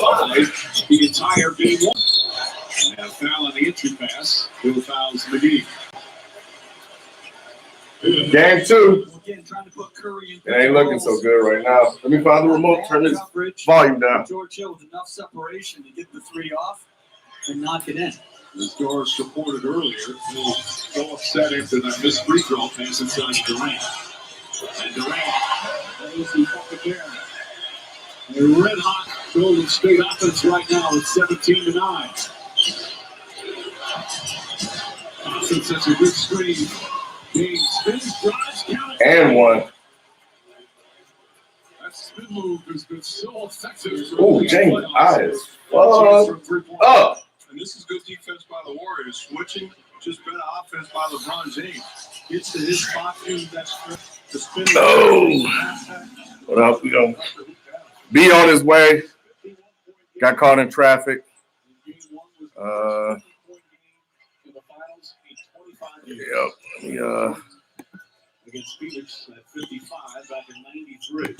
5 the entire game one. And a foul on the entry pass. 2 fouls McGee. Game 2. Again, trying to put Curry in. It ain't looking so good right now. Let me find the remote. Turn this volume down. George Hill with enough separation to get the 3 off and knock it in. As Doris reported earlier, he was so upset after that missed free throw pass inside Durant. And Durant goes to bucket there. A red hot Golden State offense right now with 17-9. Offense sets a good screen. Game spins, drives, counts. And 1. That spin move has been so effective. Oh, James' eyes. Up. And this is good defense by the Warriors. Switching, just better offense by LeBron James. Gets to his spot, uses that spin. No. What up? We gonna be on his way. Got caught in traffic. Yep. Against Phoenix at 55 back in 93. And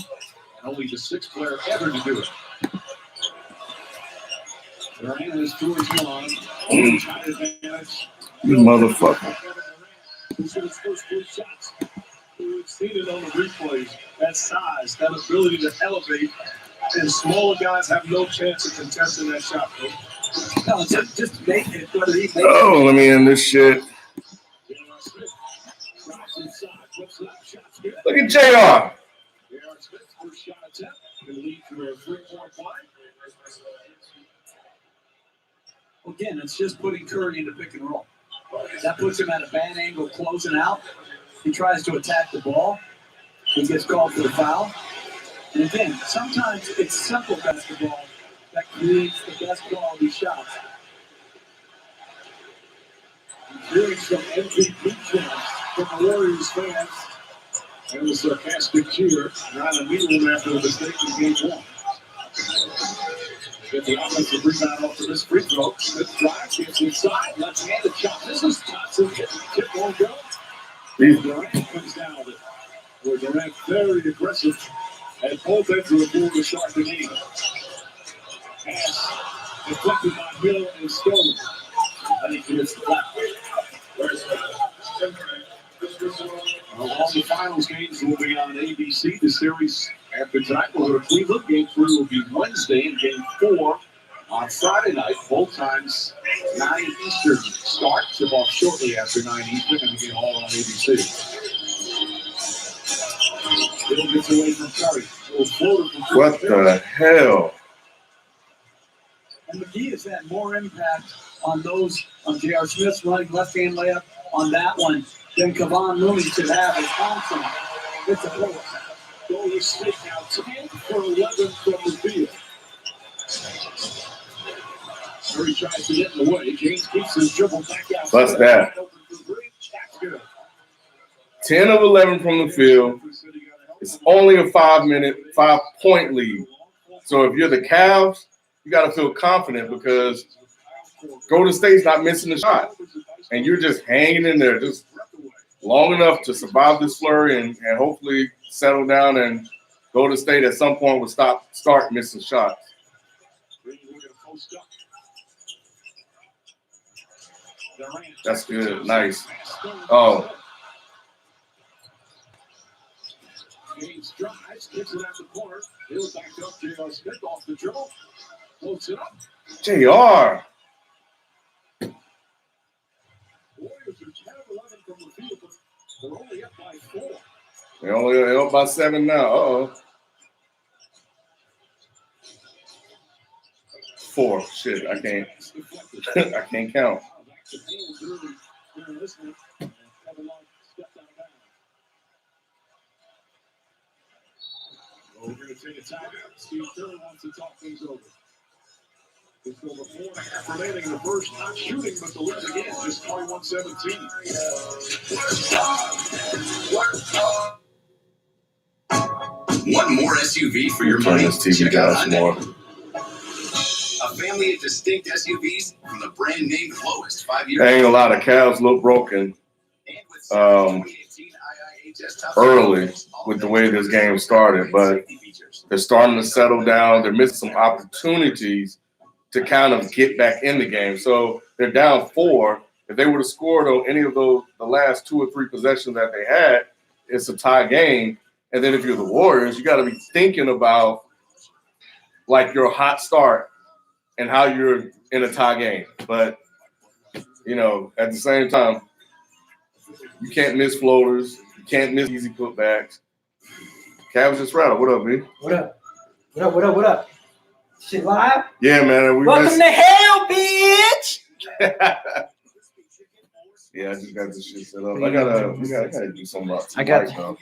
only the 6th player ever to do it. Durant is towards the line. You motherfucker. Who's his first 3 shots? Who exceeded on the replays. That size, that ability to elevate. And smaller guys have no chance of contesting that shot. No, just make it. Oh, let me end this shit. Look at JR. Again, it's just putting Curry into pick and roll. That puts him at a bad angle, closing out. He tries to attack the ball. He gets called for the foul. And again, sometimes it's simple basketball that creates the best quality shots. Hearing some MVP chants from the Warriors fans. And the sarcastic cheer. Not a needle after the mistake in game 1. Get the offensive rebound off of this free throw. Smith drives, gets inside, left-handed shot. This is Johnson. Tip won't go. Durant comes down with it. Where Durant very aggressive at both ends of the floor to start the game. Pass deflected by Hill and Stone. I think he gets the foul. All the finals games will be on ABC. The series after tonight will go to Cleveland. Game 3 will be Wednesday, and Game 4 on Friday night. Both times 9 Eastern start. Tip off shortly after 9 Eastern, and again all on ABC. Hill gets away from Curry. What the hell? And McGee has had more impact on those, on J.R. Smith's running left-hand layup on that one than Kevon Looney should have as Thompson. It's a pull-up. Golden State now 10 for 11 from the field. Curry tries to get in the way. James keeps his dribble back out. Bust that. 10 of 11 from the field. It's only a 5-point lead. So if you're the Cavs, you got to feel confident because Golden State's not missing a shot. And you're just hanging in there just long enough to survive this flurry and hopefully settle down, and Golden State at some point will start missing shots. That's good. Nice. Oh. James drives, kicks it out the corner. He'll back up J.R. Smith off the dribble. Floats it up. JR. Warriors are 10 of 11 from the field, but they're only up by 4. They're only up by 7 now. Uh-oh. 4. Shit, I can't. I can't count. We're going to take a timeout. Steve Kerr wants to talk things over. It's over 4.5 remaining in the first. Not shooting, but the lead again. Just 21-17. Want more SUV for your money? Check out Hyundai. A family of distinct SUVs from the brand name lowest 5 years. Ain't a lot of Cavs look broken early with the way this game started, but They're starting to settle down. They're missing some opportunities to kind of get back in the game. So they're down 4. If they would have scored on any of the last 2 or 3 possessions that they had, it's a tie game. And then if you're the Warriors, you got to be thinking about like your hot start and how you're in a tie game. But, you know, at the same time, you can't miss floaters. You can't miss easy putbacks. Cavs just rattled. What up, B? What up? What up? What up? What up? Shit live? Yeah, man. Welcome to hell, bitch! Yeah, I just got this shit set up. I gotta do something about I got tonight, though.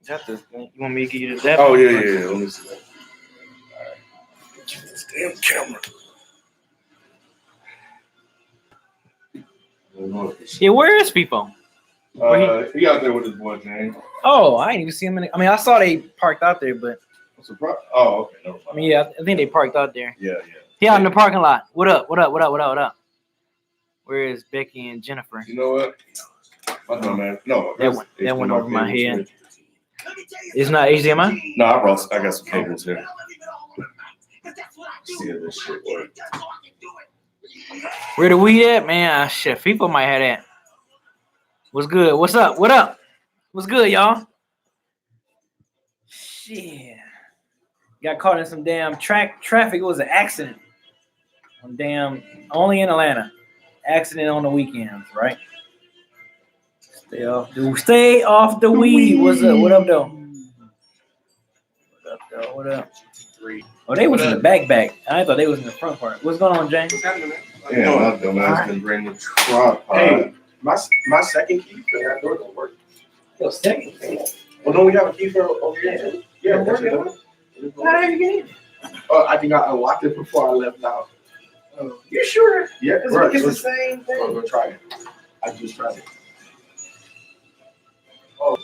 Got this. You want me to give you that? Oh, yeah. Let me see that. All right. Get this damn camera. Yeah, where is people? He out there with his boy, James. Oh, I didn't even see him. I saw they parked out there, but Surprise. Oh, okay. Never mind. I mean, yeah, I think they parked out there. Yeah. He out in the parking lot. What up? What up? What up? What up? What up? Where is Becky and Jennifer? You know what? No, man. No. That went over my head. It's not HDMI? No, I got some cables here. See if this shit works. Where the weed at? Man, shit, FIFA might have that. What's good? What's up? What up? What's good, y'all? Shit. Got caught in some damn traffic. It was an accident. Only in Atlanta. Accident on the weekends, right? Stay off the weed. What's up? What up, though? What up, though? What up? Oh, they was in the back. I thought they was in the front part. What's going on, James? Yeah, my dumbass can bring the tripod. Hey, my second key for that door don't work. Your second? Well, don't we have a key for over here? Yeah, How did you get in? I think I unlocked it before I left out. You sure? Yeah, It's right. the same thing. Go try it. I just tried it. Oh,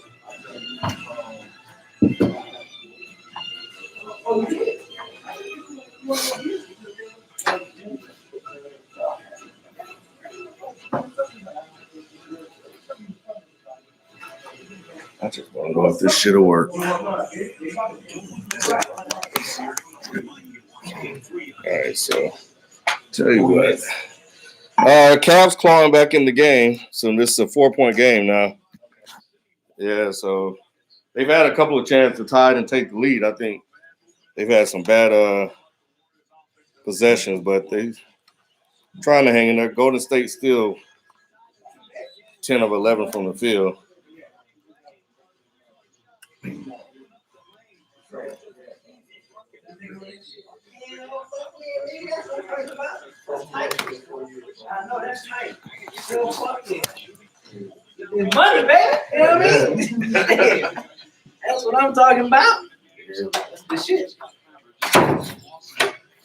you did? I just want to know if this shit'll work. All right, so tell you what. Cavs clawing back in the game. So this is a 4-point game now. Yeah, so they've had a couple of chances to tie it and take the lead. I think they've had some bad possessions, but they're trying to hang in there. Golden State still 10 of 11 from the field. I know that's tight. Still fucking. It's money, baby. You know what I mean? That's what I'm talking about. That's the shit.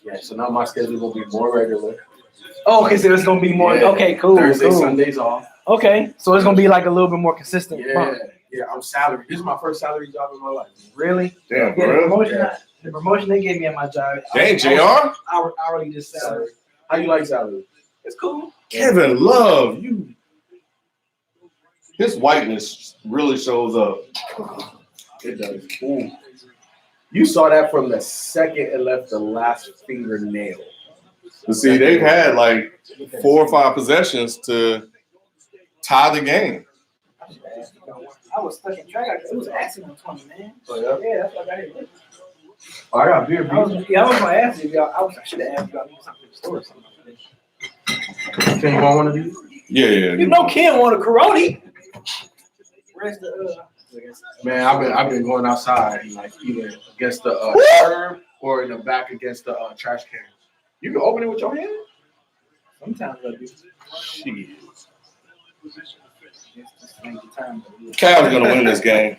Yeah, so now my schedule will be more regular. Oh, okay, so it's gonna be more. Yeah. Okay, cool. Thursday, cool. Sundays off. Okay, so it's gonna be like a little bit more consistent. Yeah, I'm salary. This is my first salary job in my life. Really? Damn, Yeah, bro. the promotion they gave me at my job. Dang, JR. Hourly just salary. How you like salary? It's cool. Kevin Love, his whiteness really shows up. It does. Ooh. You saw that from the second it left the last fingernail. But see, they've had like 4 or 5 possessions to tie the game. I was stuck in track. It was an accident 20, man. Oh, yeah? Yeah, that's what I got here. I got beer. I was gonna ask you, y'all. I should have asked y'all something in the store or something. Can you want one of these? Yeah. You know, Ken want a Corona. Where's the? Man, I've been going outside like either against the curb or in the back against the trash can. You can open it with your hand. Sometimes I do. Shit. Time. Cavs gonna win this game.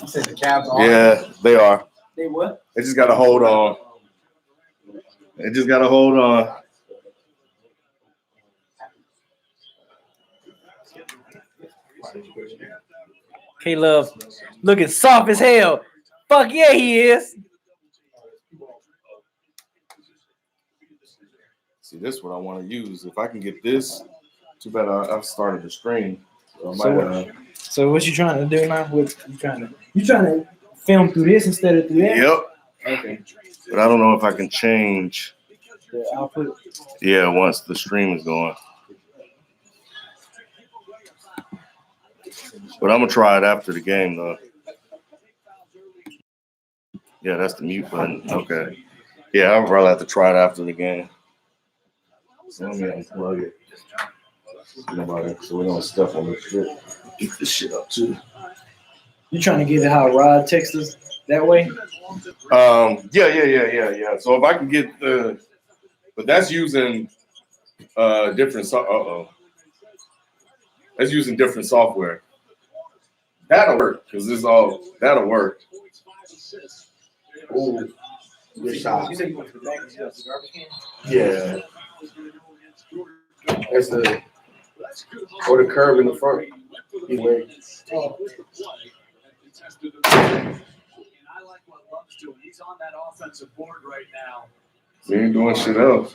You said the Cavs are. Yeah, they are. They what? They just gotta hold on. K-Love looking soft as hell. Fuck yeah, he is. See, this is what I want to use. If I can get this, too bad I've started the stream. So I So might, So what you trying to do now? You trying to film through this instead of through that? Yep. Okay. But I don't know if I can change. The output. Yeah, once the stream is going. But I'm gonna try it after the game though. Yeah, that's the mute button. Okay. Yeah, I'll probably have to try it after the game. So let me unplug it. So we don't step on the shit. Eat this shit up too. You trying to get it how Rod texts us that way? Yeah. So if I can get the, but that's using different. That's using different software. That'll work because that'll work. Ooh, good shot. You said you went to the back and you got the garbage can? Yeah. That's the or the curve in the front. Either way. He's on that offensive board right now. We ain't doing shit else.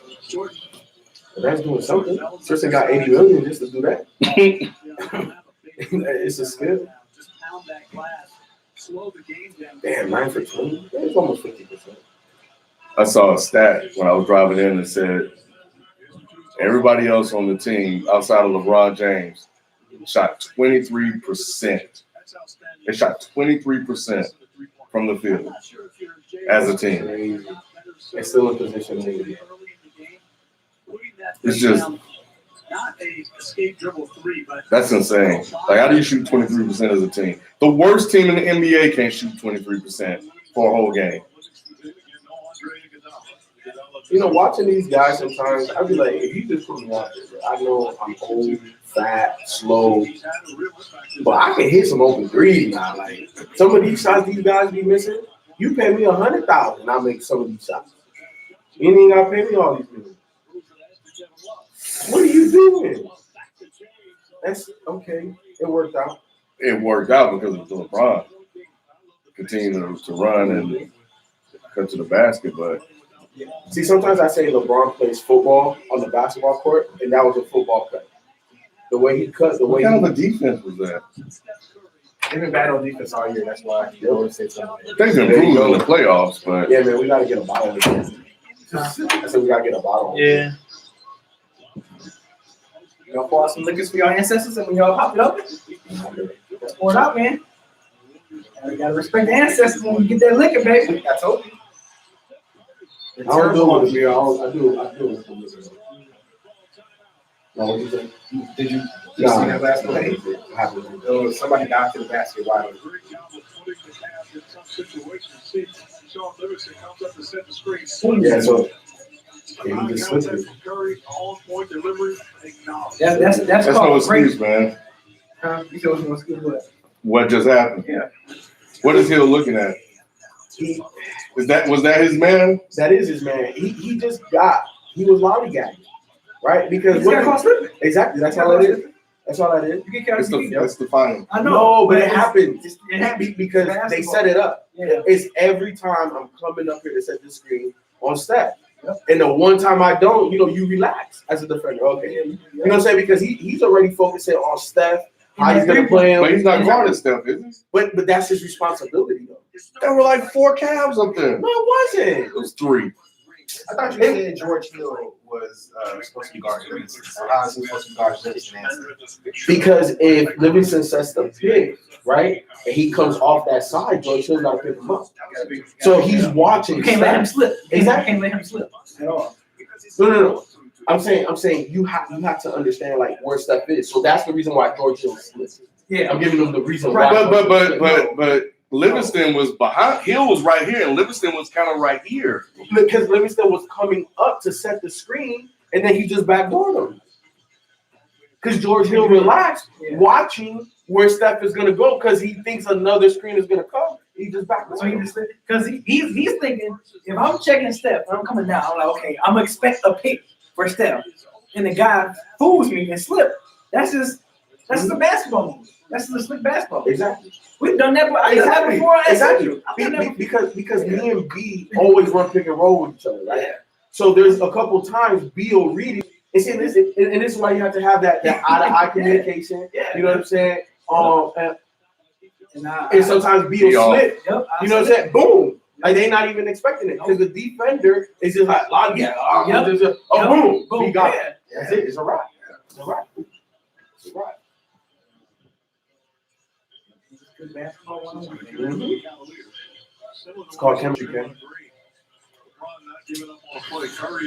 But that's doing something. Tristan got 80 million just to do that. It's a skill. Just pound that glass, slow the game down. Damn, 9 for 20. That's almost 50%. I saw a stat when I was driving in that said everybody else on the team outside of LeBron James shot 23%. They shot 23% from the field as a team. They're still in position. It's just not a escape dribble three, but that's insane. Like, how do you shoot 23% as a team? The worst team in the NBA can't shoot 23% for a whole game. You know, watching these guys sometimes, I'd be like, if you just put me out there, I know I'm old, fat, slow, but I can hit some open threes now. Like, some of these shots these guys be missing, you pay me $100,000, I make some of these shots. You ain't gotta pay me all these millions. What are you doing? That's okay. It worked out. It worked out because of LeBron. Continue to run and cut to the basket, but See, sometimes I say LeBron plays football on the basketball court, and that was a football cut. The way he cut, the way what kind of a defense was that? They've been bad on defense all year. That's why they always say something. They've improved in the playoffs, but Yeah, man, we gotta get a bottle. I said we gotta get a bottle. Yeah. Y'all pour out some liquors for your ancestors, and when y'all pop it open, let's pour it out, man. And we gotta respect the ancestors when we get that liquor, baby. I told you. I don't do it with beer. I do it with liquor. No, what you say? Did you see Nah. that last play? Somebody got to the basket wide open. Yeah, so yeah, he just slipped it. That's that's no called great. excuse, man. You said what's good with What just happened? Yeah. What is Hill looking at? Was that his man? That is his man. He was lollygagging, right? Because He's got caught slipping. exactly, that's all it is. That's all that is. You get carried. It's the final. I know. No, but it happened. It happened. Because they set it up. Yeah. It's every time I'm coming up here to set the screen on Steph. And the one time I don't, you relax as a defender. Okay. You know what I'm saying? Because he's already focusing on Steph, how he's gonna play him. But he's not guarding Steph, is he? But that's his responsibility though. There were like 4 Cavs up there. No, it wasn't. It was 3. I thought you said George Hill was supposed to be guarding Livingston. So how is he supposed to be guarding Livingston? Because if Livingston sets the pick, right, and he comes off that side, George Hill's gotta pick him up. So he's watching. You can't let him slip. Exactly. You can't let him slip at all. No. I'm saying you have to understand like where Steph is. So that's the reason why George Hill slips. Yeah. I'm giving them the reason why. But Livingston was behind. Hill was right here, and Livingston was kind of right here. Because Livingston was coming up to set the screen, and then he just backdoored him. Because George Hill relaxed, watching where Steph is gonna go, because he thinks another screen is gonna come. He just backdoored So he him. just because he's thinking if I'm checking Steph and I'm coming down, I'm like, okay, I'm gonna expect a pick for Steph, and the guy fools me and slip. That's just a basketball move. That's the slick basketball. Exactly. We've done that. I done that before. Exactly. I've done that before. Because me and B always run pick and roll with each other, right? Yeah. So there's a couple times B will read it. And see, this is why you have to have that eye-to-eye communication. Yeah. You know what I'm saying? And sometimes Beal slip. Yep, You know what I'm saying? Boom. Like they not even expecting it because the defender is just like, boom, he got it. That's it. It's a wrap. It's a wrap. It's a wrap. Good basketball 101. Mm-hmm. It's called chemistry, Ken.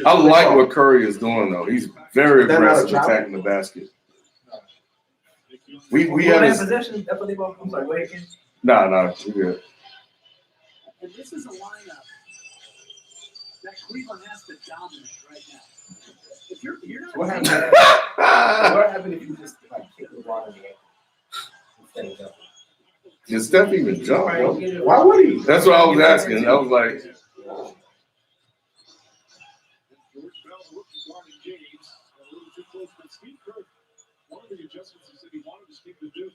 I like what Curry is doing though. He's very aggressive attacking the basket. We had that possession. That's what they both. I'm sorry. Go ahead, Ken. Nah, we good. And this is a lineup that Cleveland has to dominate right now. If you're not What happened if you just like kick LeBron in the ankle instead of jumping? Did Steph even jump? Bro? Why would he? That's what I was asking. I was like, George Bell, the rookie guarding James, a little too close, but Steve Kerr, one of the adjustments he said he wanted to Steve to do.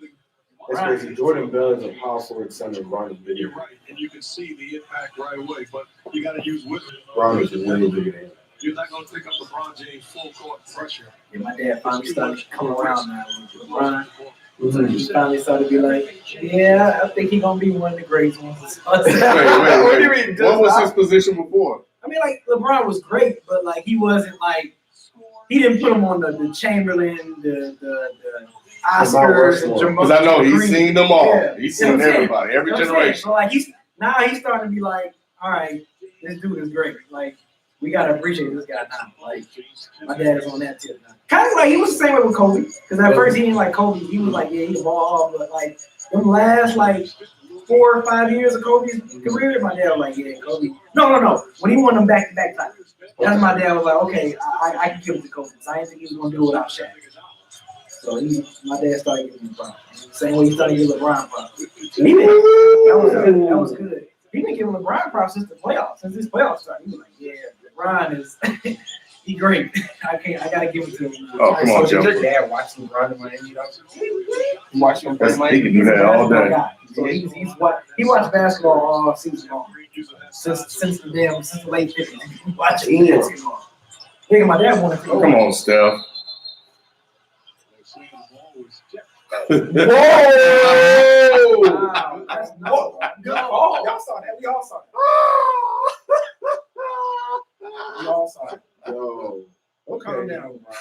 That's crazy. Jordan Bell is a power forward center. Ron is bigger. You're right, and you can see the impact right away, but you got to use wisdom. Ron is a little bigger than him. You're not going to pick up LeBron James full court pressure. Yeah, my dad finally started to come around now with LeBron. He finally started to be like, yeah, I think he's going to be one of the greats. wait. What do you mean? What was his position before? I mean, like, LeBron was great, but, like, he wasn't, like, he didn't put him on the Chamberlain, the Oscar, because I know he's seen them all. Yeah. He's seen everybody, every generation. So, like, he's starting to be like, all right, this dude is great. Like, we gotta appreciate this guy now. Like, my dad is on that tip now. Kind of like he was the same way with Kobe. Because at first he didn't like Kobe. He was like, yeah, he's a ball, but like them last like 4 or 5 years of Kobe's career, my dad was like, yeah, Kobe. No. When he won them back-to-back titles, that's my dad was like, okay, I can give it to Kobe. So I didn't think he was gonna do it without Shaq. So my dad started giving him props. Same way he started giving LeBron props. That was good. He been giving LeBron props since the playoffs. Since this playoffs started, he was like, yeah, LeBron is he great. I gotta give it to him. Oh, come on, Joe. Did your dad watch LeBron in Miami? Watch him play He Miami. can do that all day. So he watched basketball all season long. Since the late 50s. He watched basketball. Nigga, my dad wanted to. Oh, come on, Steph. Whoa! Wow, that's Good call. Y'all saw that. We all saw it. We all saw it. Yo. Okay. Calm down, LeBron.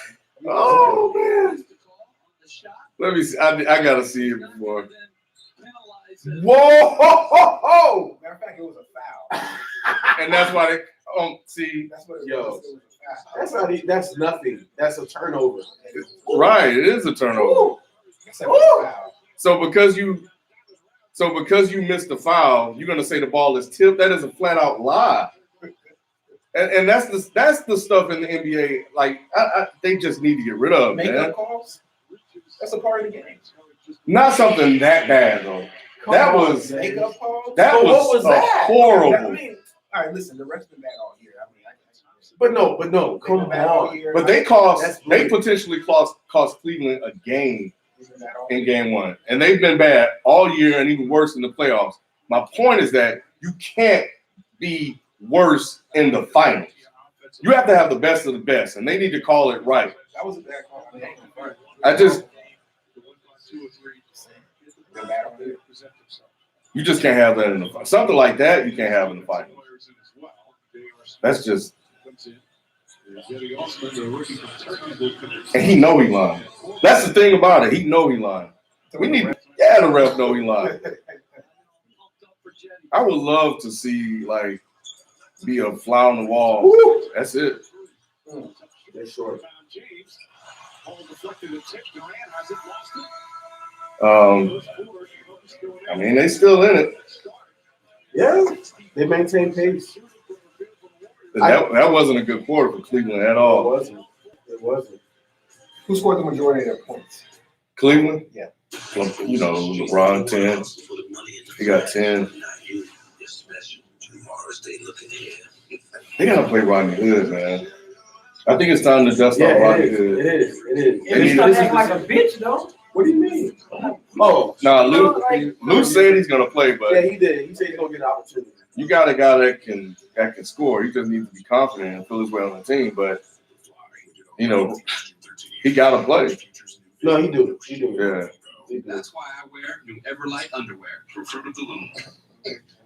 Oh, man. Let me see. I got to see it before. Whoa! Matter of fact, it was a foul. And that's why they see. That's what it Yo. was. It was a foul. That's nothing. That's a turnover. Right, it is a turnover. Except it was a foul. So because you missed the foul, you're gonna say the ball is tipped. That is a flat out lie. And that's the stuff in the NBA. Like they just need to get rid of, man. Makeup calls. That's a part of the game. Not something that bad though. That was Makeup calls. that So was, what was that? horrible. I mean, all right, listen. The ref's been bad all year. I mean, But no. Come been bad all on. year. But they potentially cost Cleveland a game in game one. And they've been bad all year and even worse in the playoffs. My point is that you can't be worse in the finals. You have to have the best of the best, and they need to call it right. That was a bad call. You just can't have that in the finals. Something like that you can't have in the finals. That's just. And he know he lying. That's the thing about it. He know he lying. The ref know he lying. I would love to see like be a fly on the wall. Woo. That's it. They're short. I mean, they still in it. Yeah, they maintain pace. That wasn't a good quarter for Cleveland at all. It wasn't. Who scored the majority of their points? Cleveland? Yeah. You know, LeBron 10. He got 10. They gotta play Rodney Hood, man. I think it's time to dust off Rodney Hood. It is. He's gonna act like a bitch though. What do you mean? Oh, Nah, Luke said he's gonna play, but yeah, he did. He said he's gonna get an opportunity. you got a guy that can score. He just needs to be confident and feel his way on the team. But you know, he gotta play. No, he do. Yeah. That's why I wear new Everlight underwear from Fruit of the Loom.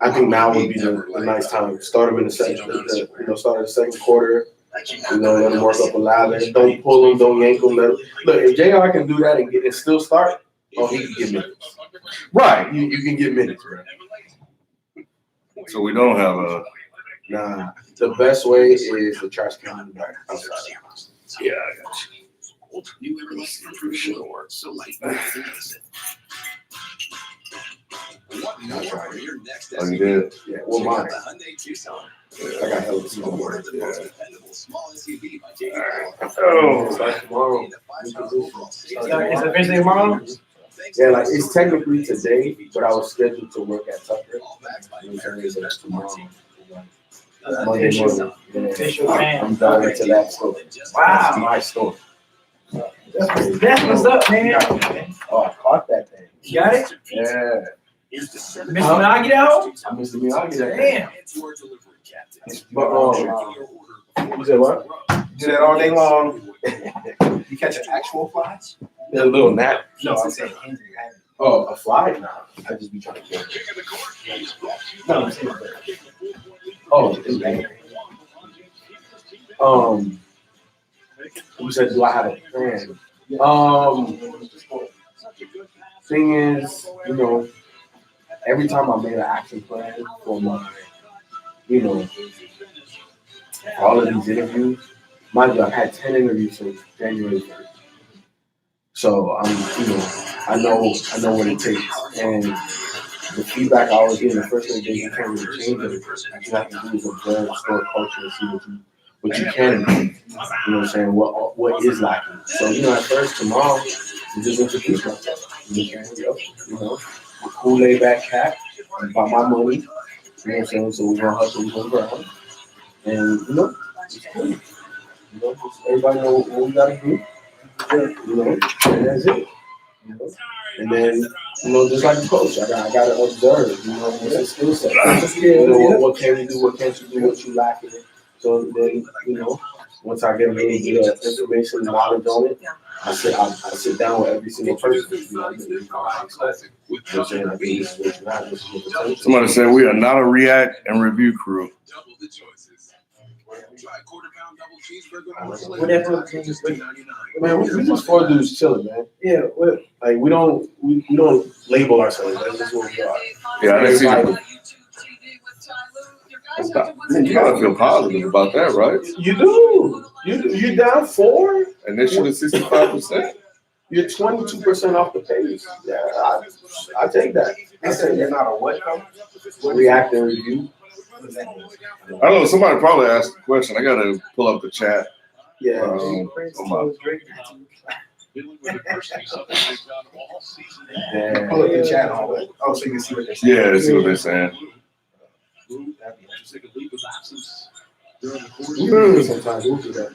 I think now would be the nice time. Start them in the second, start in the second quarter. Let them work up a ladder. Don't pull them, don't yank them. Look, if JR can do that and still start, he can get minutes. Right. You can get minutes, bro. So we don't have a. Nah, the best way is the trash can in the back outside. Yeah, I got you. New Everlight from Fruit of the Loom. So light, innocent. What more for your next Oh, you did? Yeah, well, mine. The Hyundai Tucson. I got hella Awarded tomorrow. the most dependable small SUV by JD Oh. Start tomorrow. It's officially tomorrow? Yeah, like it's technically today, but I was scheduled to work at Tucker. It's tomorrow. Monday morning. Official Yeah. man. I'm going to that store. Wow. My store. That's what's up, man. Oh, I caught that thing. You got it? Yeah. Mr. Miyagi at home? I missed the Miyagi that thing. Damn. But you said what? Do that all day long. You catch an actual fly? A little nap. No, I'm saying injury. Oh, a fly? Nah. I just be trying to kill it. No, I'm saying Oh, it's bad. You said, do I have a plan? Thing is, every time I made an action plan for my, all of these interviews, mind you, I've had 10 interviews since January 1st. So I know what it takes. And the feedback I was getting the first thing you can't really change it. What you have to do is observe store culture and see what you can do. You know what I'm saying? What is lacking. So, at first tomorrow, you just introduce myself. A cool laid back cat, about my money. You know what I'm saying? So we're gonna hustle, we're gonna grind. And it's cool. Just everybody know what we gotta do. And that's it. And then, just like a coach, I gotta observe, what's the skill set. What can you do, what can't you do, what you lacking. So then, once I get a little bit of information, knowledge on it, I sit down with every single person. Somebody said we are not a react and review crew. Double the choices. Try a quarter pound double cheeseburger. Whatever. Man, we just four dudes chilling, man. Yeah, we don't label ourselves. That's just what we are. Yeah, I didn't see that. You gotta feel positive about that, right? You do. You down 4? And they shoot at 65%. You're 22% off the page. Yeah, I take that. They said you're not a what? React and review. I don't know. Somebody probably asked the question. I gotta pull up the chat. Yeah. Pull up the chat on it. Oh, so you can see what they're saying. Yeah, see what they're saying. Sometimes we'll do that.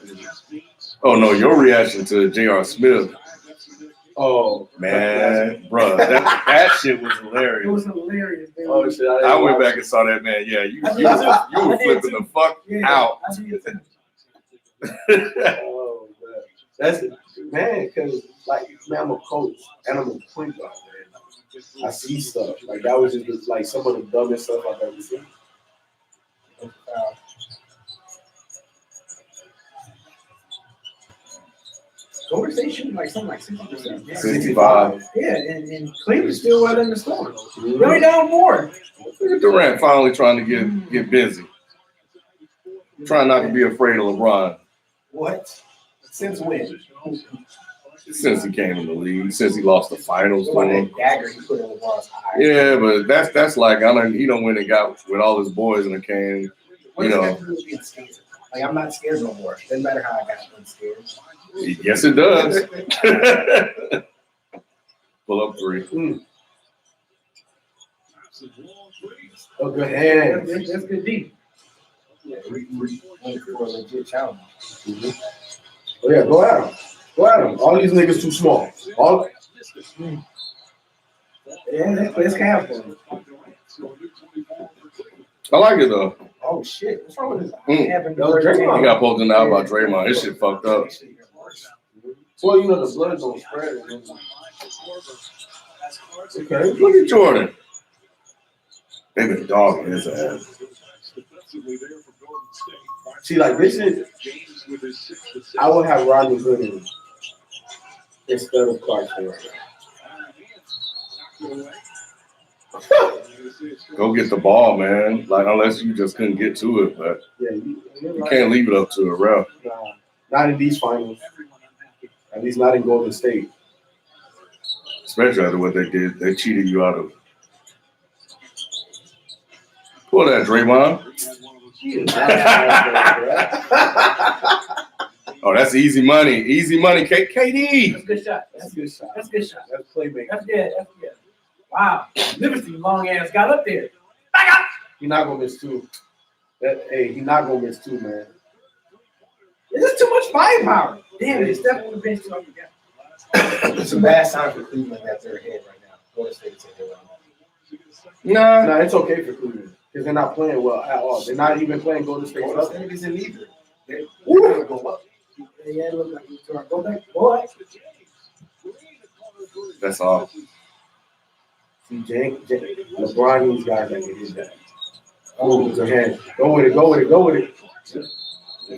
Oh no, your reaction to J.R. Smith. Oh man, bro, that shit was It hilarious. was hilarious, man. Oh shit! I went back and saw that, man. Yeah, you were flipping the fuck out. I did too. Oh man, that's man. Because I'm a coach and I'm a point guard, man. I see stuff like that was just like some of the dumbest stuff I've ever seen. Golden State shooting like something like 60%. 65. Yeah, and Cleveland's still right in the storm. They're only down more. Look at Durant finally trying to get busy. Trying not to be afraid of LeBron. What? Since when? Since he came in the league, since he lost the finals. When that dagger he put in LeBron's eye. Yeah, but that's like he don't win and got with all his boys in the game. What does that have to do with being scared? Like, I'm not scared no more. Doesn't matter how I got scared. Yes, it does. Pull up 3. Oh, good hand. That's good deep. Yeah, we went for a legit challenge. Oh yeah, go at him. Go at him. All these niggas too small. Yeah, that's cap for him. I like it though. Oh shit! What's wrong with his eye? He got posted out about Draymond. His shit fucked up. Well, the blood don't spread. Okay. Look at Jordan. They've been dogging his ass. See, like this is, I would have Rodney Hood in instead of Clarkson right now. Go get the ball, man. Like, unless you just couldn't get to it, but Yeah, you can't leave it up to a ref. Not in these finals. At least not in Golden State. Especially after what they did. They cheated you out of. Pull that, Draymond. Oh, that's easy money. Easy money, KD. That's a good shot. That's a good shot. That's a good shot. That's playmaking. That's good. That's good. Wow. Livingston long ass got up there. Back up. He's not gonna miss two. He's not gonna miss two, man. This is too much firepower. Damn it, it's definitely the bench too. It's a bad sign for Cleveland that they're ahead right now. Golden State's ahead right Nah. No, it's okay for Cleveland because they're not playing well at all. They're not even playing Golden State. now. Golden State isn't either. They're Ooh. gonna go up. Yeah, it looks like he's trying to go back. Boy. That's all. See, LeBron, these guys that can hit that. Oh, with their hand. Go with it. Go with it. Go with it.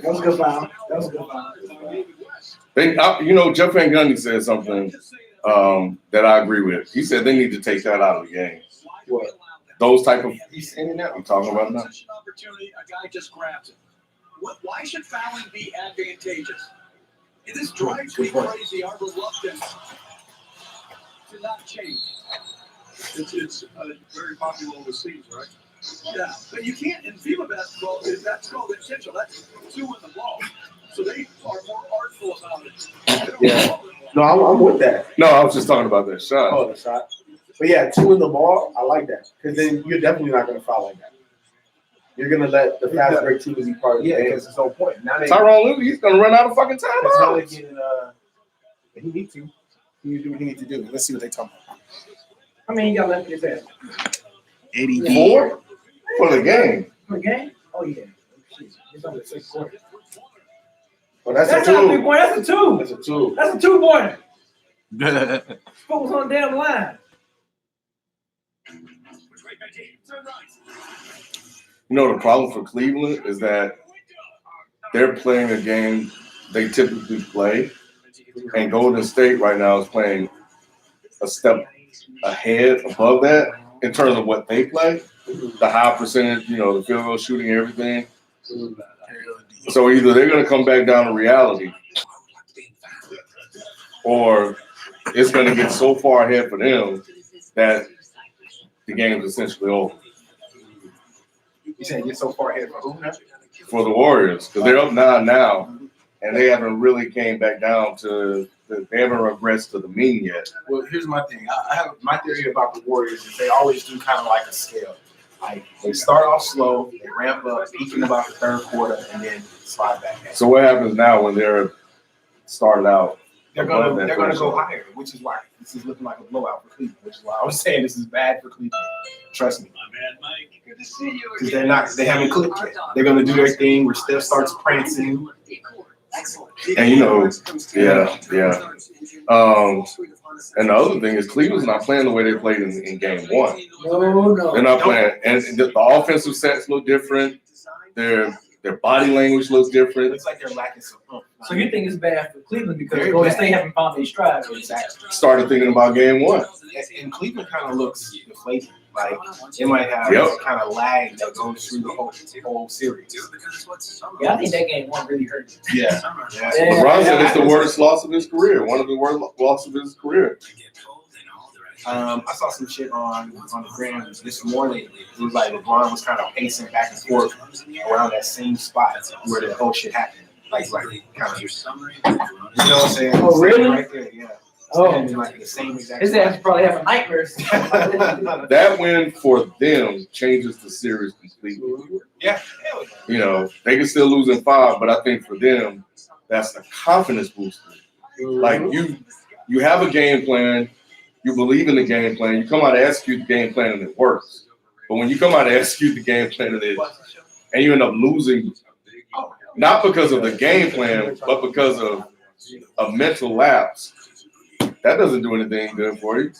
That was a good foul. That was a good foul. Jeff Van Gundy said something that I agree with. He said they need to take that out of the game. What? Those type of. He's saying that. I'm talking about now. Opportunity, a guy just grabs it. Why should fouling be advantageous? This drives me crazy. Our reluctance to not change. It's very popular overseas, right? Yeah, but you can't in FIBA basketball. That's called intentional. That's two in the ball. So they are more artful about it. Yeah. No, I'm with that. No, I was just talking about that shot. Oh, the shot. But yeah, two in the ball, I like that. Because then you're definitely not going to foul like that. You're going to let the fast break team be part of the Yeah, game. because there's no point. Now they Tyrone Lue, he's gonna run out of fucking now they're timeouts. getting he needs to. He needs to do what he needs to do. Let's see what they talking about. I mean, he got left in his ass. 4 for the game. For the game? Oh, yeah. Shit. It's only the 6th quarter. Oh, that's That's a not a two. 3-point. That's a 2. That's a two. That's a 2-pointer. Focus on the damn line. You know the problem for Cleveland is that they're playing a game they typically play, and Golden State right now is playing a step ahead above that in terms of what they play, the high percentage, the field goal shooting, everything. So either they're going to come back down to reality, or it's going to get so far ahead for them that the game is essentially over. You saying you're so far ahead for who now? For the Warriors, because they're up 9 now, and they haven't really came back down to they haven't regressed to the mean yet. Well, here's my thing. I have my theory about the Warriors is they always do kind of like a scale. Like they start off slow, they ramp up, peaking about the third quarter, and then slide back down. So what happens now when they're started out? They're gonna go higher, which is why this is looking like a blowout for Cleveland. Which is why I was saying this is bad for Cleveland. Trust me. Good to see you. Because they haven't clicked yet. They're gonna do their thing where Steph starts prancing. And yeah. And the other thing is Cleveland's not playing the way they played in game 1. No. They're not playing, and the offensive sets look different. Their body language looks It different. looks like they're lacking some. So you think it's bad for Cleveland because Very Golden bad. State haven't found their stride? Exactly. Started thinking about game 1. And Cleveland kind of looks deflated. Like they might have kind of lag that goes through the whole series. Yeah, I think that game 1 really hurt. Yeah. LeBron said it's the worst loss of his career. One of the worst losses of his career. I saw some shit on the gram this morning. It was like LeBron was kind of pacing back and forth around that same spot where the whole shit happened. Like kind of, you know what I'm saying? Oh, really? Right there, yeah. Oh. Standing like the same exact His ass probably having nightmares. That win for them changes the series completely. Yeah. They can still lose in 5, but I think for them, that's a confidence booster. Like you have a game plan, you believe in the game plan, you come out to execute the game plan and it works. But when you come out to execute the game plan and you end up losing, not because of the game plan, but because of a mental lapse, that doesn't do anything good for you.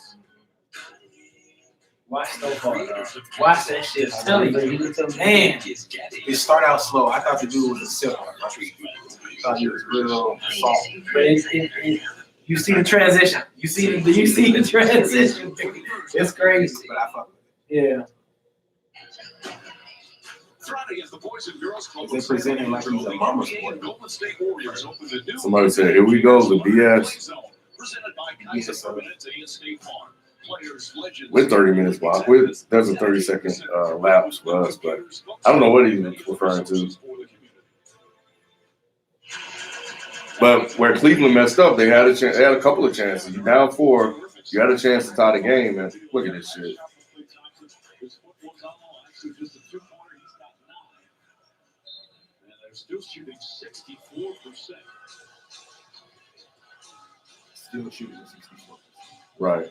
Watch so far, dog. Watch that shit. I'm telling you, man. It start out slow. I thought the dude was a silver. I thought he was real soft. But you see the transition. You see the transition. It's crazy. But I fuck with Yeah. Friday as the boys and girls club They present him like he's a mama sport. Golden State Warriors open the new Somebody said, "Here we go, the BS." presented by Kaiser Permanente and State Farm. Players, legends, We're 30 minutes block. There's a 30-second lapse for us, but I don't know what he's referring to. But where Cleveland messed up, they had a chance. They had a couple of chances. You down 4, you had a chance to tie the game, and look at this shit. Still shooting 64%. Still shooting 64. Right.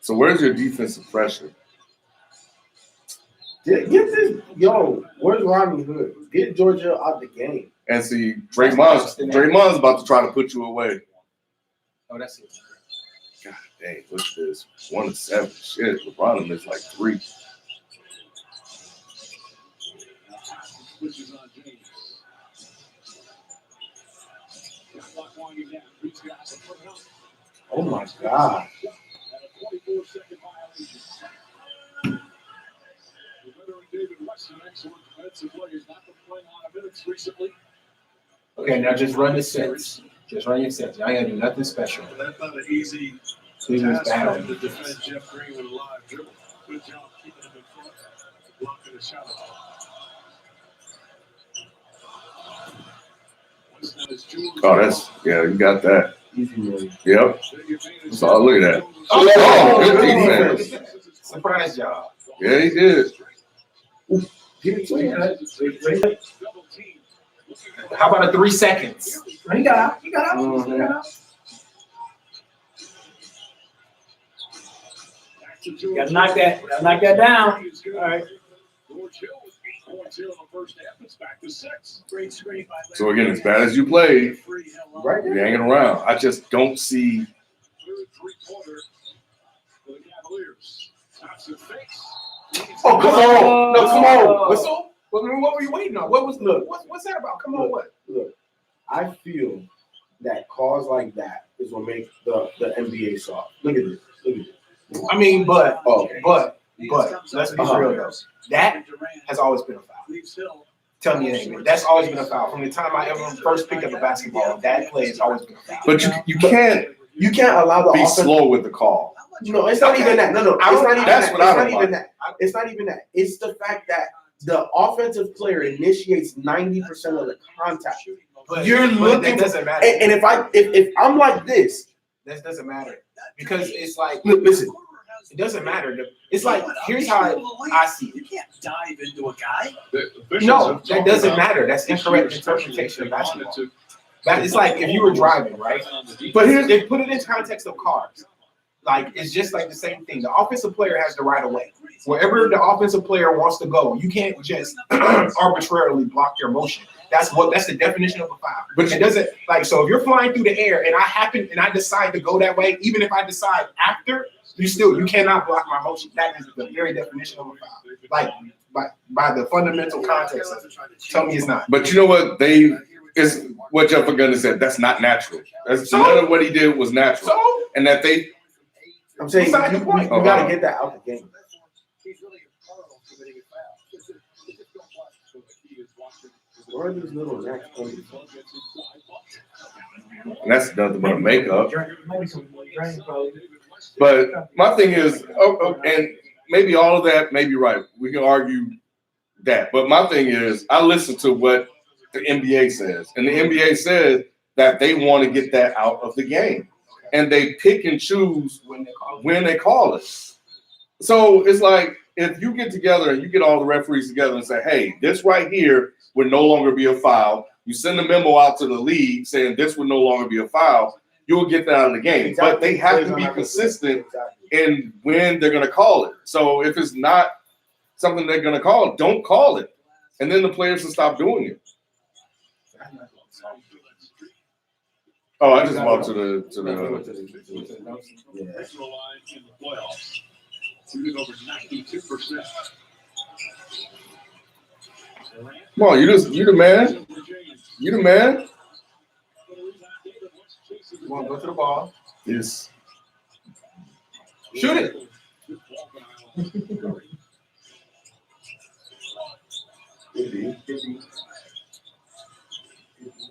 So where's your defensive pressure? Get this, where's Rodney Hood? Get Georgia out the game. And see, Draymond's about to try to put you away. Oh, that's it. God dang, look at this. 1-7. Shit, LeBron missed like 3. Switches on James. Clock winding down. Reach guys and put it up. Oh my God. And a 24-second violation. The veteran David Weston, excellent defensive player, has not been playing a lot of minutes recently. Okay, now just run the sets. Just run your sets. Y'all ain't gotta do nothing special. That's not an easy Cleveland's task bad for on him to defense. defend Jeff Green with a live dribble. Good job keeping him in front. Blocking the shot. Oh, you got that. Easy money. Yep. So look at that. Oh, good defense. Surprise job. Yeah, he did. How about a 3 seconds? He got out. He got out. Mhm. He got out. Gotta knock that down. All right. So again, as bad as you played, Right you're there. hanging around. I just don't see. Oh, come on. No, come on. Whistle? What were you waiting on? What's that about? Come on, what? Look, I feel that calls like that is what makes the NBA soft. Look at this. Look at this. I mean, but Oh, let's be real though. That has always been a foul. Tell me it ain't been. That's always been a foul. From the time I ever first picked up a basketball, that play has always been a foul. But you can't you can't allow the be offense. slow with the call. No, it's not even that. No, it's not even That's that. what I It's don't not even that. It's not even that. It's the fact that the offensive player initiates 90% of the contact. But You're looking that for- doesn't matter. And if I'm like this, That doesn't matter because it's like listen, it doesn't matter. It's like here's how I see it. You can't dive into a guy. No, that doesn't matter. That's incorrect interpretation of basketball. That it's like if you were driving, right? But here's they put it in context of cars. Like it's just like the same thing. The offensive player has the right of way. Wherever the offensive player wants to go, you can't just arbitrarily block your motion. That's the definition of a foul. But it doesn't like so if you're flying through the air and I decide to go that way, even if I decide after, you cannot block my motion. That is the very definition of a foul. Like by the fundamental context of it. Tell me it's not. But you know what? Is what Jeff Gunn said. That's not natural. None of what he did was natural. So And that I'm saying you, Beside the point. you gotta get that out the game. Where are these little necks coming from? and that's nothing but makeup. Maybe some drain probably. But my thing is, and maybe all of that may be right. We can argue that. But my thing is, I listen to what the NBA says. And the NBA says that they want to get that out of the game. And they pick and choose when they call it. So it's like, if you get together and you get all the referees together and say, hey, this right here would no longer be a foul. You send a memo out to the league saying this would no longer be a foul. You'll get that out of the game. Exactly. But they have to be consistent in when they're going to call it. So if it's not something they're going to call, don't call it. And then the players will stop doing it. Oh, I just walked to the Yeah. shooting over 92%. Come on, you the man. You the man. Come on, go to the ball. Yes. Shoot it.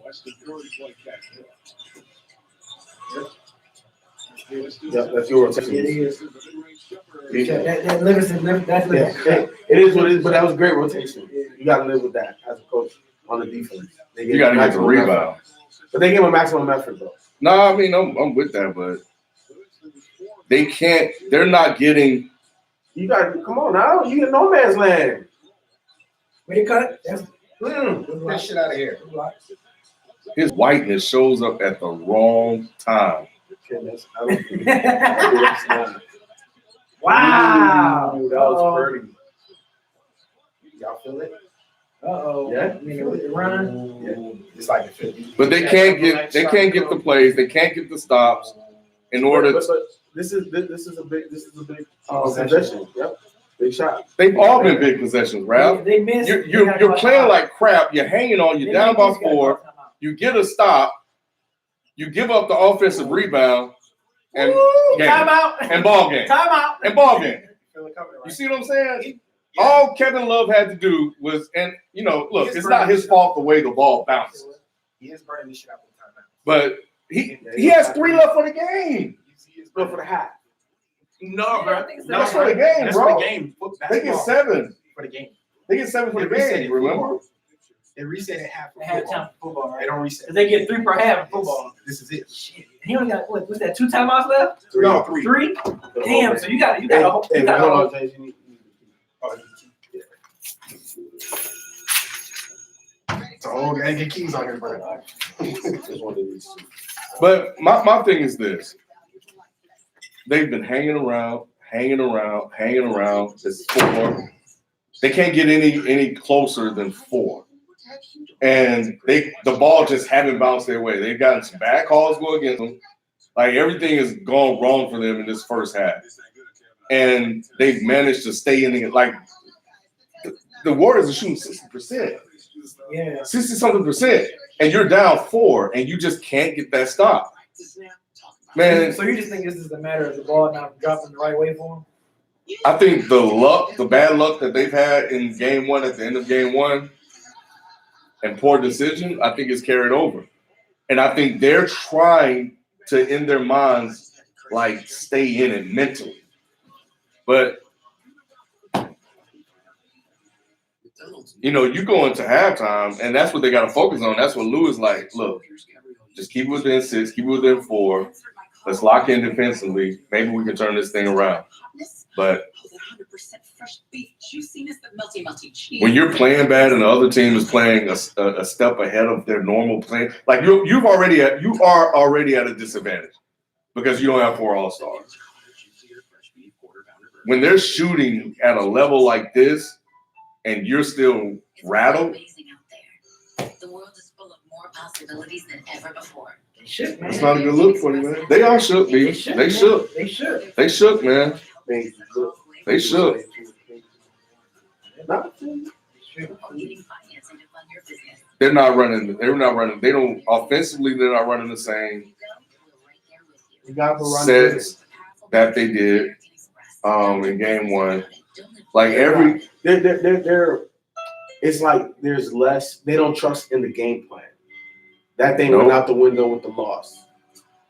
Weston Curry play catch. Yeah, that's your rotation. It is. Yeah. That Livingston, that's Livingston. It is what it is, but that was great rotation. You got to live with that as a coach on the defense. You got to get the rebound. But they gave a maximum effort, though. No, I mean, I'm with that, but they can't. They're not getting. You got to come on now. You in no man's land. Way to cut it. That's Get that shit out of here. His whiteness shows up at the wrong time. Goodness, I don't think that's not. wow. Ooh, that was pretty. Y'all feel it? Uh-oh. Yeah. I mean, with the run. Yeah. It's like the 50. But they can't get the plays. They can't get the stops in order. But this is a big possession. Yep. Big shot. They've all been big possessions, Ralph. They missed. You're playing like crap. You're hanging on. You're down by 4. You get a stop. You give up the offensive rebound and game. Timeout. And ball game. Timeout. And ball game. You see what I'm saying? All Kevin Love had to do was, and look, it's not his fault the way the ball bounces. He is burning this shit out for the timeout. But he has 3 left for the game. Go for the hat. No, bro. That's for the game, That's bro. for the game. They get 7. For the game. They get 7 for the game. Remember? They reset at half. Halftime football, They right? don't reset. Because they get 3 per half in football. This is it. Shit. He only got what's that? 2 timeouts left? 3. No, 3. 3. Damn. So you got Hey, to hold on, James. You need- So I get keys on here, bro. Just one of these two. But my thing is this. They've been hanging around. It's 4. They can't get any closer than 4. And the ball just haven't bounced their way. They've gotten some bad calls go against them. Like everything has gone wrong for them in this first half. And they've managed to stay in it. Like the Warriors are shooting 60%. Yeah. 60-something%. And you're down 4 and you just can't get that stop. Man, So you just think this is a matter of the ball not dropping the right way for him? I think the bad luck that they've had in game 1 at the end of game 1 and poor decision, I think is carried over. And I think they're trying to, in their minds, like stay in it mentally. But you go into halftime, and that's what they got to focus on. That's what Lou is like. Look, just keep it within 6, keep it within 4. Let's lock in defensively. Maybe we can turn this thing around. But when you're playing bad and the other team is playing a step ahead of their normal play, like you are already at a disadvantage because you don't have 4 all-stars. When they're shooting at a level like this and you're still rattled, the world is full of more possibilities than ever before. They shook, man. it's not a good look for you, man. They are shook, B. They shook. They shook. They shook, man. They shook. They're not running. They don't offensively. They're not running the same sets that they did in game 1. Like They're it's like there's less. They don't trust in the game plan. That thing went out the window with the loss.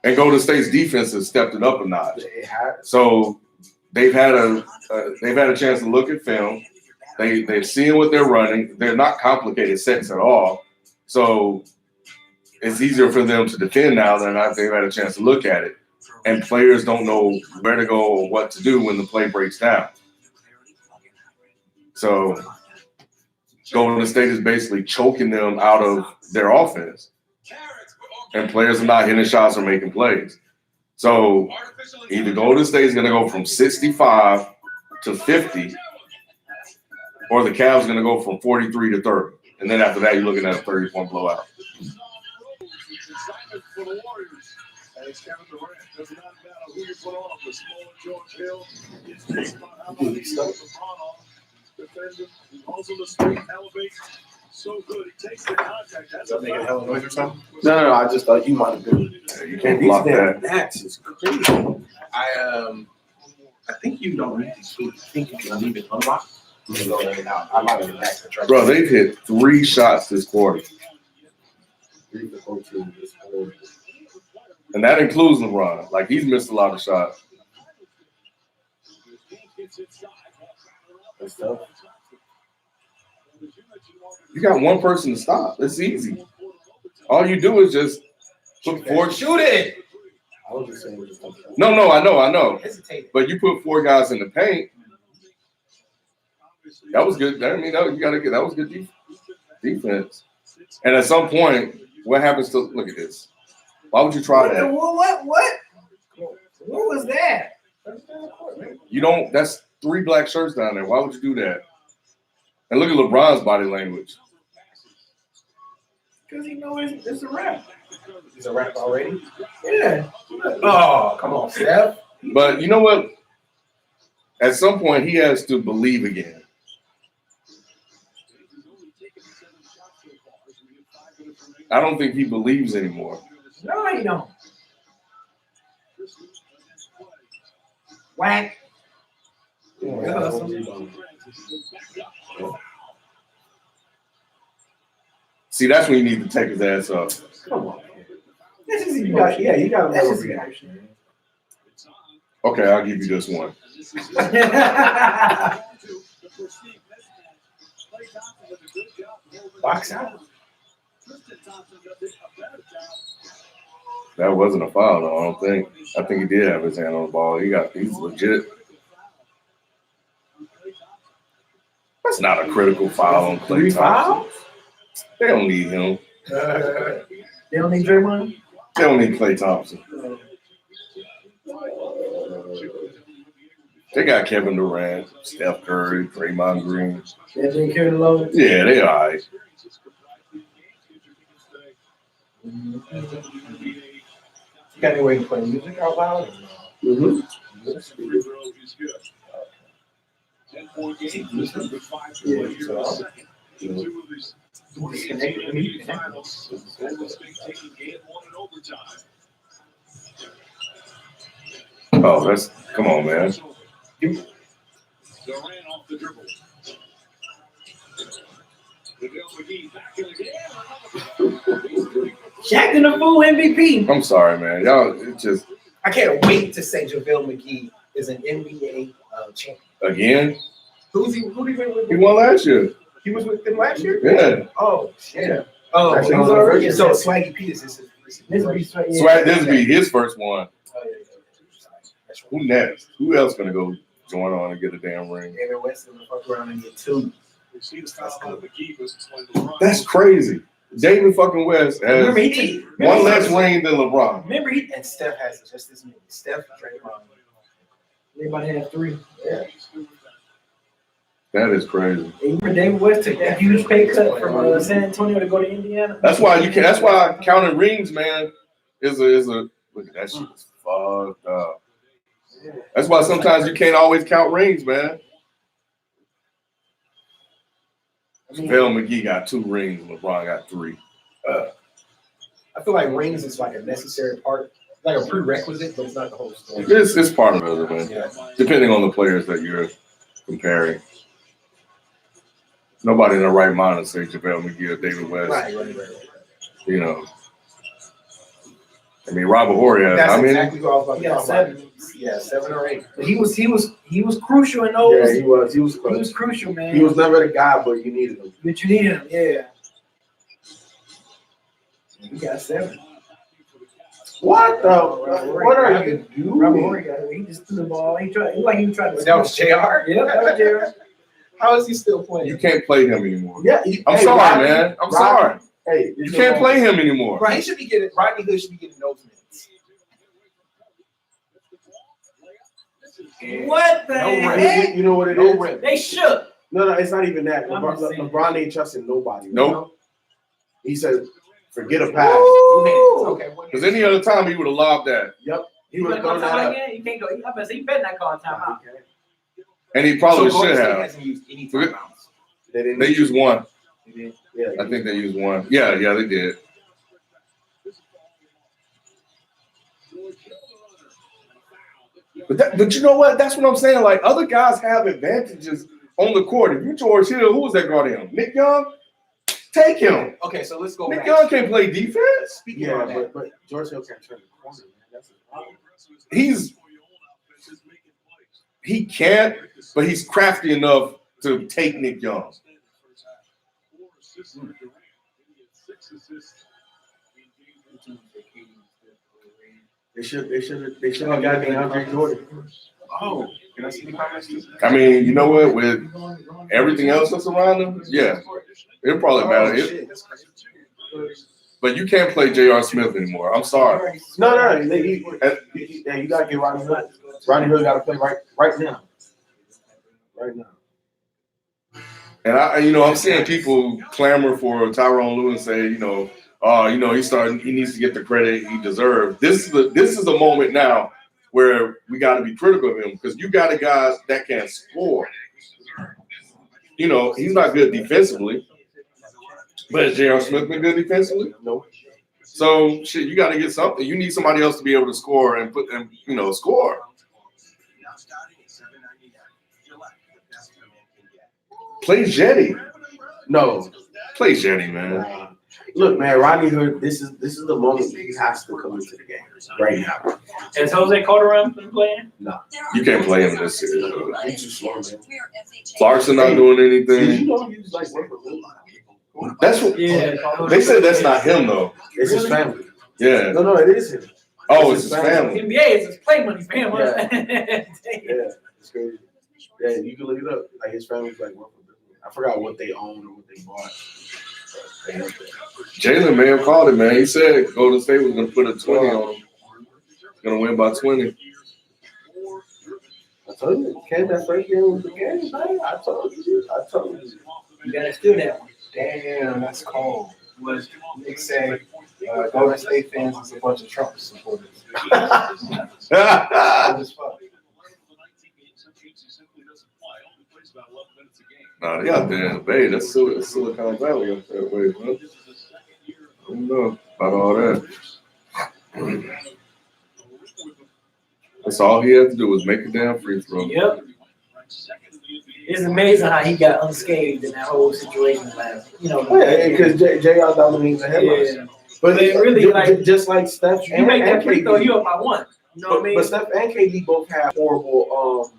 And Golden State's defense has stepped it up a notch. It had. So they've had a chance to look at film. They're seeing what they're running. They're not complicated sets at all. So it's easier for them to defend now than they've had a chance to look at it. And players don't know where to go or what to do when the play breaks down. So Golden State is basically choking them out of their offense. And players are not hitting shots or making plays. So either Golden State is going to go from 65 to 50, or the Cavs are going to go from 43 to 30. And then after that, you're looking at a 30-point blowout. And it's Kevin Durant. Does not matter who you put on the smaller George Hill. It's just about how many you put LeBron on. Defender, he holds on the screen, elevates. So good, he takes the contact. That's That nigga hella noise or something? No, I just thought you might have been. You can't block that. That's just crazy. I think you don't need to keep. I think you can leave it unlocked. You can go in and out. I might have been back to try. Bro, they've hit 3 shots this quarter. And that includes LeBron. Like, he's missed a lot of shots. That's tough. You got one person to stop. It's easy. All you do is just put 4. Shoot it. I was just saying. No, I know. Hesitate. But you put 4 guys in the paint. That was good. I mean, you got to get that was good defense. And at some point, what happens to look at this? Why would you try that? What was that? You don't. That's 3 black shirts down there. Why would you do that? And look at LeBron's body language. Because he knows it's a wrap. He's a rap already. Yeah. Oh, come on, Steph. But you know what? At some point, he has to believe again. I don't think he believes anymore. No, he don't. Whack. See, that's when you need to take his ass up. Come on. This is You got That's another just reaction. Okay, I'll give you this one. Box out. That wasn't a foul, though. I don't think. I think he did have his hand on the ball. He's legit. That's not a critical foul on Klay 3 Thompson. fouls? They don't need him. They don't need Draymond? They don't need Klay Thompson. They got Kevin Durant, Steph Curry, Draymond Green. They didn't carry the load. Yeah, they all right. You got any way to play music out loud? Mm-hmm. 10-point game with 5 Oh, come on, man. Durant off the dribble. Shaq in the full MVP. I'm sorry, man. Y'all, it's just I can't wait to say JaVale McGee is an NBA champion. again. Who did he win with? He won last year. He was with them last year? Yeah. Oh, shit. Oh, Actually, he was he was already. already- So Swaggy P is his. This will be straight. Swag, this will be his first one. Oh, yeah. That's right. Who next? Who else gonna go join on and get a damn ring? David West is gonna fuck around and get 2. That's crazy. David fucking West has Remember, he one less ring than LeBron. Remember, And Steph has just as many. Steph, Draymond. everybody had 3. Yeah. That is crazy. And you remember David West took that huge pay cut from San Antonio to go to Indiana. That's why That's why counting rings, man, is a. Look at that shit. Is fucked up. That's why sometimes you can't always count rings, man. JaVale McGee got 2 rings. LeBron got 3. I feel like rings is like a necessary part, like a prerequisite, but it's not the whole story. It's part of it, man. Yeah. Depending on the players that you're comparing. Nobody in their right mind would say JaVale McGee or David West. Right. You know. I mean, Robert Horry has. That's I mean, exactly what I was about to Yeah, talk 7. about. Yeah, 7 or 8. But he was crucial in those. Yeah, he was. He was He close. was crucial, man. He was never the guy, but you needed him. But you needed him, yeah. He got 7. What the? What are you Robert doing? Horry got it. He just threw the ball. He tried to. That was JR? Yeah, that was JR. How is he still playing? you can't play him anymore. Yeah, I'm hey, sorry, Rodney, man. I'm Rodney, sorry. Hey, You can't play him anymore. Right, he should be getting. Rodney Hood should be getting those minutes. What the No rim. heck? You know what it No is? rim. They shook. No, it's not even that. I'm LeBron, just saying. LeBron ain't trusting nobody. Nope. He said, Forget a pass. Okay. Because any other time he would have lobbed that. Yep. He You would better have call thrown that timeout up. again. You can't go. I bet he better not call a timeout. And he probably So Golden should State have. hasn't used any timeouts. They used one. Yeah. I think they used one. Yeah, they did. But you know what? That's what I'm saying. Like, other guys have advantages on the court. If you George Hill, who was that guarding him? Nick Young? Take him. Okay, so let's go Nick back. Young can't play defense. Speaking Yeah, of that, but George Hill can't turn the corner, man. That's the problem. He can't, but he's crafty enough to take Nick Young. They should have got DeAndre Jordan. oh, can I see the comments? I mean, you know what? With everything else that's around him, yeah, it'll probably matter. Shit, that's crazy. But you can't play J.R. Smith anymore. I'm sorry. No. You got to get Rodney Hood. Rodney Hood got to play right now. Right now. And I'm seeing people clamor for Tyrone Lue and say, he needs to get the credit he deserves. This is a moment now where we got to be critical of him because you got a guy that can score. He's not good defensively, but has J.R. Smith been good defensively? No. So shit, you got to get something. You need somebody else to be able to score and score. Play Jetty. No. Play Jetty, man. Look, man, Rodney Hood, this is the moment he has to come into the game right now. Is Jose Calderon playing? No. You can't play him this series. He's too slow, man. Clarkson not doing Did you anything. know he was like Robert Lillard? That's what they said. That's not him though. It's his family. Yeah. No, it is him. Oh, it's his family. NBA is just play money for him. Yeah. It's crazy. Yeah, you can look it up. Like his family's like Robert Lillard. I forgot what they own or what they bought. Jalen may have called it, man. He said Golden State was going to put a 20 on him. Going to win by 20. I told you, Ken, that first game was the game, man. I told you. You gotta steal that one. Damn, that's cold. Was Nick say Golden State fans is a bunch of Trump supporters? As fuck. Nah, they out there in the Bay. That's Silicon Valley up that way, man. I don't know about all that. That's all he had to do was make a damn free throw. Yep. It's amazing how he got unscathed in that whole situation last. Because JR dominates the headlines. Yeah. But They really, just like Steph, You make that free throw, KD. you up by one. You know what I mean? But Steph and KD both had horrible.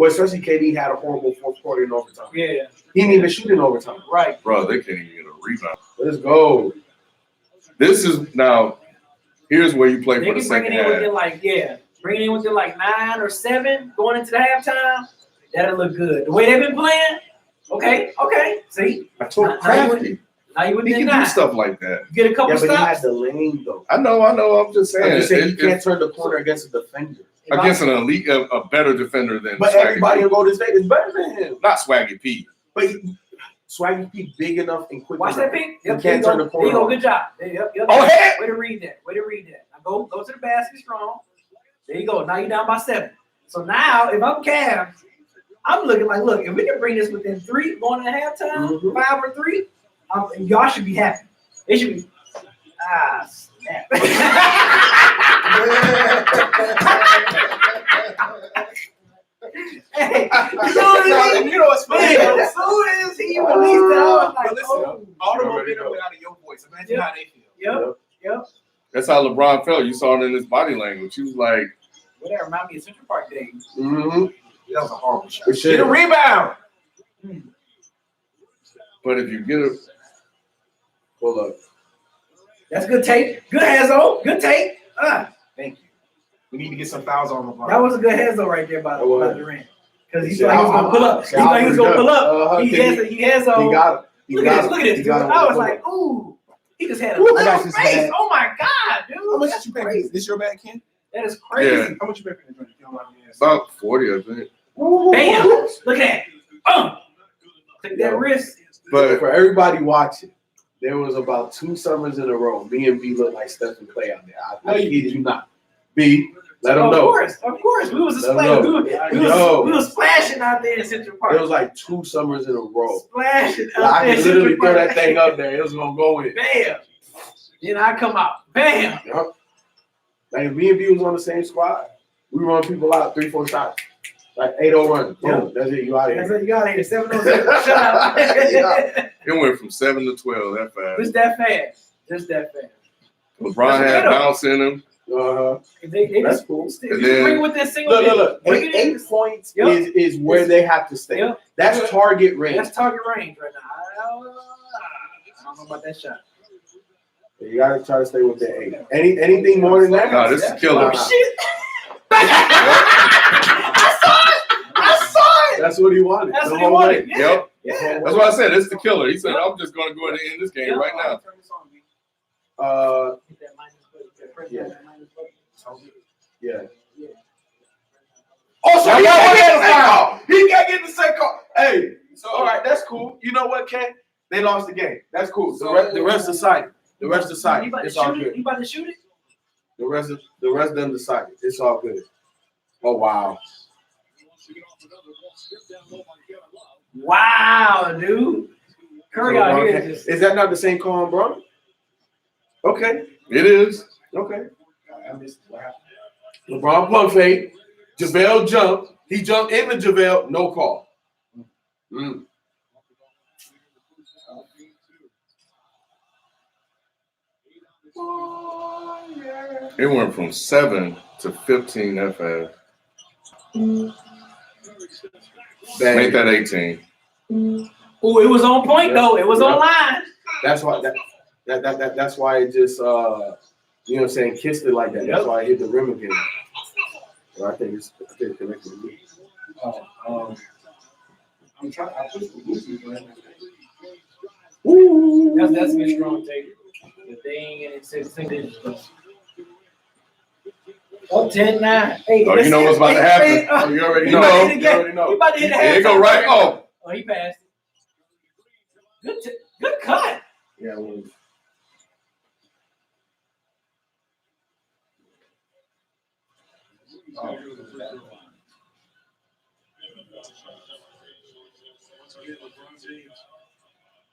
Especially KD had a horrible fourth quarter in overtime. Yeah. He didn't even shoot in overtime. Right. Bro, they can't even get a rebound. Let's go. This is now. Here's where you play They for the can bring second it in with half. bring it in with 9 or 7 going into the halftime. That'll look good. The way they've been playing, okay. See, I told Crafty. now you He within can 9. do stuff like that. You get a couple Yeah, but he had stops. the lane though. I know. I'm just saying. I'm just saying he If- can't turn the corner against a defender. against an elite, a better defender than But Swaggy everybody P. in Golden State is better than him. Not Swaggy P. But Swaggy P big enough and quick Watch enough. that pick. He Yep, can't turn the there you corner. go. Good job. Yep. Oh, heck! Way to read that. Now go to the basket strong. There you go. Now you're down by 7. So now if I'm Cavs, I'm looking like, look, if we can bring this within 3 going into halftime, 5 or 3, y'all should be happy. It should be. Snap. Hey, You know what's funny? as soon as he released it, I was like, But listen, all the momentum went out of your voice. Imagine how they feel. Yep. That's how LeBron felt. You saw it in his body language. He was like, Well, that remind me of Central Park days. Mm-hmm. That was a horrible shot. For sure. Get a rebound. but if you get it, Hold up. That's good tape. Good Hazo. Good tape. Thank you. We need to get some fouls on LeBron. That was a good Hazo right there by Durant. Because he Yeah, thought he was going to pull up. He thought he was going to pull up. He has a He got it. Look at this. Dude. I was like, ooh. He just had a little this face. bad. Oh, my God, dude. How much That's did you pay? crazy. This your bad, Ken? That is crazy. Yeah. How much you pay for the drink? If you don't mind me asking? about 40, I think. Bam. Look at that. Take that wrist. But For everybody watching, There was about 2 summers in a row. Me and B looked like Steph and Clay out there. I kid you not. B, let them know. Of course. We was splashing out there in Central Park. It was like 2 summers in a row. Splashing out Like, I there. could literally throw that thing up there. It was gonna go in. Bam. Then I come out. Bam. Yep. Like if me and B was on the same squad, we run people out 3-4 shots. Like 8-0 run. Boom. That's it. You out of here. That's it. You out of here. 7-0. Shut up. It went from 7 to 12 that fast. Just that fast. LeBron had bounce in him. They That's just cool. bring with that single. Look. 8 points is where they have to stay. Yep. That's target range. That's target range right now. I don't know about that shot. You gotta try to stay with that 8. Anything more than that? No, this is a killer. Oh, shit. I saw it. That's what he wanted. That's what he wanted. Yeah. Yep. Yeah. That's what I said. It's the killer. He said, I'm just going to go ahead and end this game right now. Yeah. Oh, so he got to get the second call. He got to get the second call. Hey, so all right, that's cool. You know what, Ken? They lost the game. That's cool. The rest decided. The rest decided. It's all good. You about to shoot it? The rest of them decided. It's all good. Oh wow. Wow, dude. Curry out here. Is that not the same call on Bron? Okay. It is. Okay. LeBron pump fake. JaVale jumped. He jumped into JaVale. No call. It went from 7 to 15 that fast. Make that 18. Oh, it was on point though. It was on line. That's why that's why it just you know what I'm saying, kissed it like that. That's why I hit the rim again. So I think it's connected to me. I'm trying. I pushed the Lucy, man. That's a good strong take. The thing and it says single. Oh, 10-9. Hey, Oh, you know what's about to happen. Oh, you already know. You already know. You about to hit the There you go right off. Oh, he passed it. Good cut. Yeah, well,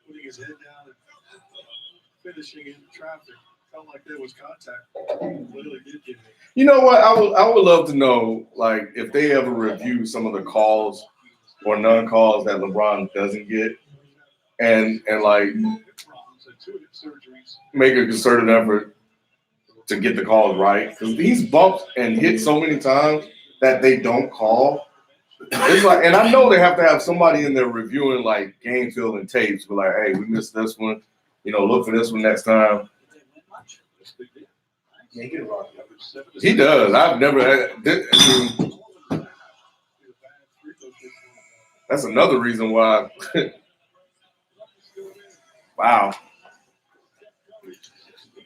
Putting his head down and finishing in traffic. Felt like there was contact. Literally did get hit. You know what? I would love to know, like, if they ever review some of the calls or non-calls that LeBron doesn't get, and like make a concerted effort to get the calls right, because these bumps and hit so many times that they don't call. It's like, and I know they have to have somebody in there reviewing like game film and tapes, but like, hey, we missed this one. You know, look for this one next time. He does. I've never had. That's another reason why. Wow.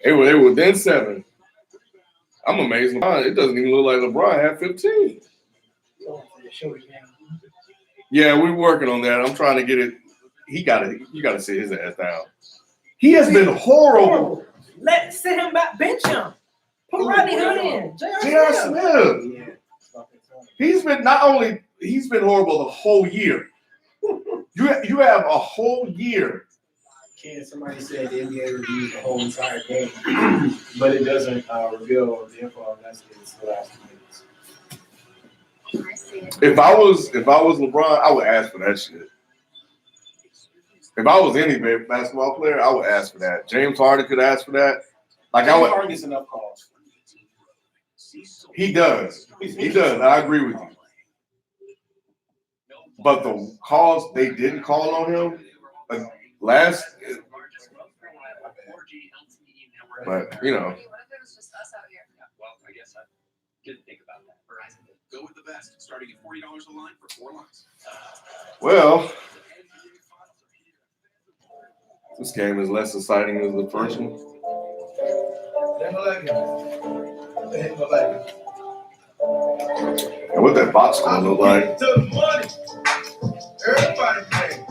They were within 7. I'm amazed. It doesn't even look like LeBron had 15. Yeah, we're working on that. I'm trying to get it. You gotta sit his ass down. He has been horrible. Sit him back, bench him. Put Rodney Hood in. J.R. Smith. He's been horrible the whole year. You have a whole year. Somebody said the NBA reviews the whole entire game, but it doesn't reveal the info unless it's the last 2 minutes. If I was LeBron, I would ask for that shit. If I was any basketball player, I would ask for that. James Harden could ask for that. Like James Harden gets enough calls. He does. He does. I agree with you. But the calls they didn't call on him last. But you know. Well, I guess I didn't think about that. Verizon did. Go with the best, starting at $40 a line for 4 lines. Well, this game is less exciting than the first one. And what that box gonna look like? Everybody playing.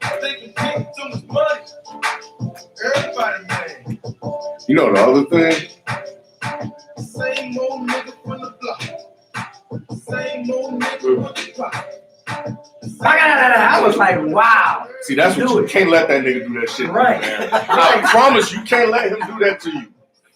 I think you take too much money. You know the other thing? Same old nigga from the block. Same old nigga from the block. I was like, wow. See, that's what you can't let that nigga do that shit. Right. Man. I promise you can't let him do that to you.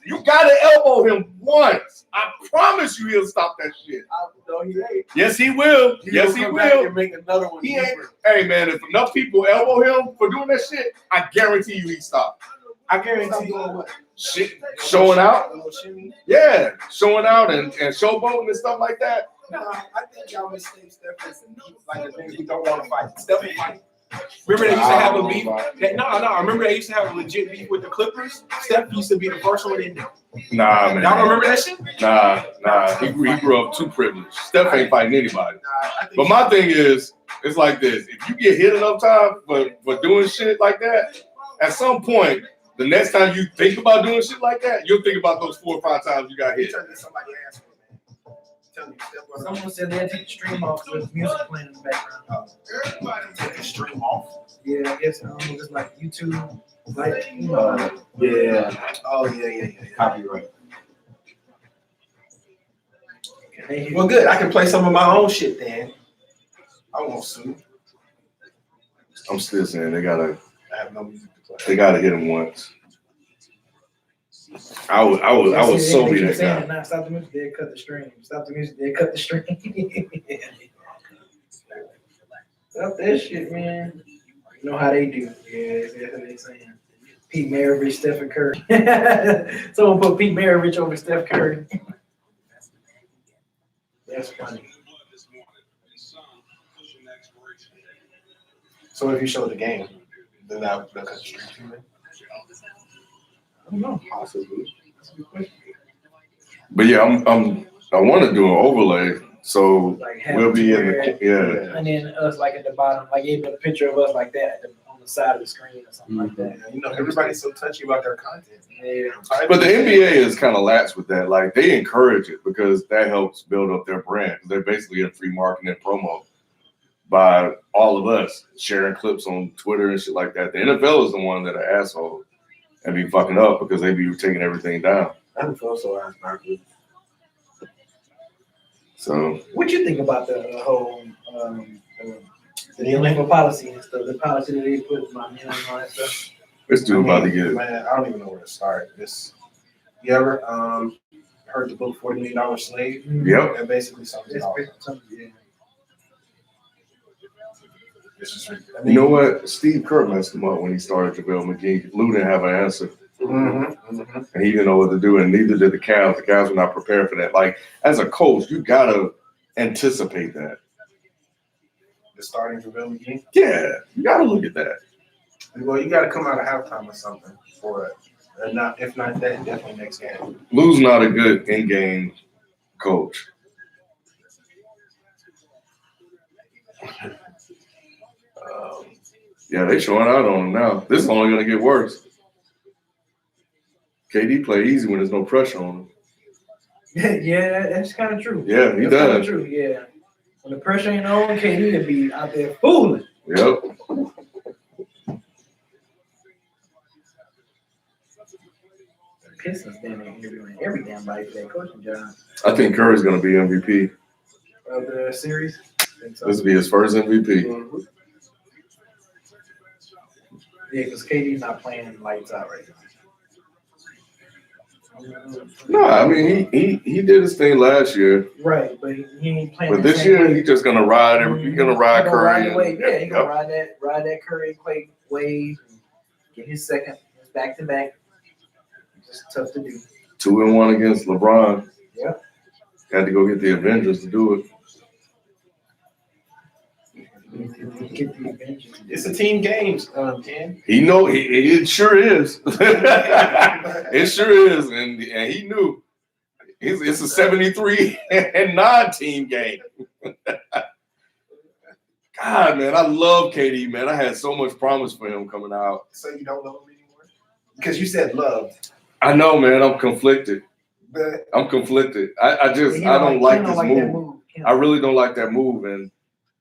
You gotta elbow him once. I promise you he'll stop that shit. No, he ain't. Yes, he will. Yes, he Come back will. and make another one. He ain't. Hey, man, if enough people elbow him for doing that shit, I guarantee you he stopped. I guarantee you what? Shit, showing out. Little shimmy. Yeah, showing out and showboating and stuff like that. No, I think y'all mistake Steph is like the niggas who don't want to fight. Steph will fight. Remember they used to have a beef? I remember they used to have a legit beef with the Clippers. Steph used to be the first one in there. Nah, man. Y'all don't remember that shit? Nah. He grew up too privileged. Steph ain't fighting anybody. But my thing is, it's like this. If you get hit enough time for doing shit like that, at some point, the next time you think about doing shit like that, you'll think about those 4 or 5 times you got hit. Someone said they'd take the stream off with music playing in the background. Everybody take the stream off. Yeah, I guess it's like YouTube. Like, Yeah. Oh, yeah. Copyright. Well, good. I can play some of my own shit then. I won't sue. I'm still saying I have no music to play. they gotta hit him once. I was so be that guy. Nah, stop the music, they cut the stream. Stop the music, they cut the stream. Stop that shit, man. You know how they do. Yeah, that's what they saying. Pete Maravich, Stephen Curry. Someone put Pete Maravich over Steph Curry. That's funny. So if you show the game, then they'll cut the stream too, man? I don't know. Possibly. That's a good question. But yeah, I want to do an overlay, so Like have we'll be in it the yeah. and then us like at the bottom, like even a picture of us like that on the side of the screen or something like that. You know, everybody's so touchy about their content. Yeah. But the NBA is kind of lax with that. Like they encourage it because that helps build up their brand. They're basically in free marketing and promo by all of us sharing clips on Twitter and shit like that. The NFL is the one that are assholes and be fucking up because they be taking everything down. I don't feel so ass backwards. So What you think about the whole the illegal policy and stuff? The policy that they put on and all that stuff. this dude about to get Man, I don't even know where to start. You ever heard the book $40 Million Slave? Yep. And basically something It's else. something, yeah. This is, You know what? Steve Kerr messed him up when he started JaVale McGee. Lou didn't have an answer. And he didn't know what to do, and neither did the Cavs. The Cavs were not prepared for that. Like, as a coach, you got to anticipate that. The starting JaVale McGee? Yeah, you got to look at that. Well, you got to come out of halftime or something for it. And if not that, definitely next game. Lou's not a good in-game coach. Yeah, they showing out on him now. This is only going to get worse. KD play easy when there's no pressure on him. Yeah, that's kind of true. Yeah, he That's kind does. of true. Yeah, when the pressure ain't on, KD to be out there fooling. Yep. Pistons damn near interviewing every damn body for that coaching job I think Curry's going to be MVP. of the series. This will be his first MVP. Yeah, because KD's not playing lights out right now. No, I mean he did his thing last year, Right, but he ain't playing. but the this same year way. he's just gonna ride. He's gonna ride He gonna Curry. ride the and- wave. Yeah, he gonna Yep. ride that Curry Clay wave. And get his second back to back. Just tough to do. 2-1 against LeBron. Yep. Had to go get the Avengers to do it. Get the Avengers. It's a team game, Ken. He know it sure is. It sure is, and he knew. It's a 73-9 team game. God, man, I love KD, man. I had so much promise for him coming out. So you don't love him anymore? Because you said loved. I know, man. I'm conflicted. But I don't like this move. I really don't like that move.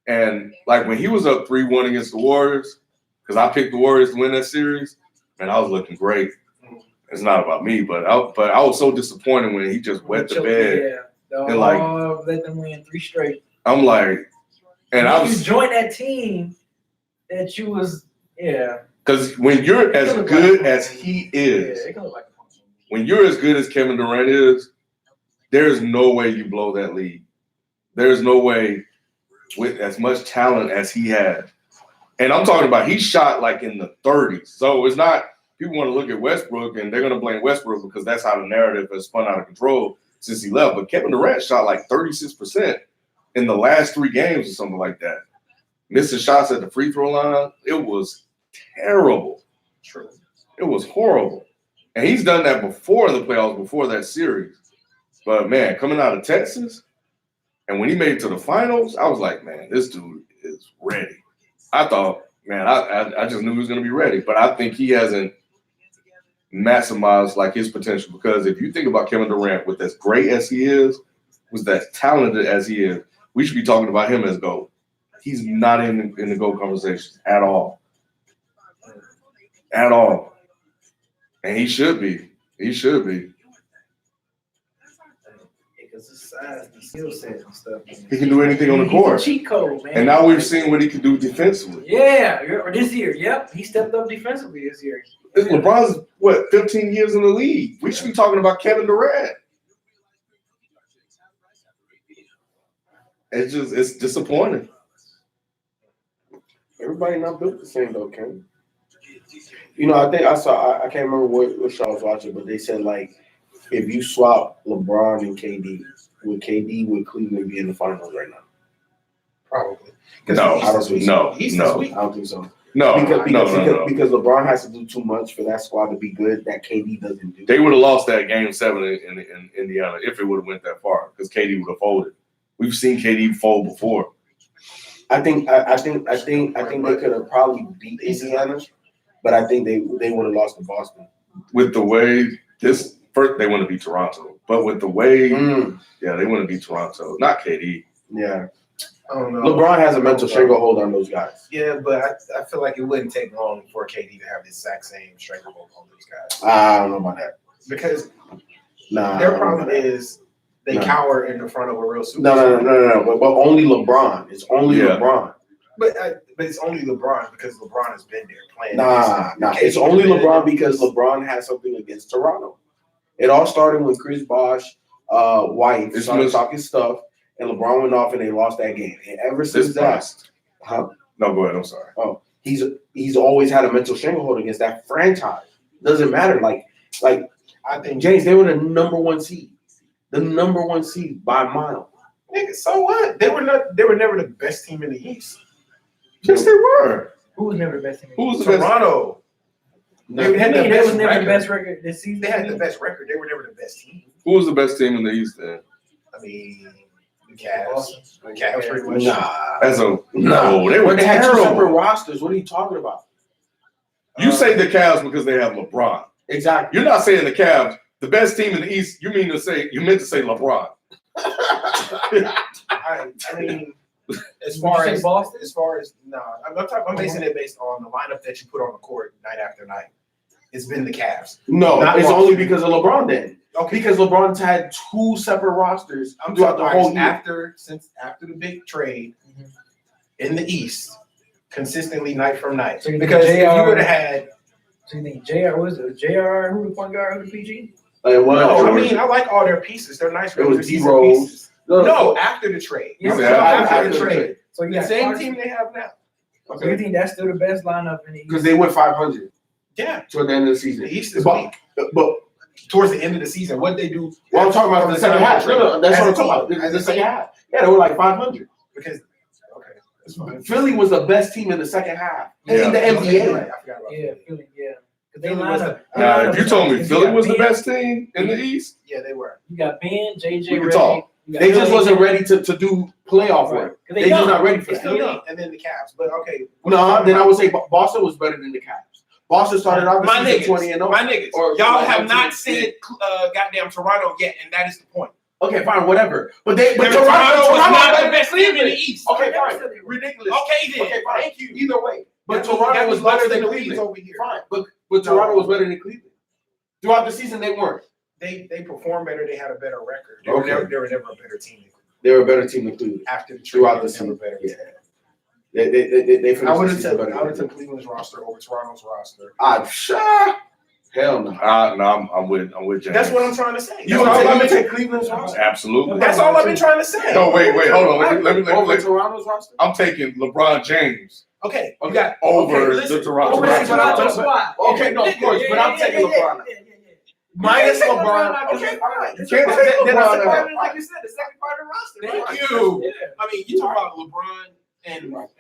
And like when he was up 3-1 against the Warriors, because I picked the Warriors to win that series, man, I was looking great. it's not about me, but I was so disappointed when he just wet the bed. Yeah. And like, let them win 3 straight. I'm like, and I was you joined that team that you was because when you're as good as he is, when you're as good as Kevin Durant is, there's no way you blow that lead. There's no way with as much talent as he has. And I'm talking about he shot like in the 30s. So it's not people want to look at Westbrook and they're going to blame Westbrook because that's how the narrative has spun out of control since he left. But Kevin Durant shot like 36% in the last 3 games or something like that. Missing shots at the free throw line. It was terrible. True. It was horrible. And he's done that before the playoffs, before that series. But, man, coming out of Texas, and when he made it to the finals, I was like, man, this dude is ready. I thought, man, I just knew he was going to be ready. But I think he hasn't maximized, like, his potential. Because if you think about Kevin Durant, with as great as he is, was as talented as he is, we should be talking about him as GOAT. He's not in the GOAT conversations at all. At all. And he should be. He should be. Because his size, the skill set and stuff. Man. He can do anything on the court. He's a cheat code, man. And now we've seen what he can do defensively. Yeah, or this year. Yep, he stepped up defensively this year. LeBron's, 15 years in the league? We should be talking about Kevin Durant. It's disappointing. Everybody not built the same though, Ken. You know, I think I can't remember what show I was watching, but they said like if you swap LeBron and KD, would Cleveland be in the finals right now? Probably. No, I don't think so. No. I don't think so. No, because LeBron has to do too much for that squad to be good that KD doesn't do. They would have lost that game 7 in Indiana if it would have went that far because KD would have folded. We've seen KD fold before. I think they could have probably beat Indiana, but I think they would have lost to Boston. With the way first they want to beat Toronto, but with the way, they want to beat Toronto, not KD. Yeah. I don't know. LeBron has a mental stranglehold on those guys. Yeah, but I feel like it wouldn't take long for KD to have the exact same stranglehold on those guys. I don't know about that. Because their problem is they cower in the front of a real superstar. No. But only LeBron. It's only LeBron. But it's only LeBron because LeBron has been there playing. Nah. It's only LeBron because LeBron has something against Toronto. It all started when Chris Bosh wife started talking stuff, and LeBron went off and they lost that game. And ever since that, No, go ahead. I'm sorry. Oh, he's always had a mental stranglehold against that franchise. Doesn't matter. Like I think James, they were the number 1 seed. The number 1 seed by a mile. Nigga, so what? They were never the best team in the East. Yes, they were. Who was never the best team? Who was the best? Toronto. They was never the best record this season. They had the best record. They were never the best team. Who was the best team in the East then? I mean, the Cavs. The Cavs pretty much. They were They had 2 separate terrible. rosters. What are you talking about? You say the Cavs because they have LeBron. Exactly. You're not saying the Cavs, the best team in the East. You meant to say LeBron. I mean, as far as I'm basing it based on the lineup that you put on the court night after night. It's been the Cavs. No, Not it's Boston. only because of LeBron then. Okay. Because LeBron's had 2 separate rosters throughout the whole year. After the big trade in the East, consistently night from night. So because if you would have had. So you think JR was it? JR who the point guard, who the PG? I like all their pieces. They're nice regular season pieces. No, after the trade. After the trade. So you the got same team they have now. So you think that's still the best lineup in the East? Because they went 500. Yeah. Toward the end of the season. The East is weak. But towards the end of the season, what they do? Well, I'm talking about the second half. No, that's what I'm talking about. The second half. Yeah, they were like 500. Because that's fine. Philly was the best team in the second half in the NBA. I forgot about Philly, Because they lined up. Now, if you told me Philly was the best team in the East, yeah, they were. You got Ben, JJ, we could talk. They just wasn't ready to do playoff work. They just not ready for that. Philly and then the Cavs. But okay. No, then I would say Boston was better than the Cavs. Boston started off the season 20-0. My niggas. Y'all have not said goddamn Toronto yet, and that is the point. Okay, fine, whatever. But Toronto was not the best team in the East. Okay, fine. Ridiculous. Okay, then. Okay, fine. Thank you. Either way. But Toronto was better than Cleveland. over here. Fine. But Toronto was better than Cleveland. Throughout the season, they weren't. They performed better. They had a better record. They Okay. were never a better team. They were a better team than Cleveland After the trade, throughout the they were season. better. Yeah. They finished I the would have season took better. Cleveland's roster over Toronto's roster. I'm sure. Hell no. No, I'm with James. That's what I'm trying to say. You would take Cleveland's roster? Absolutely. That's all I've been trying to say. No, wait, hold on. Let me. Over Toronto's roster? I'm taking LeBron James Okay, you Okay. got over listen, the Toronto Over that Raptors. Toronto squad. Okay, no, of course, but I'm taking LeBron. minus Yeah, LeBron. Okay, Okay, fine. You can't take Then I LeBron said, out. Like you said, the second part of the roster. Thank right? you. Yeah. I mean, you talk about LeBron and what's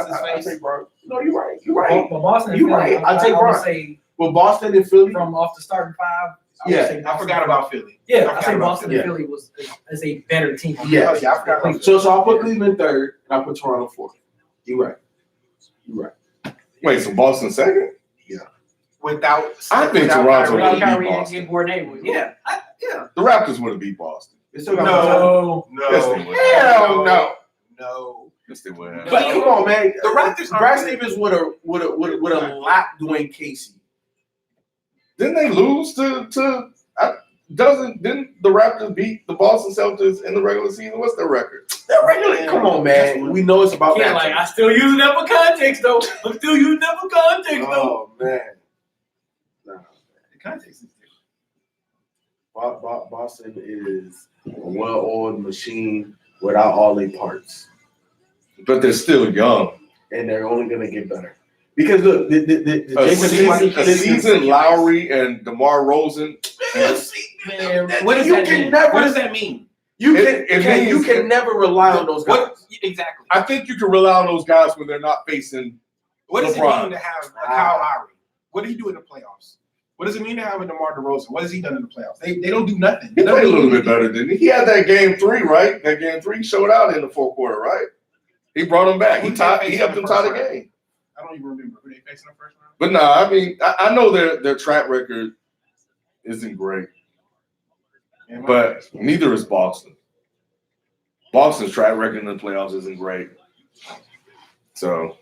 his I face? take Bron. No, you're right. You're right. But Boston, You're right. I take would Bron. say Well, Boston and Philly. from off the starting five. I forgot about Philly. Yeah, I I say forgot about Boston Philly. and Philly is a better team. Yeah. Oh, yeah, I forgot about So I'll put Cleveland third, and I'll put Toronto fourth. You're right. You're right. Wait, so Boston second? Without, I think without Toronto Kyrie. would Without Kyrie and Boston. get Bourdain with. Yeah. The Raptors would have beat Boston. They still got No. Yes, they would. Hell no. No. Yes, they would have. But come on, man. The Raptors aren't Brad really- Stevens would have lapped Dwayne Casey. Didn't they lose to didn't the Raptors beat the Boston Celtics in the regular season? What's their record? That regular. Come on, man. We know it's about Yeah, that. like I still using that for context though. I'm still using that for context though. Oh man. Nah. The context is different. Boston is a well-oiled machine without all their parts, But they're still young. and they're only gonna get better. Because look, the A season Lowry and DeMar Rosen. Man, What does that mean? What What does that mean? You It means- can never rely on those guys. What exactly? I think you can rely on those guys when they're not facing. What does LeBron. it mean to have a Kyle Lowry? What did he do in the playoffs? What does it mean to have a DeMar DeRozan? What has he done in the playoffs? They don't do nothing. He played a little bit better, didn't he? He had that game 3, right? That game 3 showed out in the fourth quarter, right? He brought him back. He helped them tie the game. I don't even remember who they faced in the first round. But no, I mean, I know their track record isn't great, but neither is Boston. Boston's track record in the playoffs isn't great. So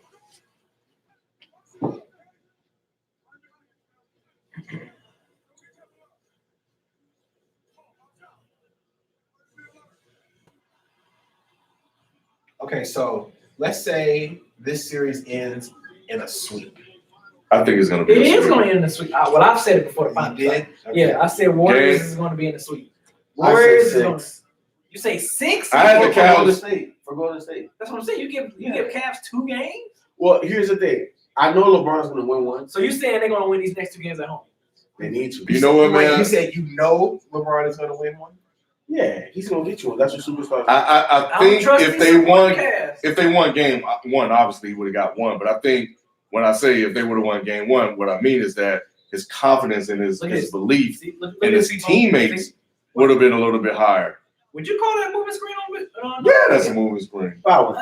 Okay, so let's say this series ends in a sweep. I think it's going to be It a is sweep. going to end in the sweep. Well, I've said it before the You finals. did? Yeah, I said Warriors Game. is going to be in the sweep. I said Warriors is going. 6. You say 6? I had the For Golden Cavs. State. For Golden State. That's what I'm saying. You give Cavs 2 games. Well, here's the thing. I know LeBron's gonna win one. So you saying they're going to win these next 2 games at home? They need to. You know what, Wait, man? you said you know LeBron is going to win one? Yeah, he's gonna get you one. That's what superstars. I don't think trust if these they won, Cavs. if they won game 1, obviously he would have got 1. But I think when I say if they would have won game 1, what I mean is that his confidence in his Look at this. belief See, look and at his this. teammates would have been a little bit higher. Would you call that moving screen on? Yeah, that's a moving screen. Power.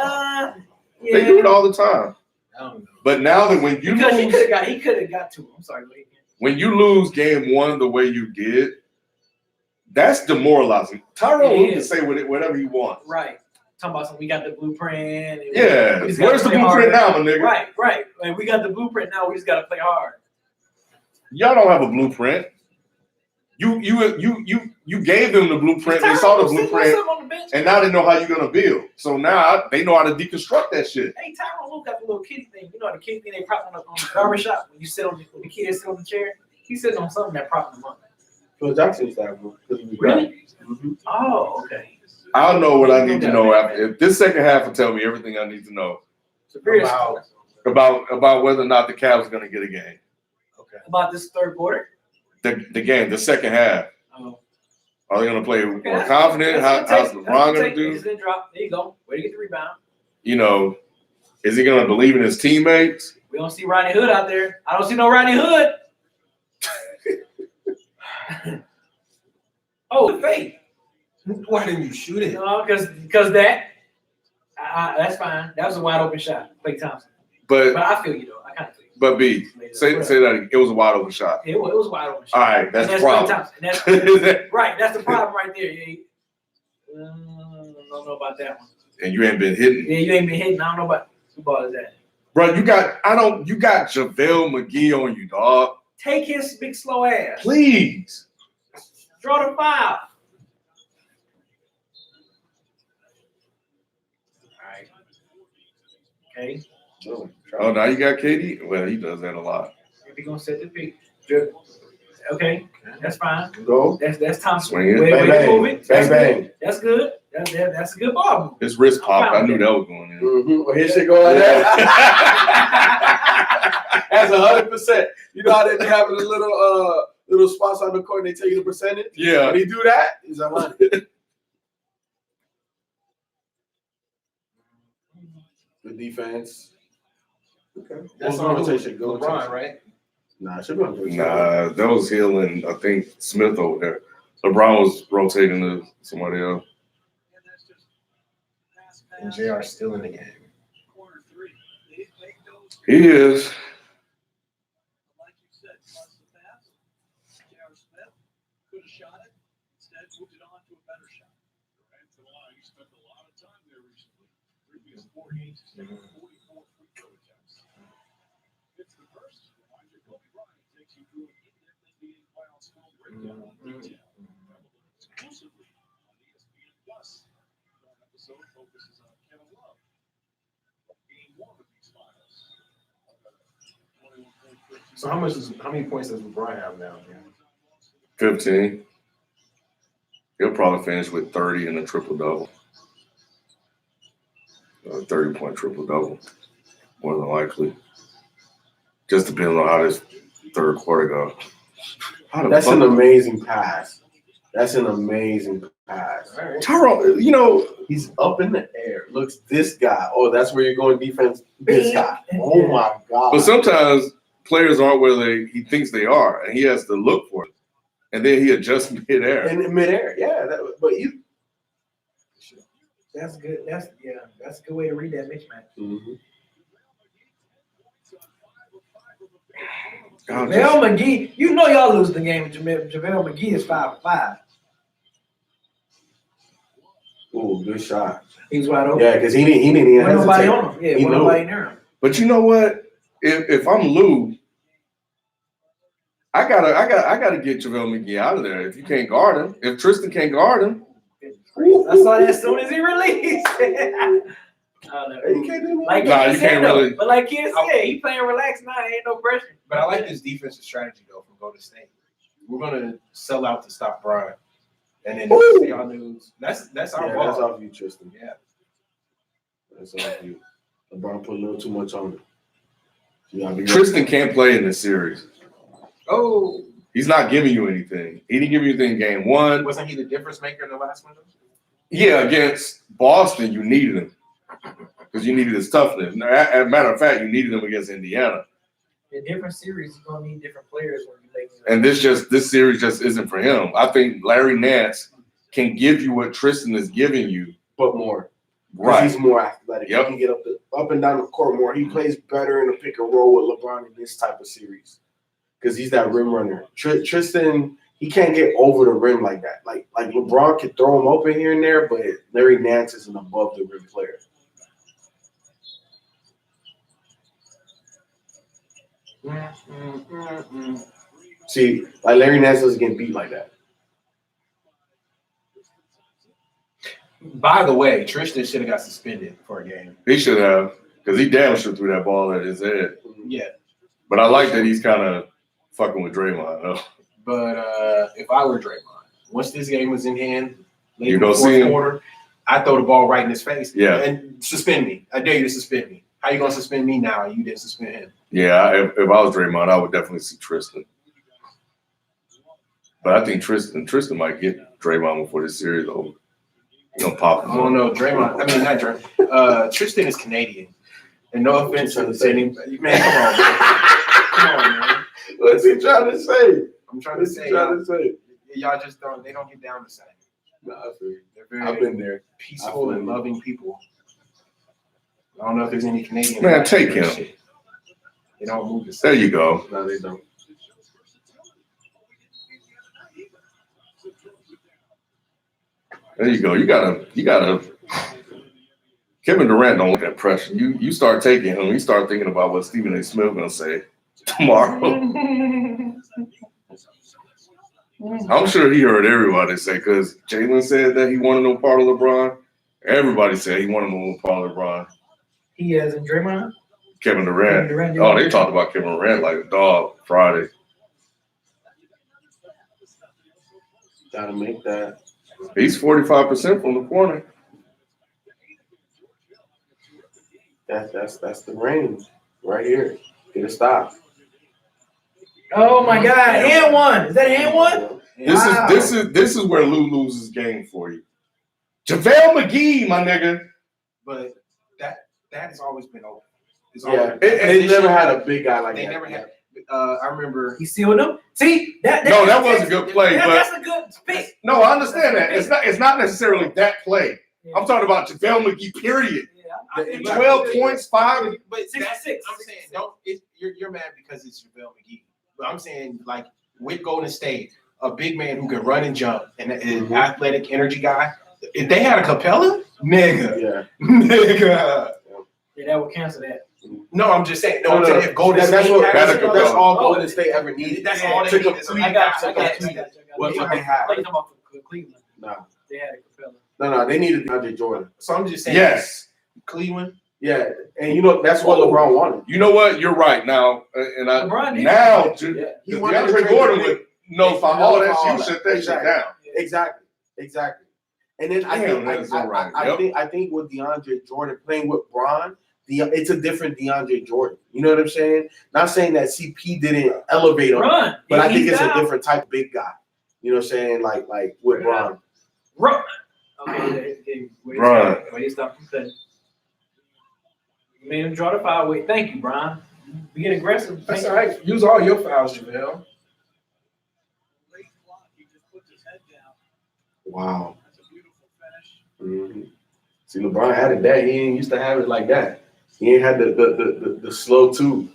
They do it Yeah. all the time. I don't know. But now that when you Because lose, he could have got 2. I'm sorry, wait. when you lose game 1 the way you did, that's demoralizing. Tyrone It Lue can is. say whatever he wants. Right. Talking about something. We got the blueprint. and Yeah, we just gotta where's the play blueprint hard. now, my nigga? Right. And we got the blueprint now. We just got to play hard. Y'all don't have a blueprint. You gave them the blueprint. They saw the blueprint, On the bench. and now they know how you're gonna build. So now they know how to deconstruct that shit. Hey, Tyrone Lue got the little kitty thing. You know the kitty thing they prop on the barbershop when you sit on when the kid sit on the chair. He's sitting on something that propped him up. Phil Jackson's that one. Really? Mm-hmm. Oh, okay. I'll know what I need to know after. If this second half will tell me everything I need to know Superior about whether or not the Cavs are gonna get a game. about this third quarter. The game, the second half. Oh. Are they gonna play Okay, more confident? How's LeBron gonna He's do? gonna drop. There you go. Way to get the rebound. You know, is he gonna believe in his teammates? We don't see Rodney Hood out there. I don't see no Rodney Hood. Oh, the fake. Why didn't you shoot it? No, because that's fine. That was a wide open shot, Klay Thompson. But I feel you though. I kind of feel you. but B, say that again. It was a wide open shot. It was a wide open shot. All right, that's the Klay problem. Thompson. And that's right. That's the problem right there. Yeah. I don't know about that one. And you ain't been hitting. Yeah, you ain't been hitting. I don't know about who ball is that. Bro, you got JaVale McGee on you, dog. Take his big slow ass. Please. Draw the foul. Alright. Okay. Oh, now you got KD? Well, he does that a lot. If you're gonna set the pick. Okay, that's fine. Go. That's time. Swing it. Way Bang, to bang. move it. That's Bang, good. bang. That's good. That's a good ball move. His wrist popped. I'm I fine knew with that was going in. Mm-hmm. Well, his shit go like that. That's 100%. You know how they be having a little spots on the court and they tell you the percentage? Yeah. When he do that, he's 100. Good defense. Okay. That's Who's on rotation? Go LeBron, rotation. right? Nah, it should be on rotation. Nah, that was Hill and I think Smith over there. LeBron was rotating to somebody else. And JR still in the game. He is. Like you said, plus the pass. J.R. Smith could have shot it. Instead, moved it on to a better shot. Durant, he spent a lot of time there recently. Previous 4 games, he's taken 44 free throw attempts. It's the first. Reminder, Kobe Bryant takes you through an in-depth NBA playoffs film breakdown in detail. Exclusively on ESPN Plus. Our episode focuses on Kevin Love. Game 1 of these finals. So how many points does LeBron have now? Man? 15. He'll probably finish with 30 and a triple-double. 30-point triple-double, more than likely. Just depends on how this third quarter goes. That's an amazing pass. That's an amazing pass. Tyrone, you know, He's up in the air. Looks this guy. Oh, that's where you're going defense. This guy. Oh my God. but sometimes players aren't where he thinks they are, and he has to look for it. And then he adjusts midair. In midair, yeah. But you. That's good. That's a good way to read that mismatch. Mm-hmm. JaVale McGee, you know y'all lose the game. JaVale McGee is 5-5. Ooh, good shot. He was wide open. Yeah, because he didn't even Wasn't nobody hesitate. on him. Yeah, He wasn't knew. nobody near him. But you know what? If I'm Lou, I gotta get JaVale McGee out of there. If you can't guard him, if Tristan can't guard him, I saw that as soon as he released. I don't know. You can't do Like Nah, Kid you said, can't though. really- But like Kid said, he playing relaxed now. Ain't no pressure. But I like this defensive strategy though from Golden State. We're gonna sell out to stop Bryant, and then Ooh. see our news. That's our Yeah, ball. that's off you, Tristan. Yeah. That's off you. LeBron put a little too much on him. You gotta be Tristan can't play in this series. Oh, He's not giving you anything. He didn't give you anything in game 1. wasn't he the difference maker in the last one? Yeah, against Boston, you needed him because you needed his toughness. Now, as a matter of fact, you needed him against Indiana. In different series, you're gonna need different players when you make. And this series just isn't for him. I think Larry Nance can give you what Tristan is giving you. but more. Right. He's more athletic. Yep. He can get up and down the court more. He plays better in a pick and roll with LeBron in this type of series because he's that rim runner. Tristan, he can't get over the rim like that. Like LeBron can throw him open here and there, but Larry Nance is an above the rim player. See, like Larry Nance doesn't get beat like that. By the way, Tristan should have got suspended for a game. He should have, because he damn sure threw that ball at his head. Yeah, But I like that he's kind of fucking with Draymond, though. but if I were Draymond, once this game was in hand, late You in the don't fourth see him? quarter, I throw the ball right in his face. Yeah. And suspend me. I dare you to suspend me. How you gonna suspend me now? You didn't suspend him. Yeah, if I was Draymond, I would definitely see Tristan. But I think Tristan might get Draymond before this series is over. He's gonna pop him. I don't know, Draymond. I mean, not Draymond. Tristan is Canadian. And no offense to anybody. Man, come on, man. Come on, man. What's he trying to say? I'm trying to What's say, he trying to say? y'all just don't. They don't get down the same. Nah, I feel you. They're very I've been there. peaceful and loving people. I don't know if there's any Canadian. Man, take him. Shit. They don't move the There same. you go. No, they don't. There you go. You gotta. Kevin Durant don't like that pressure. You start taking him. You start thinking about what Stephen A. Smith gonna say tomorrow. I'm sure he heard everybody say, because Jalen said that he wanted no part of LeBron. Everybody said he wanted no part of LeBron. He has in Draymond. Kevin Durant. Kevin Durant, Oh, they talked about Kevin Durant like a dog Friday. Gotta make that. He's 45% from the corner. That's the range right here. Get a stop. Oh my God! And one. Is that and one? Wow. This is where Lou loses game for you. JaVale McGee, my nigga. But that has always been open. It's Yeah, always, they never had a big guy like they that. never had. I remember. He sealed them. See that? No, that was a good play, but that's a good pick. no, I understand that. It's not necessarily that play. Yeah. I'm talking about JaVale McGee, period. Yeah, 12 points, 5. But that's 6. I'm saying don't. You're mad because it's JaVale McGee. But I'm saying like with Golden State, a big man who can run and jump and an athletic energy guy. If they had a Capella, nigga, Yeah. nigga. Yeah, that would cancel that. No, I'm just saying. No, I'm saying if Golden State that's had what- that's all Oh, Golden State ever needed. That's Yeah, all they to need. Is complete- I got you. What they had. You talking about for Cleveland? No, They had a Capella. no, they needed DeAndre Jordan. So I'm just saying. Yes. Cleveland. Yeah, and you know that's what LeBron wanted. You know what? You're right. Now, and I LeBron did. now Yeah. He wanted to DeAndre trade Gordon the would nullify all that. You shut that shit Exactly. down. Exactly. And then Damn, that's all right. I think with DeAndre Jordan playing with Bron, it's a different DeAndre Jordan. You know what I'm saying? Not saying that CP didn't elevate him, Run. but I think He's it's down. a different type of big guy. You know what I'm saying? Like with Bron. Run. Okay. Run. Wait, stop cutting. You made him draw the foul. Wait, thank you, Brian. We get aggressive. That's all right. Use all your fouls, JaVale. Wow. Mm-hmm. See, LeBron had it that. He didn't used to have it like that. He ain't had the slow two.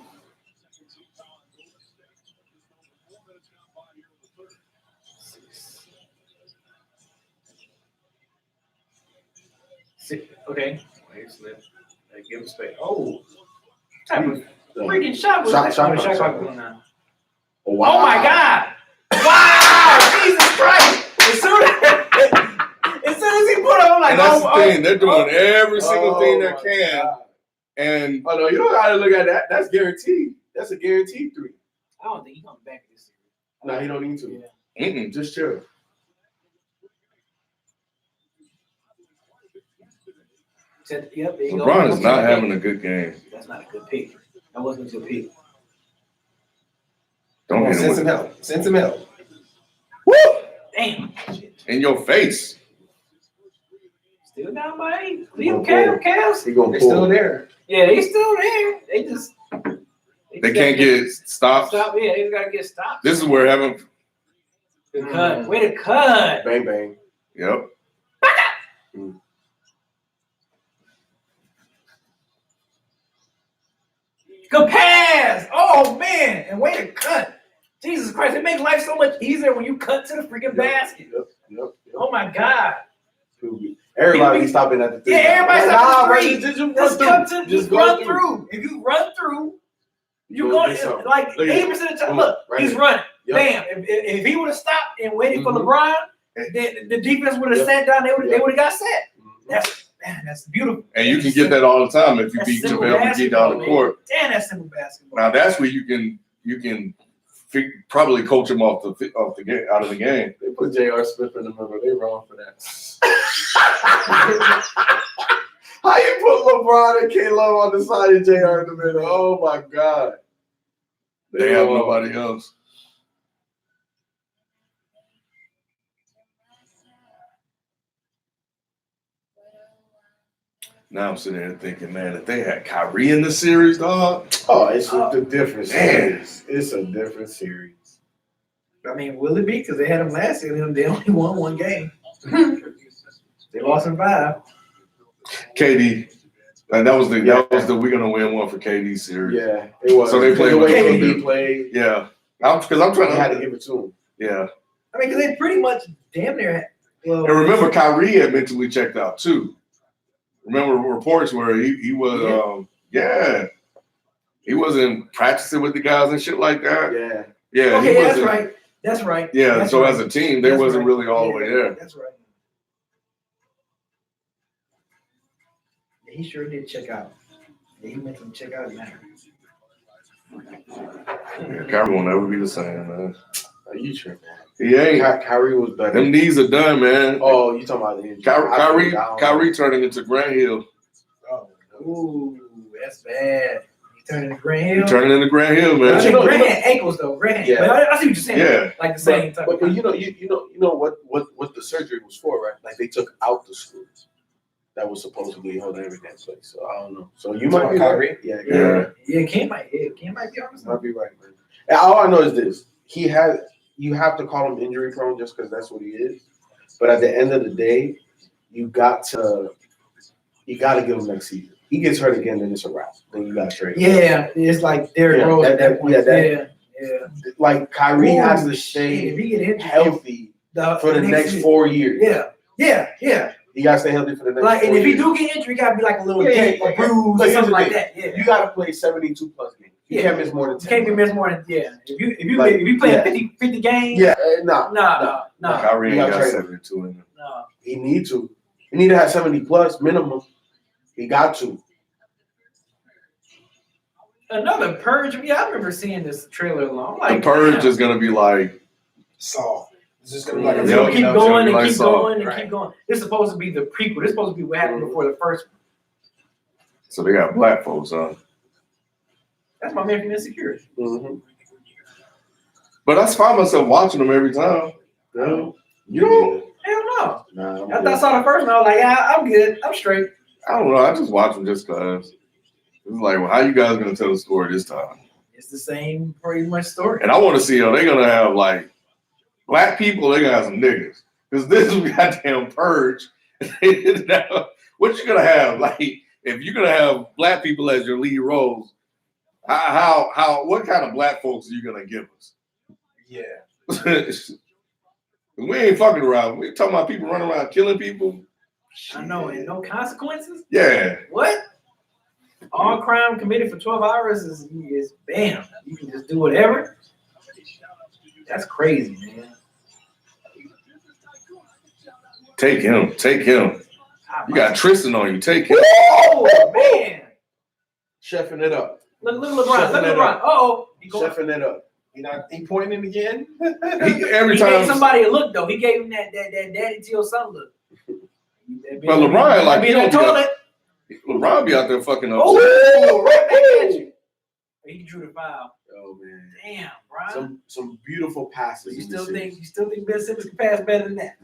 Okay. Wait, slip. Give him space. Oh. Type of freaking shot was Shot that? clock. Shot going on. Wow. Oh my God! Wow! Jesus Christ! As soon as he put it, I'm like, And that's the thing. They're doing every single thing they my can. God. And Oh no, you don't gotta look at that. That's guaranteed. That's a guaranteed 3. I don't think he's coming back this series. No, he don't need to. Yeah. Just chill. Yep, there you go. LeBron is not having a good game. That's not a good pick. That wasn't a good pick. Don't hit him Send with some help. Send some help. Woo! Damn. In your face. Still down by 8. Leave them Cavs. He gonna They're pull. still there. Yeah, they still there. They just They can't get stopped. stopped. Yeah, they just gotta get stopped. This is where having. Good cut. Way to cut. Bang bang. Yep. Good pass. Oh man, and way to cut. Jesus Christ, it makes life so much easier when you cut to the freaking basket. Yep. Oh my God. Everybody be stopping at the 3. Yeah, everybody stopping at the 3. Just run Just through. come to just go run through. If you run through, you Go go get something. like Look at 80% of the time. Look, Right he's here. running. Yep. Bam. If he would have stopped and waited for Mhm. LeBron, then the defense would have Yep. sat down. They would have got set. Mhm. That's beautiful. And you can get that all the time if you That's beat simple JaVale McGee down the basketball, court. man. Damn, that's simple basketball. Now that's where you can probably coach him off the game, out of the game. They put J.R. Smith in the middle. They wrong for that. How you put LeBron and K-Love on the side of J.R. in the middle? Oh my God. They have nobody else. Now I'm sitting there thinking, man, if they had Kyrie in the series, dog. Oh, it's a different Man. series. It's a different series. I mean, will it be? Because they had him last year and they only won one game. They lost in 5. KD. And that was the we're gonna win one for KD series. Yeah, it was. So they played the with way KD. KD played. Yeah. Because I'm trying They had to to. give it to him. Yeah. I mean, because they pretty much damn near. Well, And remember, Kyrie had mentally checked out too. Remember reports where he was, he wasn't practicing with the guys and shit like that. Yeah. Yeah, okay, he that's wasn't. right. That's right. Yeah, That's so right. as a team, they That's wasn't right. really all the way there. That's right. Yeah, he sure did check out. Yeah, he went to check out now. Yeah, Kyrie won't ever be the same, man. Are you tripping? He ain't. Kyrie was better. Them knees are done, man. Oh, you talking about the injury? Kyrie turning into Grant Hill. Oh, ooh, that's bad. He turned into Grant Hill. He turning into Grant Hill, man. I think Grant had ankles though. Grant. Yeah. But I see what you're saying. Yeah. Like the same type. But you know what the surgery was for, right? Like they took out the screw that was supposedly holding everything in place. So I don't know. So you might be right. Yeah. Cam might be honest. Might be right, man. And all I know is this: you have to call him injury prone just because that's what he is. But at the end of the day, you got to give him next season. He gets hurt again, then it's a wrap. Then you got to trade him. Yeah, it's like Derrick Rose at that point. Yeah. Like Kyrie has to If stay he get injured healthy for the next 4 years. Yeah. You gotta stay healthy for the next. Like, 4 and if years. he do get injured, he gotta be like a little Yeah, dent or bruise But or here's something the like thing. that. Yeah. You gotta play 72 plus games. You can't miss more than 10. Can't be missed more than If you Like, play 50 games, nah. Kyrie ain't You gotta got trade him. 72 in him. no. He need to. He need to have 70 plus minimum. He got to. Another purge. Yeah, I remember seeing this trailer along. The Like, purge damn. is gonna be like Saw. It's just gonna be like It's a gonna Yep. keep It's going gonna and be like keep Saw. going and Right. keep going. This is supposed to be the prequel. This is supposed to be what happened before the first one. so they got black folks on. That's my man from Insecurity. Mm-hmm. But I find myself watching them every time. No. You know, Hell no. Nah, After I saw the first one, I was like, yeah, I'm good. I'm straight. I don't know. I just watch them just cause. It's like, well, how you guys gonna tell the story this time? It's the same pretty much story. And I want to see how they're gonna have like black people. They gonna have some niggas because this is goddamn purge. What you gonna have? Like, if you're gonna have black people as your lead roles, how what kind of black folks are you gonna give us? Yeah. We ain't fucking around. We talking about people running around killing people. I know, and no consequences. Yeah. What? All crime committed for 12 hours is bam. You can just do whatever. That's crazy, man. Take him. You got Tristan on you. Take him. Oh man! Chefing it up. Look at LeBron. Chefing Look at it LeBron. up. Oh, Chefing it up. He pointing again. Every he time. gave somebody a look though. He gave him that daddy to your son look. But LeBron, like, be he in that don't be toilet. LeBron be out there fucking up. Oh, right back at you. He drew the foul. Oh man. Damn, Brian. Some beautiful passes. You in still this series. think Ben Simmons can pass better than that?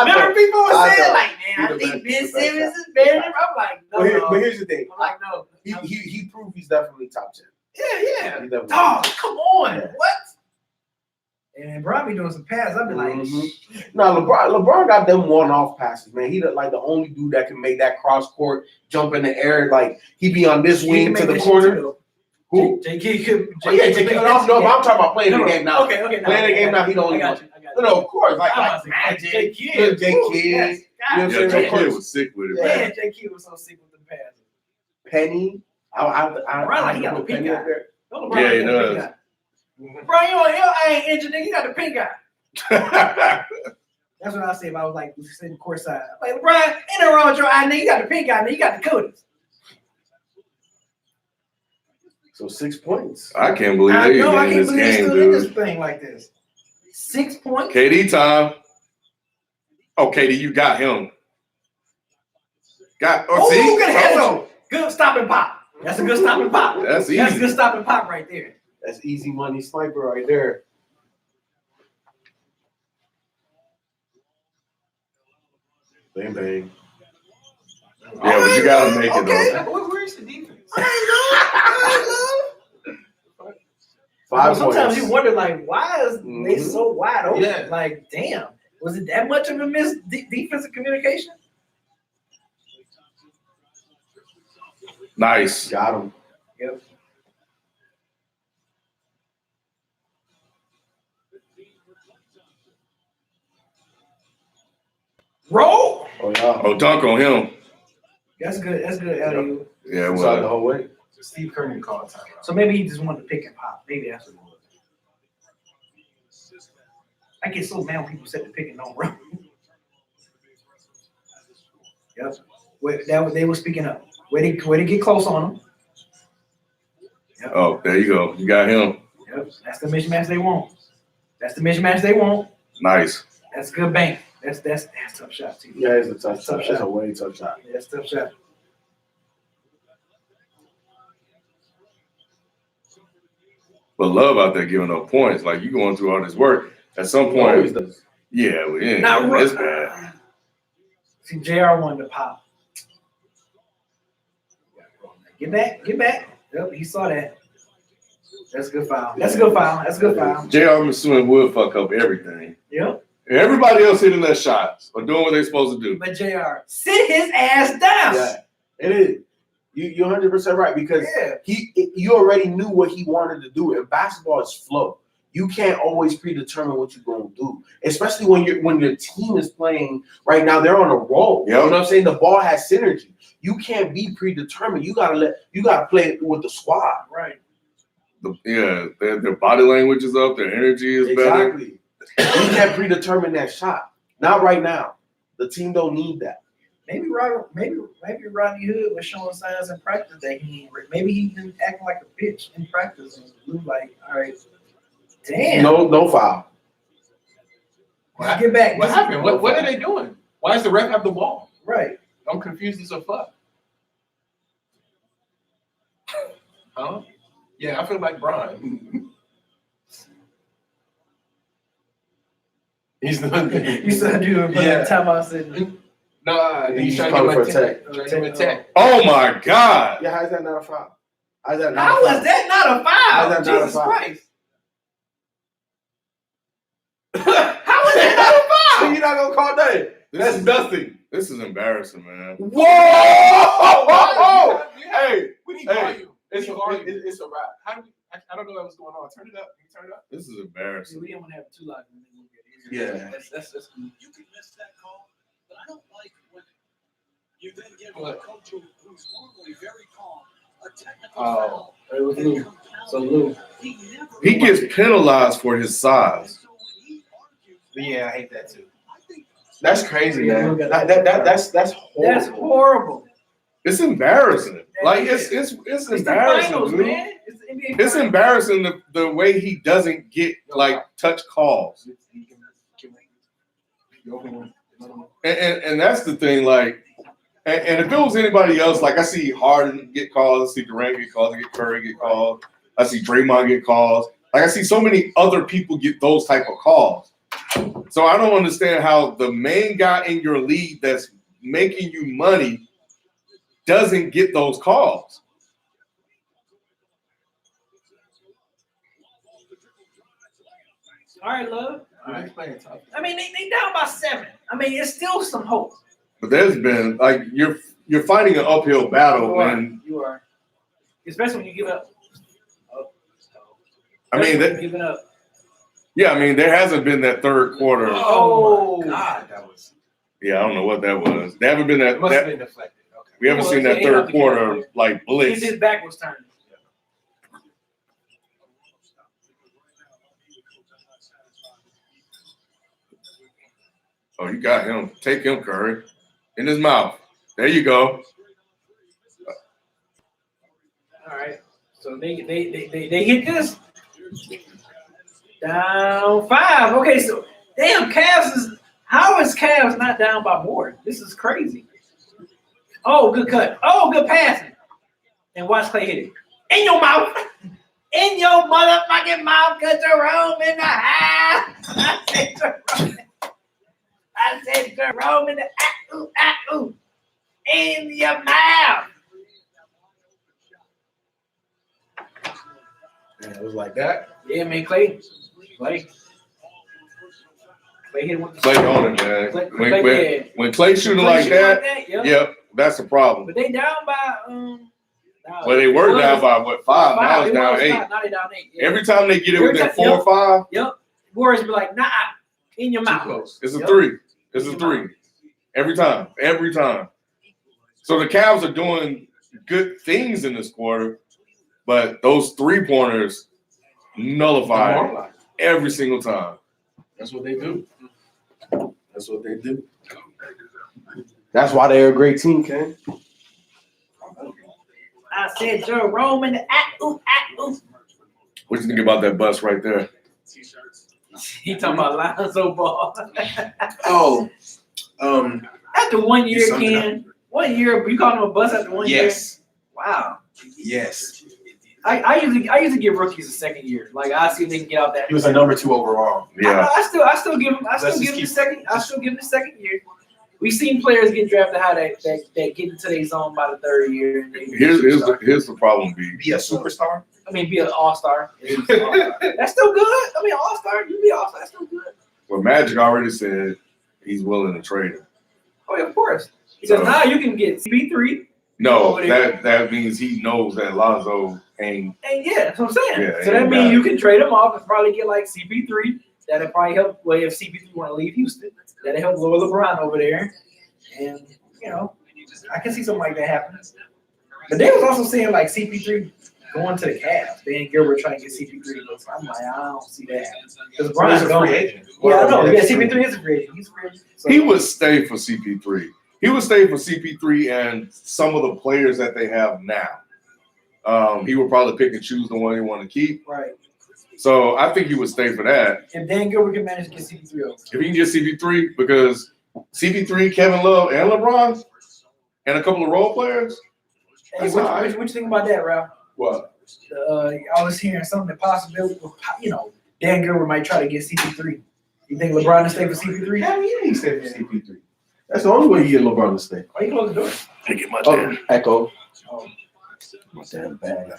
remember people were I saying know. like, man, I He's the think best- Ben he's the best Simmons guy. is better than him. I'm like, no. But here's the thing. I'm like, no. He proved he's definitely top 10. Yeah. He's definitely Dog, come on. Yeah. What? And Brian be doing some passes. I'd be like, No, LeBron got them one-off passes, man. He like the only dude that can make that cross court jump in the air. Like he be on this wing to the corner. Who? JK could. Oh, yeah, JK. No, but I'm talking about playing the game now. Okay. Playing the game now, he the only one. No, of course. Like Magic, J. Kidd. Yeah, J. Kidd was sick with it, Yeah. man. Yeah, J. Kidd was so sick with the passes. Penny. Brian, he got the pink Penny eye. up there. Yeah, he does. Bro, I ain't injured, nigga. You got the pink eye. That's what I say if I was like sitting courtside. I'm like, Brian, ain't nothing wrong with your eye, nigga. You got the pink eye, nigga. You got the coatings. So 6 points. I can't believe I they know. I in can't this believe he's game, still in this dude. thing like this. 6 points. KD time. Oh, KD, you got him. Oh, See? good head. Good stop and pop. That's a good stop and pop. That's easy. That's a good stop and pop right there. That's easy money sniper right there. Bang bang. Yeah, but you gotta make it though. Where's the defense? Five Sometimes points. you wonder, like, why is they so wide open? Yeah. Like, damn, was it that much of a miss defensive communication? Nice. Got him. Yep. Roll. Oh yeah. Oh, dunk on him. That's good. That's good, Ellie. Yeah, Inside the well, whole way. Steve Kerr didn't call a timeout. So maybe he just wanted to pick and pop. Maybe that's what it was. I get so mad when people set the pick and don't run. Yep. They were speaking up. Way to get close on them. Yep. Oh, there you go. You got him. Yep. That's the mismatch they want. Nice. That's good bank. That's tough shot too. Yeah, it's a tough shot. That's a way tough shot. Yeah, that's a tough shot. But Love out there giving up points. Like, you going through all this work. At some He always point, does. yeah, well, yeah, Not it's really. bad. See, JR wanted to pop. Get back. Yep, he saw that. That's a good foul. J.R. Smith would fuck up everything. Yep. Everybody else hitting their shots or doing what they're supposed to do. But JR, sit his ass down. Yeah, it is. You're 100% right because Yeah. you already knew what he wanted to do. And basketball is flow. You can't always predetermine what you're going to do, especially when your team is playing right now. They're on a roll. Yep. You know what I'm saying? The ball has synergy. You can't be predetermined. You gotta play with the squad. Right. Their body language is up. Their energy is better. Exactly. You can't predetermine that shot. Not right now. The team don't need that. Maybe Rodney Hood was showing signs in practice that maybe he been acting like a bitch in practice and Lou like, all right, damn. No foul. Get back. What happened? What are they doing? Why does the ref have the ball? Right. I'm confused as a fuck. Huh? Yeah, I feel like Brian. He's not. You said you were Yeah. timeout sitting. Nah, he's trying calling to for get a my tech. Trying to get my tech. Oh, my God. Yeah, how is that not a foul? How is that not How a foul? was that not a How foul? is that not a Jesus foul? Christ. How was that not a So foul? you're not gonna call that? That's nothing. This is embarrassing, man. Whoa! Hey, We need Hey, volume. it's a It's a wrap. How do we? I don't know what was going on. Turn it up. Can you turn it up? This is embarrassing. We didn't want to have two loud. Yeah. That's You can miss that call, but I don't like when you then give a What? coach who's normally very calm a technical Oh, foul. it was and Lou. compounds So it. Lou. He never He gets penalized for his size. So when he argues, Yeah, I hate that too. I think That's crazy, Yeah, man. look at That's horrible. That's horrible. It's embarrassing. Like, it's It's the embarrassing, finals, dude. man. It's the NBA It's finals. embarrassing the way he doesn't get, like, touch calls. And that's the thing, like, and if it was anybody else, like, I see Harden get calls, I see Durant get calls, I get Curry get calls, I see Draymond get calls. Like, I see so many other people get those type of calls. So I don't understand how the main guy in your league that's making you money doesn't get those calls. All right, love. He's playing tough. I mean, they down by 7. I mean, it's still some hope. But there's been, like, you're fighting an uphill battle, and You are. Especially when you give up. I mean, Especially when you're giving up. yeah, I mean, there hasn't been that third quarter. Oh, my God, that was. Yeah, I don't know what that was. There haven't been It must have that been deflected. Okay. we haven't seen that It third was. quarter like blitz. his back was turned. Oh, you got him. Take him, Curry. In his mouth. There you go. All right. So they hit this. Down 5. Okay, so damn, how is Cavs not down by more? This is crazy. Oh, good cut. Oh, good passing. And watch Clay hit it. In your mouth. In your motherfucking mouth, cause Jerome in the house. I said Jerome in the ooh. In your mouth. Man, it was like that. Yeah, man, Clay hit it with the Clay on it, man. When Clay shooting Clay like shooting that, yep. yep, that's a problem. But they down by Well, they were down by what, 5? Now it's down 8. Now they down 8. Yeah. Every time they get it Every within time- 4 or 5, Yep. Warriors be like, nah, in your Too mouth. close. it's a Yep. 3. It's a 3. Every time. So the Cavs are doing good things in this quarter, but those 3-pointers nullify every single time. That's what they do. That's what they do. That's why they're a great team, Ken. I said Joe Roman, ooh. What you think about that bus right there? He talking about Lonzo Ball. Oh, After 1 year, summed it up. Ken. 1 year, you call him a bust after 1 year? yes, Wow. yes. I usually give rookies a second year. Like I see if they can get out that. He was a number 2 overall. Yeah. I still give him the second. I still give him the second year. We've seen players get drafted how they get into their zone by the third year. And Here's the problem, B. Be a superstar. be an all-star. That's still good. All-star. You be all-star. That's still good. Well, Magic already said he's willing to trade him. Oh, yeah, of course. So now you can get CP3. No, that means he knows that Lonzo ain't. And yeah, that's what I'm saying. Yeah, so that ain't means got you it. can trade him off and probably get like CP3. That'll probably help. Well, if CP3 want to leave Houston, that'll help lower LeBron over there. And I can see something like that happening. But they was also saying like CP3 going to the Cavs. Dan Gilbert trying to get CP3 to go. So I'm like, I don't see that happening. Because He's LeBron's a going. free agent. Yeah, I know. Well, Yeah, CP3 is a free agent. He's a free agent. So, He would stay for CP3. He would stay for CP3 and some of the players that they have now. He would probably pick and choose the one he want to keep. right. So I think he would stay for that. If Dan Gilbert can manage to get CP3 over. If he can get CP3, because CP3, Kevin Love, and LeBron, and a couple of role players. Hey, That's what all right. you think about that, Ralph? What? I was hearing something the possibility, Dan Gilbert might try to get CP3. You think LeBron will stay for CP3? Hell yeah, he stayed for CP3. That's the only way you get LeBron to stay. Why you close the door? To get my Oh, Echo. Oh. My damn bag.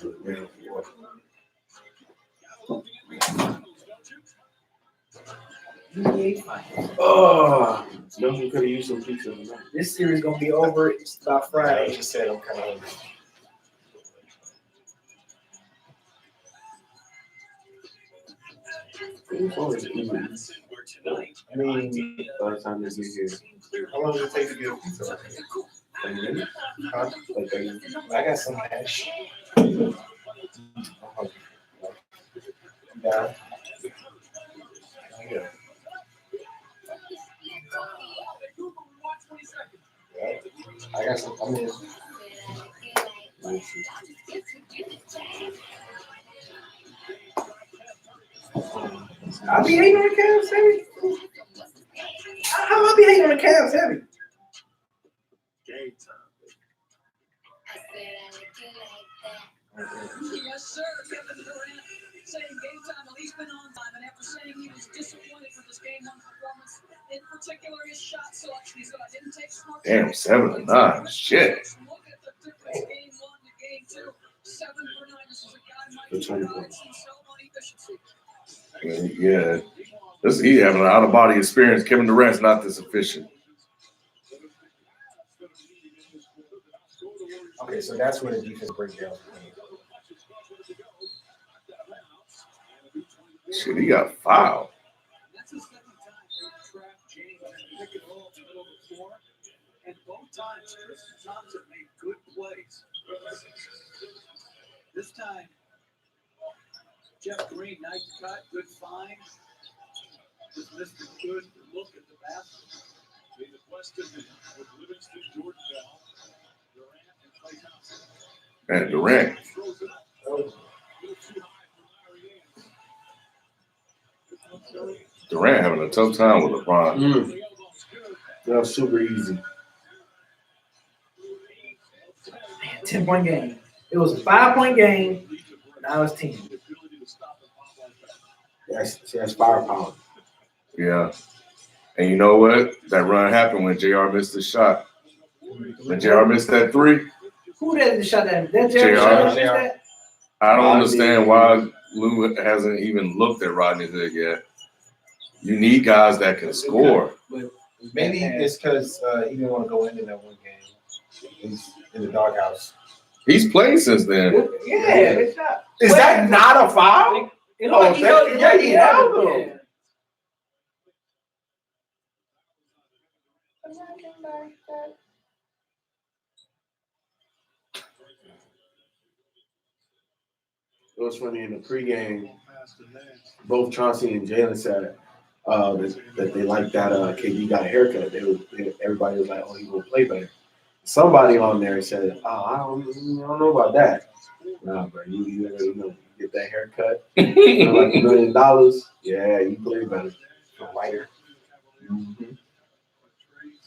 Oh, Nelson could have used some pizza tonight. This series gonna be over. It's about I Friday. just said I'm kind of hungry. It's always easy. I mean, By the time they get here. how long does it take to get a pizza? 10 minutes? Huh? Like 30 minutes. I got some hash. Yeah. Yeah. I got some. I mean, I be hating on the Cavs heavy. How I be hating on the Cavs heavy? Game time. Yes, sir. Kevin Durant saying game time. Well, he's been on time, and after saying he was disappointed with his game one performance, in particular his shot selection, he said I didn't take smart. Damn, 7-9. Shit. Look at the difference game one to game two. 7 for 9. This is a guy Mike Good turn. provides some cell on efficiency. Yeah. He having an out-of-body experience. Kevin Durant's not this efficient. okay, so that's where the defense breakdown. Shit, he got fouled. That's the second time they've trapped James and pick and roll to the middle of the floor. And both times, Tristan Thompson made good plays. This time, Jeff Green, nice cut, good find. Just missed a good look at the basket. The question with Livingston, Jordan Bell, Durant, and Klay Thompson. Man, Durant. Throws it up. A little too high for Larry Nance. Durant having a tough time with LeBron. That was super easy. 10-point game. It was a 5-point game. Now it's 10. That's firepower. Yeah. And you know what? That run happened when JR missed the shot. When JR missed that three, Who that shot that? That Jerry JR. shot that missed that? I don't understand why Lou hasn't even looked at Rodney Hood yet. You need guys that can score. Maybe it's because he didn't want to go into that one game. He's in the doghouse. He's played since then. Yeah, good shot. Is that not a foul? It looked like he held it. yeah, he held him. Yeah. It was funny in the pregame. Both Chauncey and Jalen said that they like that KD got a haircut. Everybody was like, oh, he's gonna play better. Somebody on there said, oh, I don't know about that. Nah, bro, you already know. You get that haircut, like $1 million. Yeah, you play better. Lighter. Mm-hmm.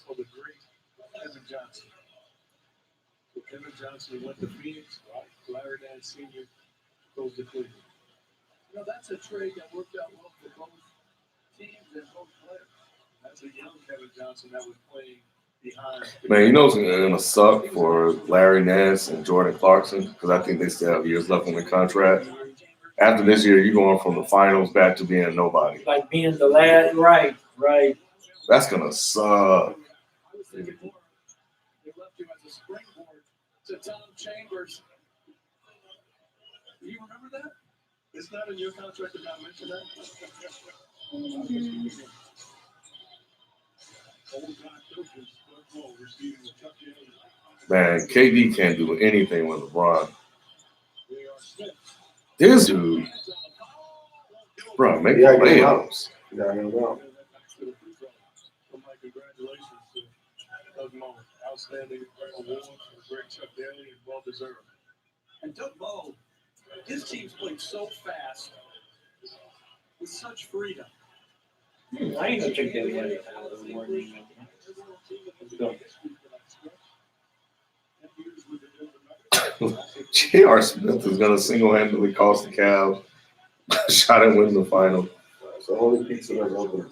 For the great Kevin Johnson. So Kevin Johnson went to Phoenix, right? Larry Nance Sr. goes to Cleveland. You know, that's a trade that worked out well for both teams and both players. That's a young Kevin Johnson that was playing behind. Man, you know it's gonna suck for Larry Nance and Jordan Clarkson because I think they still have years left on the contract. After this year, you're going from the finals back to being nobody. Like being the lad, right. That's gonna suck. They left you as a springboard to Tom Chambers. Do you remember that? It's not in your contract to not mention that. Man, KD can't do anything with LeBron. This dude, bro, make Yeah, playoffs. Yeah, I know. Congratulations to Doug Moe. Outstanding award for great Chuck Daly and well deserved. And Doug Moe, his team's played so fast with such freedom. I ain't gonna check that J.R. Smith is gonna single-handedly cost the Cavs a shot at winning the final. It's the only pizza that's open.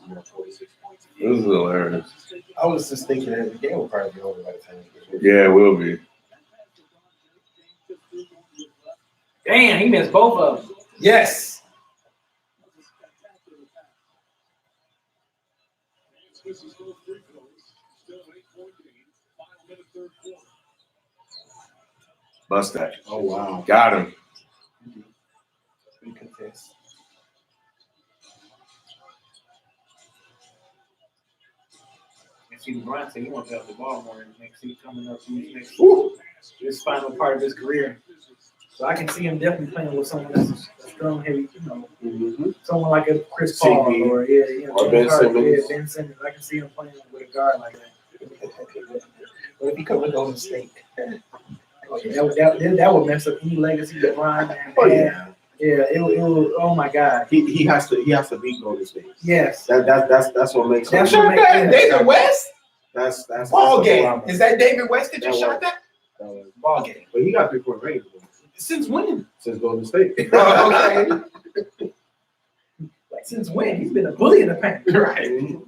This is hilarious. I was just thinking that the game will probably be over by the time. Yeah, it will be. Damn, he missed both of them. Yes. Bust that. Oh, wow. Got him. We contest. And see, LeBron said he wants to have the ball more next season coming up. This final part of his career. So I can see him definitely playing with someone that's a strong, heavy, someone like a Chris Paul CB. or Ben Simmons. Yeah, Ben Simmons. I can see him playing with a guard like that. What if he could win Golden State? That would mess up any legacy LeBron. Oh, yeah. Yeah, it would. Oh my God. He has to beat Golden State. Yes. That's what makes That's him. what makes him. David West? That's Ball the game. problem. Is that David West that you That shot that? Ball game. But he got 3-point range Since when? since Golden State. Okay. Like since when? He's been a bully in the paint. Right.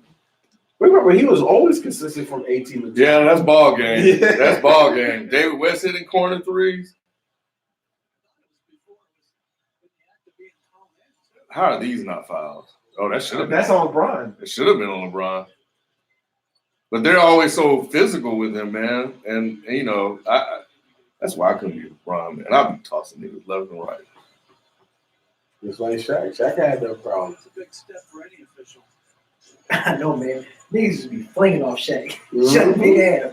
Remember, he was always consistent from 18 to 20. Yeah, that's ball game. Yeah. That's ball game. David West hitting corner threes. How are these not fouls? Oh, that should have been. That's on LeBron. It should have been on LeBron. But they're always so physical with him, man. And you know, that's why I couldn't be LeBron, man. I'd be tossing niggas left and right. Just like Shaq. Shaq had no problem. It's a big step for any official. I know, man. Niggas just be flinging off Shaq. Shut the big ass.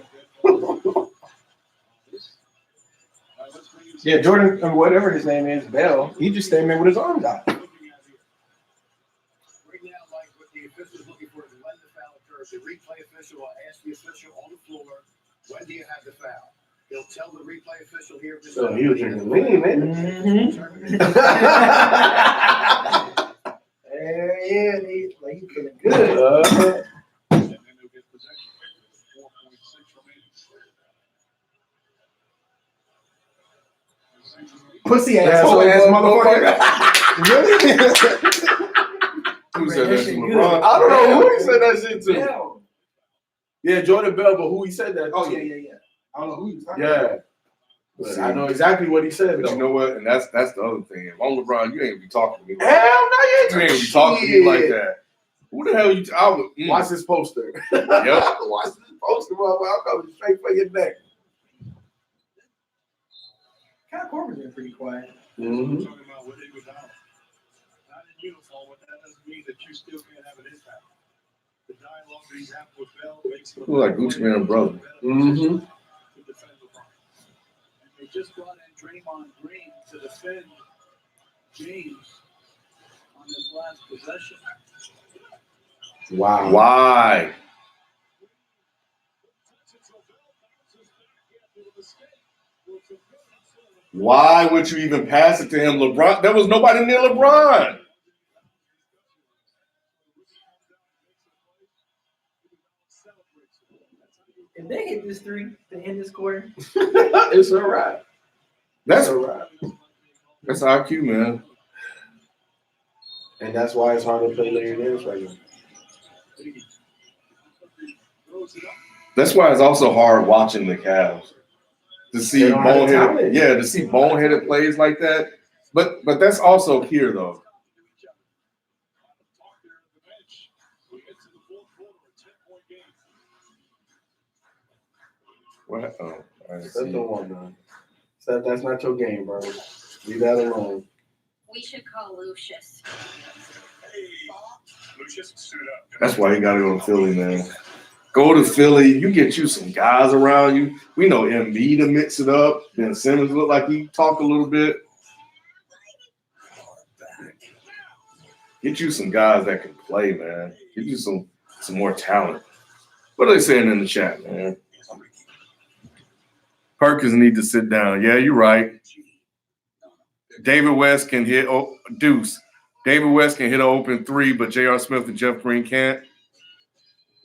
Yeah, Jordan, or whatever his name is, Bell, he just stayed there with his arms out. Right now, like what the official is looking for is when the foul occurs. The replay official will ask the official on the floor, when do you have the foul? He'll tell the replay official here. So he was drinking lean, man. Yeah, he feeling good. Pussy asshole ass motherfucker. Who said that to Good. LeBron? I don't know who he said that shit to. Bell. Yeah, Jordan Bell, but who he said that Oh, to? yeah. I don't know who he was talking about. Yeah. But I know exactly what he said. But you know what? And that's the other thing. If I'm LeBron, you ain't gonna be talking to me. Hell no, you ain't You ain't gonna be talking to me like that. Who the hell you? I would. Watch this poster. Yep. Watch this poster, motherfucker. I'm coming straight for your neck. Kyle Korver's been pretty quiet. Mm-hmm. Talking about what he was out. Not in uniform, but that doesn't mean that you still can't have an impact. The dialogue that he's having with Bell makes him Look like Gucci Mane brother. Mm-hmm. to defend LeBron. And they just brought in Draymond Green to defend James on his last possession. Wow. Why? Why would you even pass it to him, LeBron? There was nobody near LeBron. If they hit this three to end this quarter, It's all right. That's all right. That's IQ, man. And that's why it's hard to play Larry Nance right now. That's why it's also hard watching the Cavs to see They don't have the talent. boneheaded, to see boneheaded plays like that. But that's also here though. What? Oh, I didn't see That's it. the one, man. So that's not your game, bro. Leave that alone. We should call Lucius. Lucius, suit up. That's why you got to go to Philly, man. Go to Philly. You get you some guys around you. We know Embiid to mix it up. Ben Simmons look like he talk a little bit. Get you some guys that can play, man. Get you some more talent. What are they saying in the chat, man? Perkins need to sit down. Yeah, you're right. David West can hit deuce. David West can hit an open three, but J.R. Smith and Jeff Green can't.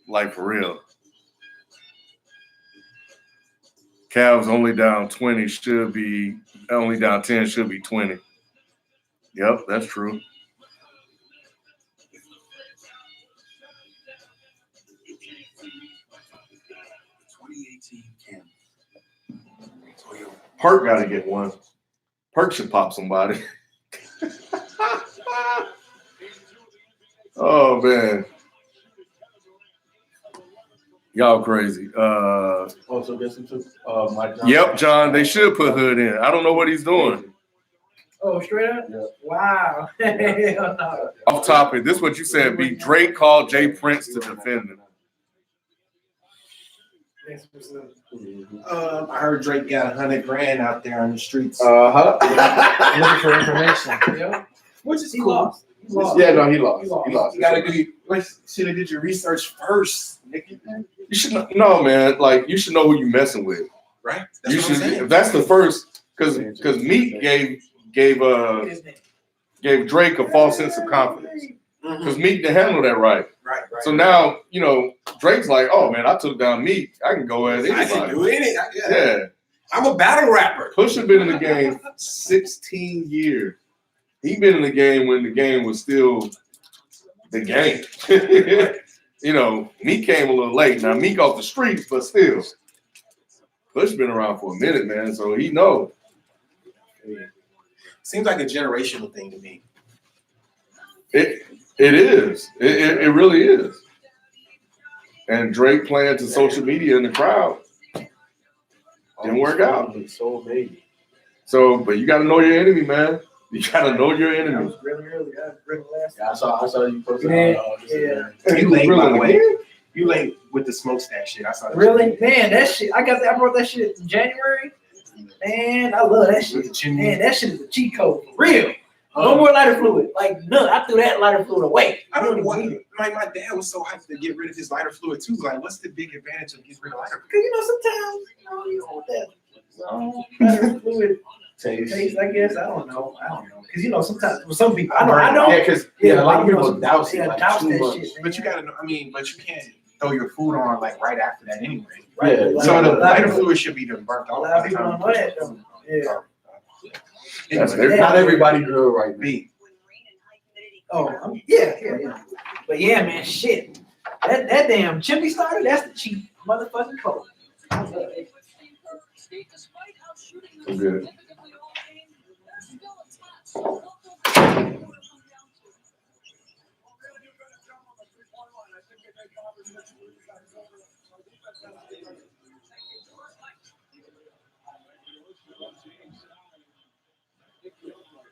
Like, for real. Cavs only down 20 should be – only down 10 should be 20. Yep, that's true. Perk got to get one. Perk should pop somebody. Oh, man. Y'all crazy. Also, guess who took Mike Johnson? Yep, John. They should put Hood in. I don't know what he's doing. oh, straight up? Yeah. Wow. Hell no. Off topic. This is what you said. B. Drake called Jay Prince to defend him. That's what's up. I heard Drake got $100,000 out there on the streets. Uh-huh. Looking for information. Yeah. Which is He cool. lost. He lost. Yeah, no, he lost. He lost. You gotta do. Should have did your research first, nigga. You should know, man. Like, you should know who you messing with. Right? You That's what I'm should. saying. If that's the first, because Meek gave His name. gave Drake a false sense of confidence. Mhm. Because Meek didn't handle that right. Right. So now, Drake's like, oh man, I took down Meek. I can go as I can anybody. do it. Yeah. I'm a battle rapper. Pusha been in the game 16 years. He been in the game when the game was still the game. Meek came a little late. Now Meek off the streets, but still. Push been around for a minute, man, so he know. Seems like a generational thing to me. It is. It really is. And Drake playing to social media in the crowd didn't work out. So maybe. So, but you got to know your enemy, man. You got to know your That enemy. was really early. That was really last Yeah, I saw you post Yeah. You late, Really by the way. again? You late with the smokestack shit. I saw that. Really? Man, that shit. I brought that shit in January. Man, I love that With shit. the chimney. Man, that shit is a cheat code for real. No more lighter fluid. Like, none. I threw that lighter fluid away. I don't know even why. need it. My dad was so hyped to get rid of his lighter fluid too. Like, what's the big advantage of getting rid of lighter fluid? Cause sometimes you know that lighter fluid taste. I guess I don't know. Cause sometimes for some people, I know. Yeah, because a lot of people douse it Yeah, like douse too that much. shit. Man. But you gotta know. But you can't throw your food on like right after that anyway. Right? Yeah, Like, So the a lot lighter of- fluid should be burnt a off. lot of people don't know that though. Yeah. That's Anyway, their- Not everybody good right now. B. Oh, yeah. But yeah, man, shit. That damn chimney starter, that's the cheap motherfucking code. I'm good.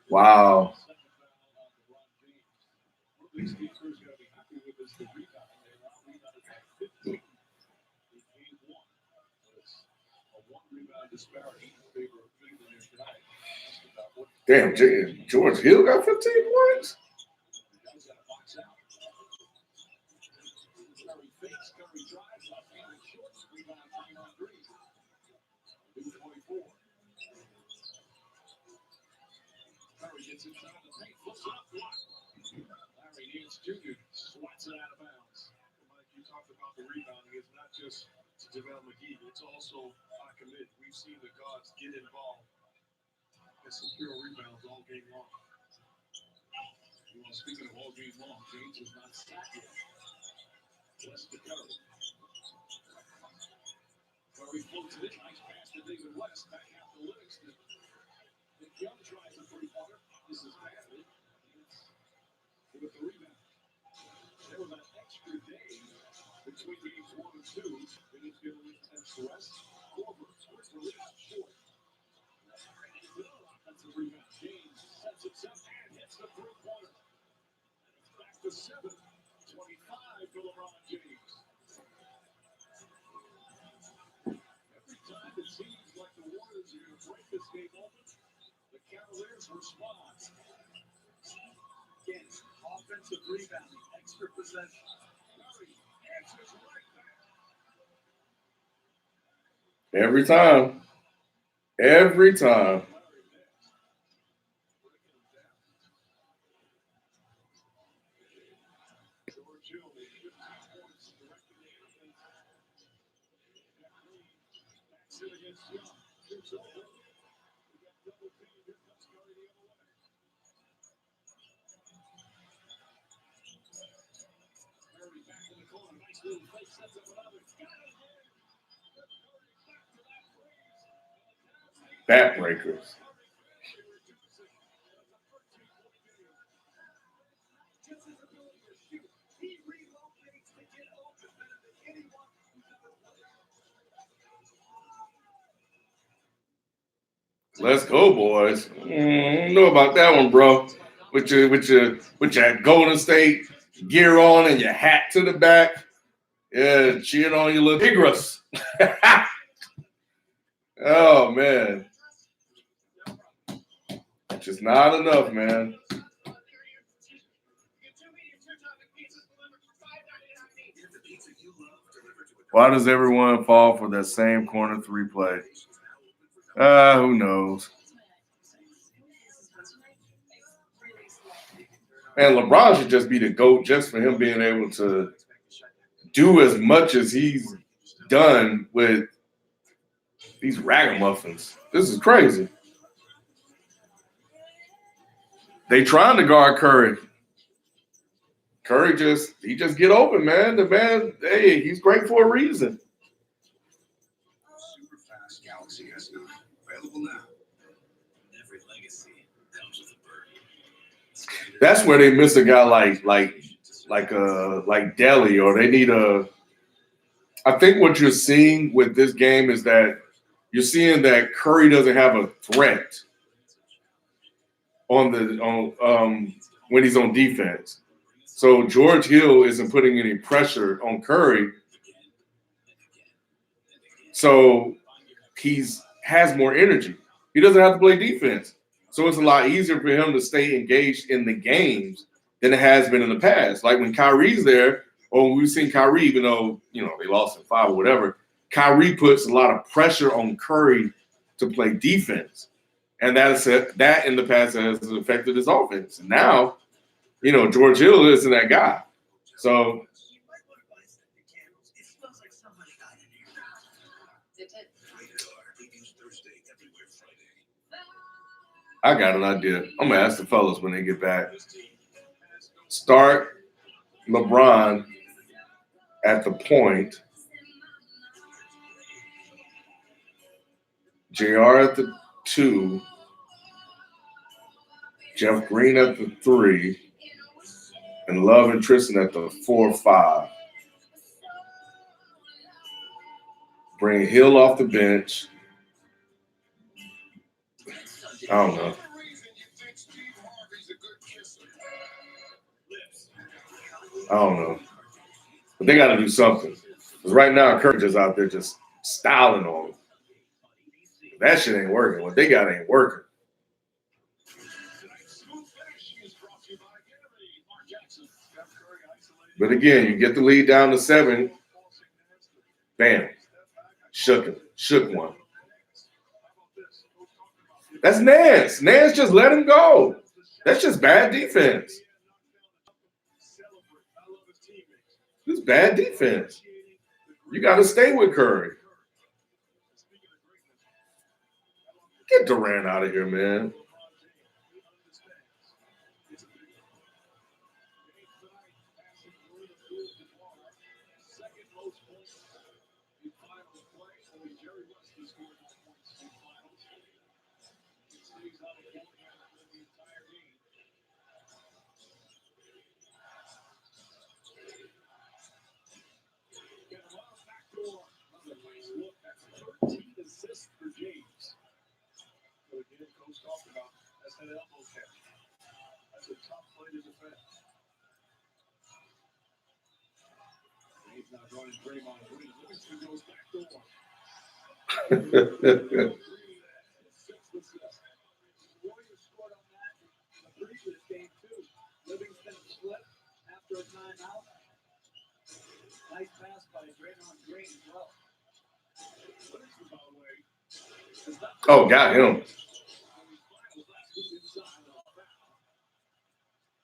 Wow. Damn, George Hill got 15 points? Curry fakes, Curry drives, left hand short, rebound, Draymond Green. 2:24. Curry gets inside the paint, flips it up, block. Larry Nance Jr. swats it out of bounds. Mike, you talked about the rebounding. It's not just to JaVale McGee. It's also commit. We've seen the guards get involved and secure rebounds all game long. Well, speaking of all game long, James is not sacked yet. West to Curry. Curry floats it in. Nice pass to David West. Back out to Livingston. And Young tries a three-pointer. This is badly. With the rebound. There was an extra day between games 1 and 2. And it's going to intense the rest. Over. Squirts the rebound short. Offensive rebound. James sets himself and hits the three-pointer. Back to 7. 25 for LeBron James. Every time it seems like the Warriors are going to break this game open, the Cavaliers respond. Again, offensive rebounding, extra possession. Curry answers right back. Every time. Every time. George Hill with 15 points directed to Athens. Backs it against Young. Shoots over. We got double team. Here comes Curry the other way. Curry back in the corner. Nice little fake. Sets up another. Got it again. Curry back to that freeze. Backbreakers. Let's go, boys. Don't know about that one, bro. With your Golden State gear on and your hat to the back. Yeah, cheering on you, little Tigris. Oh man. Just not enough, man. Why does everyone fall for that same corner 3 play? Who knows? Man, LeBron should just be the GOAT just for him being able to do as much as he's done with these ragamuffins. This is crazy. They trying to guard Curry. Curry just get open, man. The man, hey, he's great for a reason. Super fast Galaxy S9 available now. Every legacy comes with a bird. That's where they miss a guy like Delly, or they need a. I think what you're seeing with this game is that you're seeing that Curry doesn't have a threat on when he's on defense. So George Hill isn't putting any pressure on Curry. So has more energy. He doesn't have to play defense. So it's a lot easier for him to stay engaged in the games than it has been in the past. Like when Kyrie's there, or when we've seen Kyrie, even though, they lost in 5 or whatever, Kyrie puts a lot of pressure on Curry to play defense. And that in the past has affected his offense. And now, George Hill isn't that guy. So I got an idea. I'm gonna ask the fellas when they get back. Start LeBron at the point, JR at the 2, Jeff Green at the 3, and Love and Tristan at the 4-5. Bring Hill off the bench. I don't know. But they got to do something. Because right now, Curry's just out there just styling on them. That shit ain't working. What they got ain't working. But again, you get the lead down to 7. Bam. Shook one. That's Nance. Nance just let him go. That's just bad defense. This is bad defense. You got to stay with Curry. Get Durant out of here, man. For James. So again, Coach talked about that's an elbow catch. That's a tough play to defend. He's not running Draymond Green. Livingston goes back door. Warriors scored on that in the previous game too. Livingston slipped after a timeout. Nice pass by Draymond Green as well. Livingston, by the way. Oh, got him.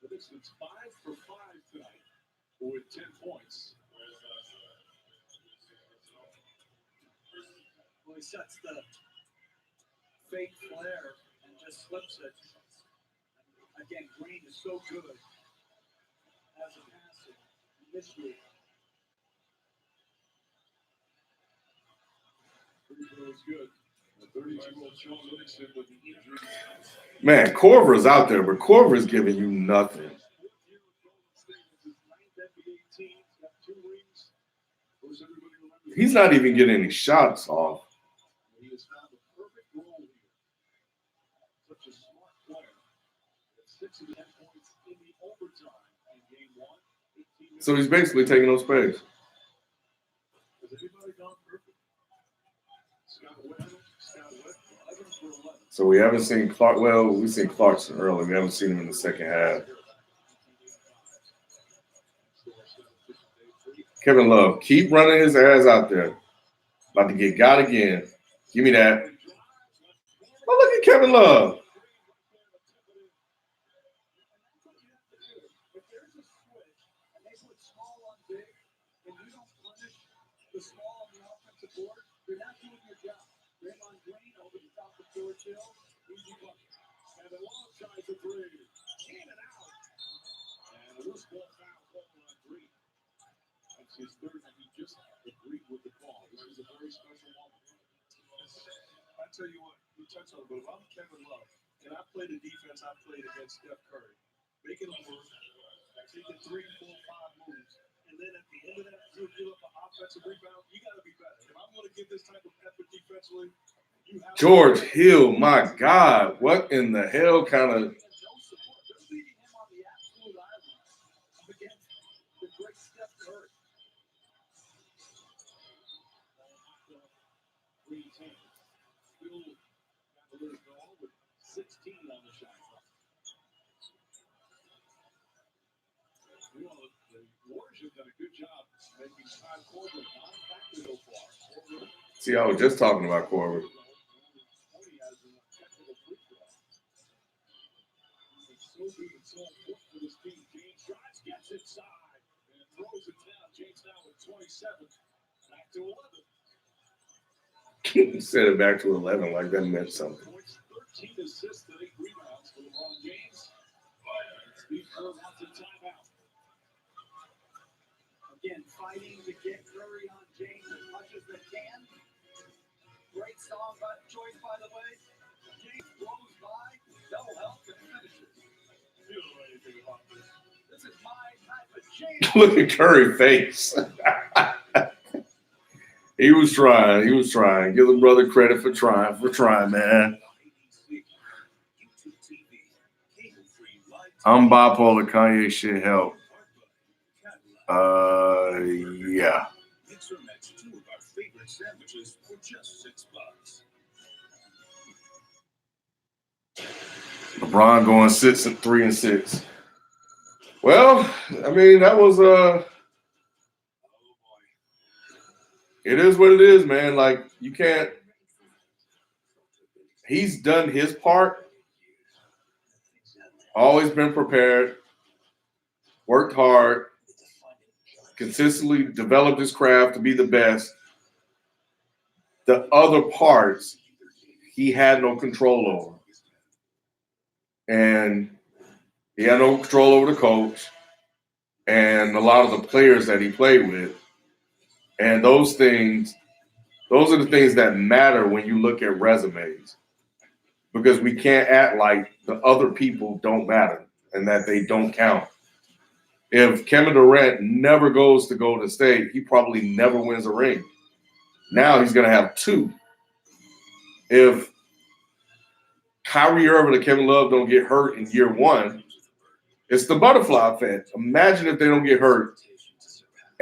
Livingston's 5 for 5 tonight with 10 points. Well, he sets the fake flare and just slips it. Again, Green is so good as a passer in this year. Free throw is good. Man, Corver's out there, but Corver's giving you nothing. He's not even getting any shots off. So he's basically taking no space. So we haven't seen Clark. Well, we've seen Clarkson early. We haven't seen him in the second half. Kevin Love, keep running his ass out there. About to get got again. Give me that. Oh, look at Kevin Love. Easy bucket. And the long tries to three. In and out. And a loose ball foul on Green. That's his third, and he just agreed with the call. This is a very special moment. I tell you what, you touch on it, but if I'm Kevin Love, and I play the defense I played against Steph Curry, making them work, taking 3, 4, 5 moves, and then at the end of that, you give up an offensive rebound, you got to be better. If I'm going to give this type of effort defensively, George Hill, my God, what in the hell kind of? See, I was just talking about Corver. Gets inside and throws it down. James now with 27. Back to 11. He said it back to 11 like that meant something. 13 assists and 8 rebounds for LeBron James. Steve Kerr wants a timeout. Again, fighting to get Curry on James as much as they can. Great song choice, by the way. James blows by, no help, and finishes. You don't know anything about this. This is my type of James. Look at Curry's face. He was trying. Give the brother credit for trying, man. I'm bipolar. Kanye shit help. Yeah. LeBron going 3 and 6. Well, I mean, that was it is what it is, man. Like you can't. He's done his part. Always been prepared. Worked hard. Consistently developed his craft to be the best. The other parts he had no control over. And he had no control over the coach and a lot of the players that he played with. And those are the things that matter when you look at resumes. Because we can't act like the other people don't matter and that they don't count. If Kevin Durant never goes to Golden State, he probably never wins a ring. Now he's going to have 2. If Kyrie Irving and Kevin Love don't get hurt in year 1, it's the butterfly effect. Imagine if they don't get hurt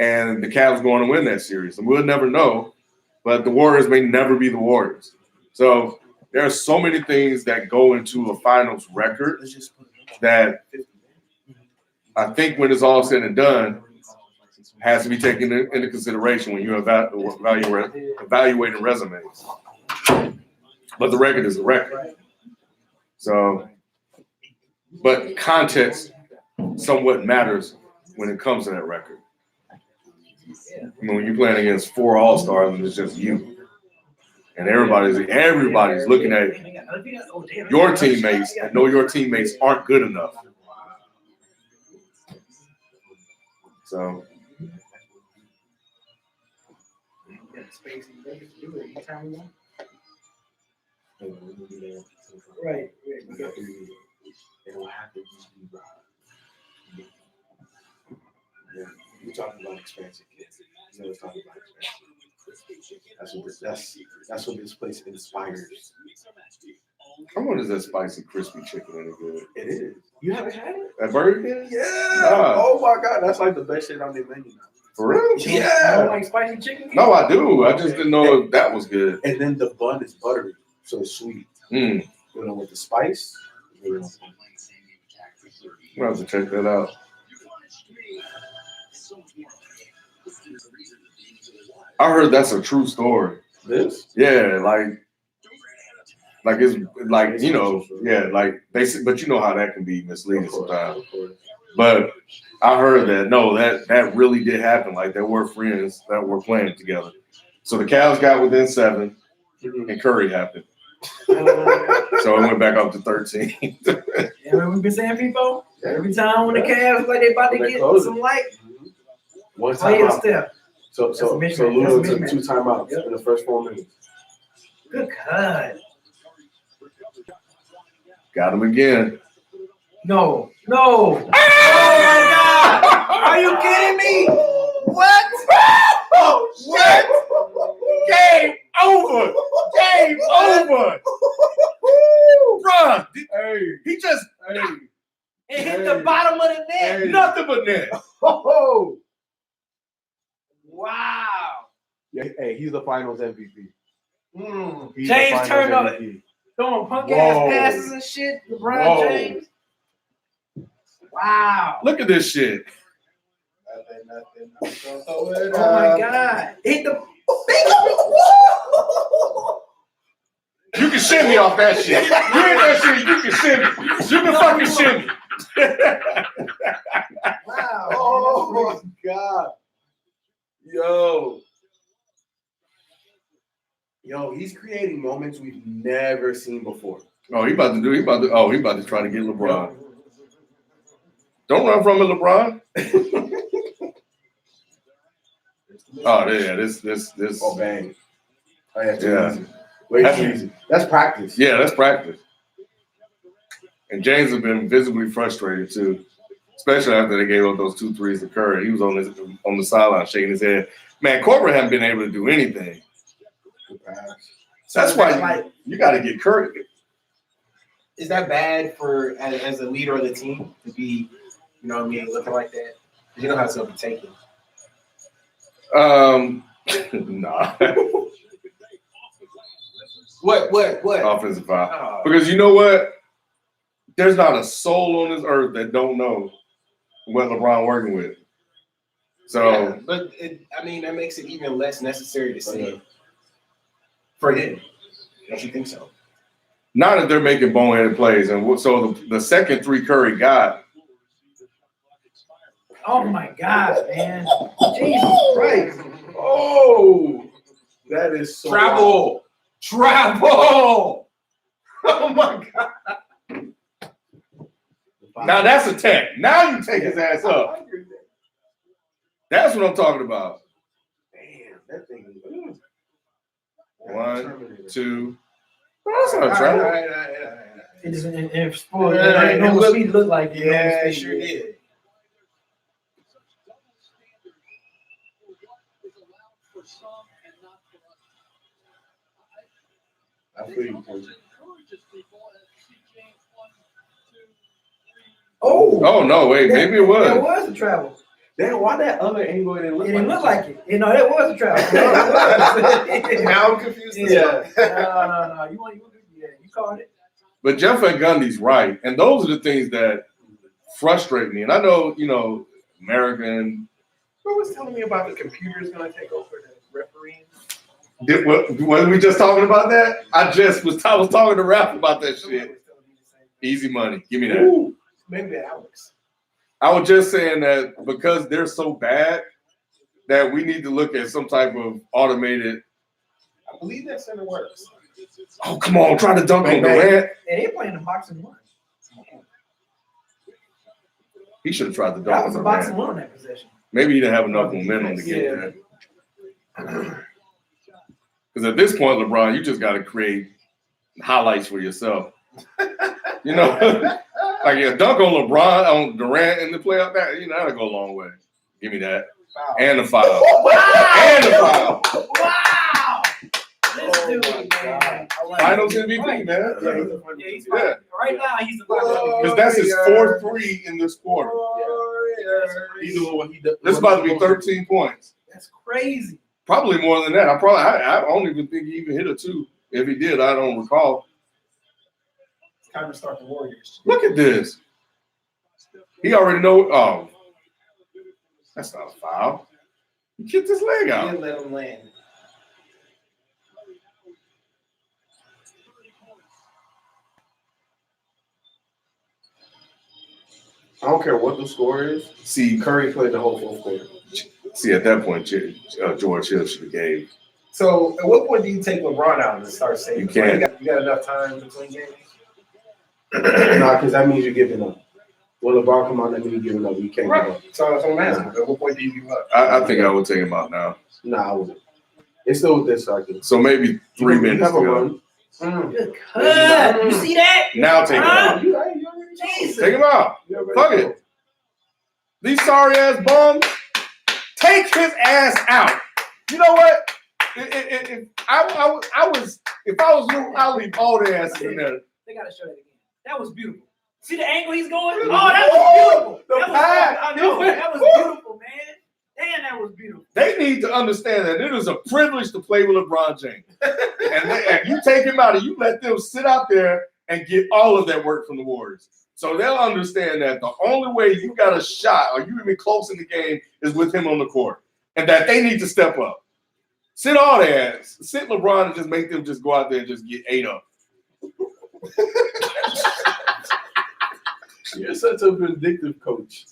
and the Cavs going to win that series. And we'll never know, but the Warriors may never be the Warriors. So there are so many things that go into a finals record that I think when it's all said and done, has to be taken into consideration when you're evaluating resumes. But the record is a record. So, but context somewhat matters when it comes to that record. I mean, when you're playing against 4 All-Stars and it's just you. And everybody's looking at your teammates and know your teammates aren't good enough. So Right. You're talking about expansion, kids. You know, talking about expansion. That's what this place inspires. how much is that spicy crispy chicken any good? It is. You haven't had it? At Burger King? Yeah. Nah. Oh my God, that's like the best shit on their menu now. For real? You Yeah. don't like spicy chicken? No, I do. I just didn't know if that was good. And then the bun is buttery, so it's sweet. Mm. You know, with the spice. I'm gonna have to check that out. I heard that's a true story. This? Yeah, like it's like, you know, yeah, like basic, but you know how that can be misleading sometimes. But I heard that really did happen. Like there were friends that were playing together. So the Cavs got within 7 and Curry happened. So it went back up to 13. Yeah, we've been saying, people, every time when the Cavs like they about to get some light, One play time a out. step. So Lula took mismatch. 2 timeouts in the first 4 minutes. Good God. Got him again. No. Oh my God. Are you kidding me? What? Oh, shit! Game over! Game over! Bruh, he just It hit the bottom of the net. nothing but net. Oh, Wow. yeah, hey, he's the Finals MVP. He's the James Finals turned up. MVP. Throwing punk Whoa. ass passes and shit. LeBron Whoa. James. Wow. Look at this shit. Nothing. Oh my God. Hit the. You can shimmy off that shit. You hit that shit, you can shimmy. You can fucking shimmy. Wow. Oh my God. Yo, he's creating moments we've never seen before. Oh, he about to try to get LeBron. Don't run from it, LeBron. Oh, yeah, this. Oh, bang. Oh, yeah, Yeah. easy. Way too easy. That's practice. Yeah, that's practice. And James has been visibly frustrated too, especially after they gave up those 2 threes to Curry. He was on the sideline shaking his head. Man, Corbett hasn't been able to do anything. That's why you got to get Curry. Is that bad for as a leader of the team to be, you know what I mean, looking like that? You know how it's gonna be taken. Nah. What? Offensive foul. Oh. Because you know what? There's not a soul on this earth that don't know what LeBron working with. So, Yeah, but I mean, that makes it even less necessary to say for him. Don't you think so? now that they're making boneheaded plays, and so the second three Curry got, Oh my God, man! Jesus Christ! Oh, that is so wild. Travel. Oh my God. now that's a tech. Now you take his ass up. I agree with that. That's what I'm talking about. Damn, that thing is. 1, 2. Oh, that's not a travel. It is in sport. Normal speed look like it. Yeah, Normal it speed. sure did. I feel you, Coach. Oh no, wait, maybe it was. That was a travel. Damn, why that other angle didn't look It like didn't look like it. You know, that was a travel. Now I'm confused. Yeah. No. You called it. But Jeff Van Gundy's right, and those are the things that frustrate me. And I know, American. Who was telling me about the computer is going to take over the refereeing? Wasn't we just talking about that? I was talking to Ralph about that shit. Easy money, give me that. Ooh, maybe Alex. I was just saying that because they're so bad that we need to look at some type of automated. I believe that center works. Oh, come on, try to dunk on Durant. And they playing a boxing one. He should have tried to dunk That on was a Durant. boxing one on that possession. Maybe he didn't have enough momentum to get there. Because at this point, LeBron, you just got to create highlights for yourself. Like a dunk on LeBron, on Durant in the playoff, that'll go a long way. Give me that. Foul. And the foul. Wow! And the foul. Wow! This dude, my man. God. Finals MVP, Right. man. He's Yeah. right now, he's the finals. Because that's his fourth 3 in this quarter. He's doing what he does. This is about to be 13 points. That's crazy. Probably more than that. I don't even think he even hit a 2. If he did, I don't recall. It's time to start the Warriors. Look at this. He already know. Oh, that's not a foul. He kicked his leg He out. didn't let him land. I don't care what the score is. See, Curry played the whole fourth quarter. at that point, George Hill should have gave. So, at what point do you take LeBron out and start saving? You can't. You got enough time between games? Nah, because that means you're giving up. When LeBron come out, that means you're giving up. You can't give Right. up. So I'm asking. At what point do you give up? I think I would take him out now. Nah, I wouldn't. It's still with this cycle. So maybe 3 minutes have to a go. run. Good cut. You see that? Now take him out. You right, you already know. Jesus. Take him out. You already Fuck know. it. These sorry ass bums, take his ass out. You know what? If I was you, I'll leave all the asses in there. They gotta show that again. That was beautiful. See the angle he's going? Oh, that was beautiful. The That was, pass. I know. That was beautiful, man. Damn, that was beautiful. They need to understand that it is a privilege to play with LeBron James. and you take him out and you let them sit out there and get all of that work from the Warriors. So they'll understand that the only way you got a shot or you even close in the game is with him on the court. And that they need to step up. Sit all their ass. Sit LeBron and just make them just go out there and just get ate up. You're such a vindictive coach.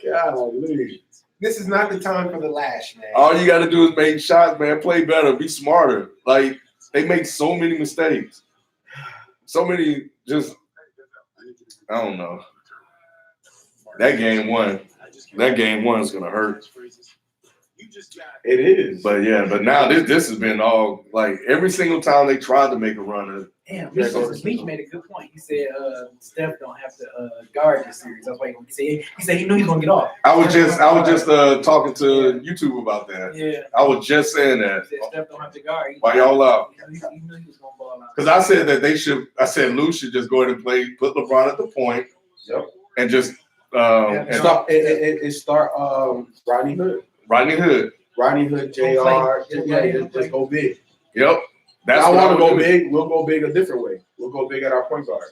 Golly. This is not the time for the lash, man. All you got to do is make shots, man. Play better. Be smarter. Like, they make so many mistakes. So many just, I don't know. That game one is going to hurt. It is. But now this has been all, like, every single time they tried to make a run. Damn, Meach made a good point. He said Steph don't have to guard this series. That's why he said he knew he was gonna get off. I was just talking to YouTube about that. Yeah. I was just saying He that. said Steph don't have to guard. Why y'all out? He knew he was gonna ball out. Because I said that Lou should just go ahead and put LeBron at the point. Yep. And just Start Rodney Hood. Rodney Hood. Rodney Hood, JR. Just go big. Yep. That's I what want to would go do. big. We'll go big a different way. We'll go big at our point guard.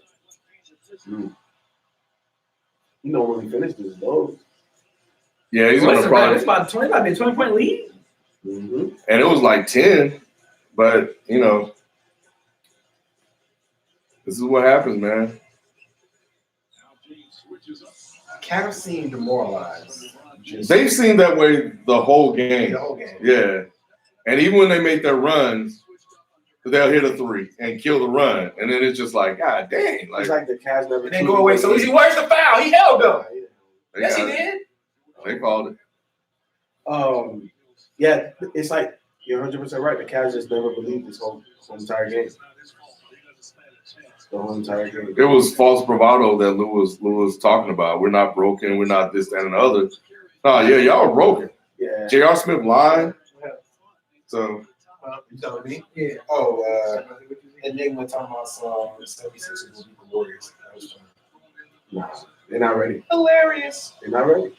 He normally finishes those. Yeah, he's gonna probably. It's about 20, about a 20-point lead. Mm-hmm. And it was like 10, but you know, this is what happens, man. Cavs seem demoralized. They've seen that way the whole game. The whole game. Yeah. And even when they make their runs, they'll hit a three and kill the run. And then it's just like, God dang. It's like the Cavs never. And then go away. So where's the foul? He held them. Yes, he did. They called it. Yeah, it's like you're 100% right. The Cavs just never believed this whole entire game. The whole entire game. It was false bravado that Lou was talking about. We're not broken. We're not this, that, and the other. Oh, yeah, y'all are broken. Yeah. J.R. Smith lying. So. You telling me? Yeah. Oh, Enigma talking about 76 will beat the Warriors. That was fun. Nah, they're not ready. Hilarious. They're not ready.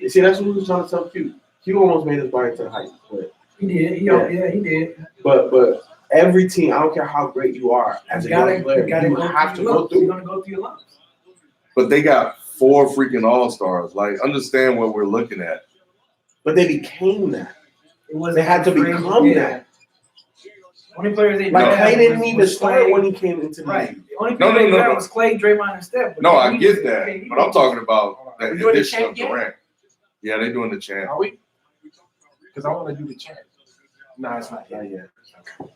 You see, that's what we was trying to tell Q. Q almost made us buy into the hype, but He did. He did. But every team, I don't care how great you are as a young player, you have to go through. You're gonna go through your lumps. But they got 4 freaking all-stars. Like, understand what we're looking at. But they became that. They had to become that. Only players they Like didn't Clay have didn't was even start Clay. when he came into the Right. league. The only people they had was Clay, Draymond, and Steph. No, I get that. But I'm talking about the Are we doing the addition of chant yet? Durant. Yeah, they're doing the chant. Are we? Because I want to do the chant. No, it's not Not yet. yet.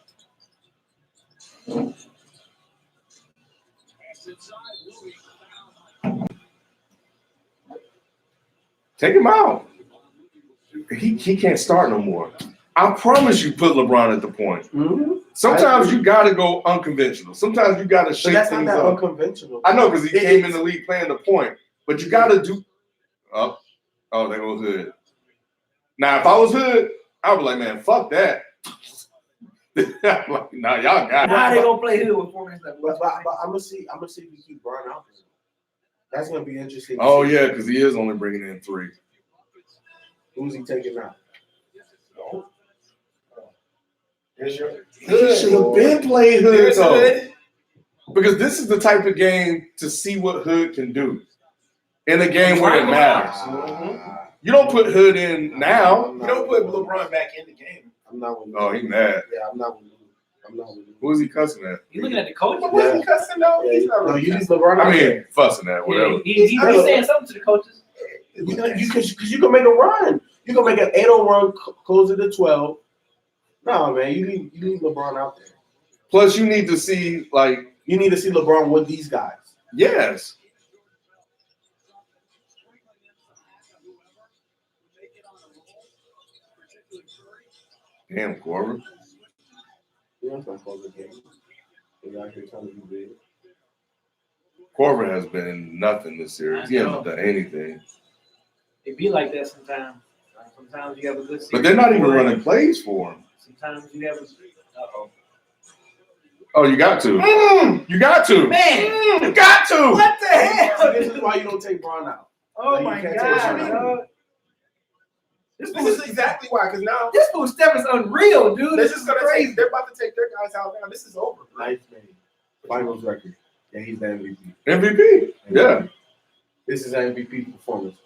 Take him out. He can't start no more. I promise you, put LeBron at the point. Mm-hmm. Sometimes you got to go unconventional. Sometimes you got to But shake that's not things that up. unconventional. I know, because he came in the league playing the point. But you got to do. Oh, there goes Hood. Now, if I was Hood, I would be like, man, fuck that. Like, nah, y'all got Now it. they gonna play Hood with 4 minutes left. But I'm gonna see if we keep Brian out. That's gonna be interesting. Oh, yeah, because he is only bringing in 3. Who's he taking out? Here's your He should have been playing Hood, Here's though. Hood. Because this is the type of game to see what Hood can do in a game where it matters. You don't put Hood in now. You don't put LeBron back in the game. I'm not with. Oh, he mad. Yeah, I'm not with. I'm not with. Who is he cussing at? You looking at the coach? But wasn't he cussing though? Yeah, He's not no, really you leave cussing. LeBron. I out there. mean, fussing at whatever. Yeah, he's saying something to the coaches. Because you can make a run. You can make an 8-0 run, close it to 12. No, man, you leave LeBron out there. Plus, you need to see, like, You need to see LeBron with these guys. yes. Damn, Corbin. You know, it's not close the game. He's out here trying to be big. Corbin has been nothing this series. He hasn't done anything. It be like that sometimes. Sometimes you have a good season. But they're not even running plays for him. Sometimes you have a. Uh-oh. Oh, you got to. You got to. Man, You got to. what the hell? This is why you don't take Braun out. Oh Like, my you can't God, take him out. dog. This is exactly why. Because now This fool step is unreal, dude. they're This just is gonna crazy. take. They're about to take their guys out now. This is over. Nice man. Finals record. Yeah, he's the MVP. MVP. Yeah. This is an MVP performance.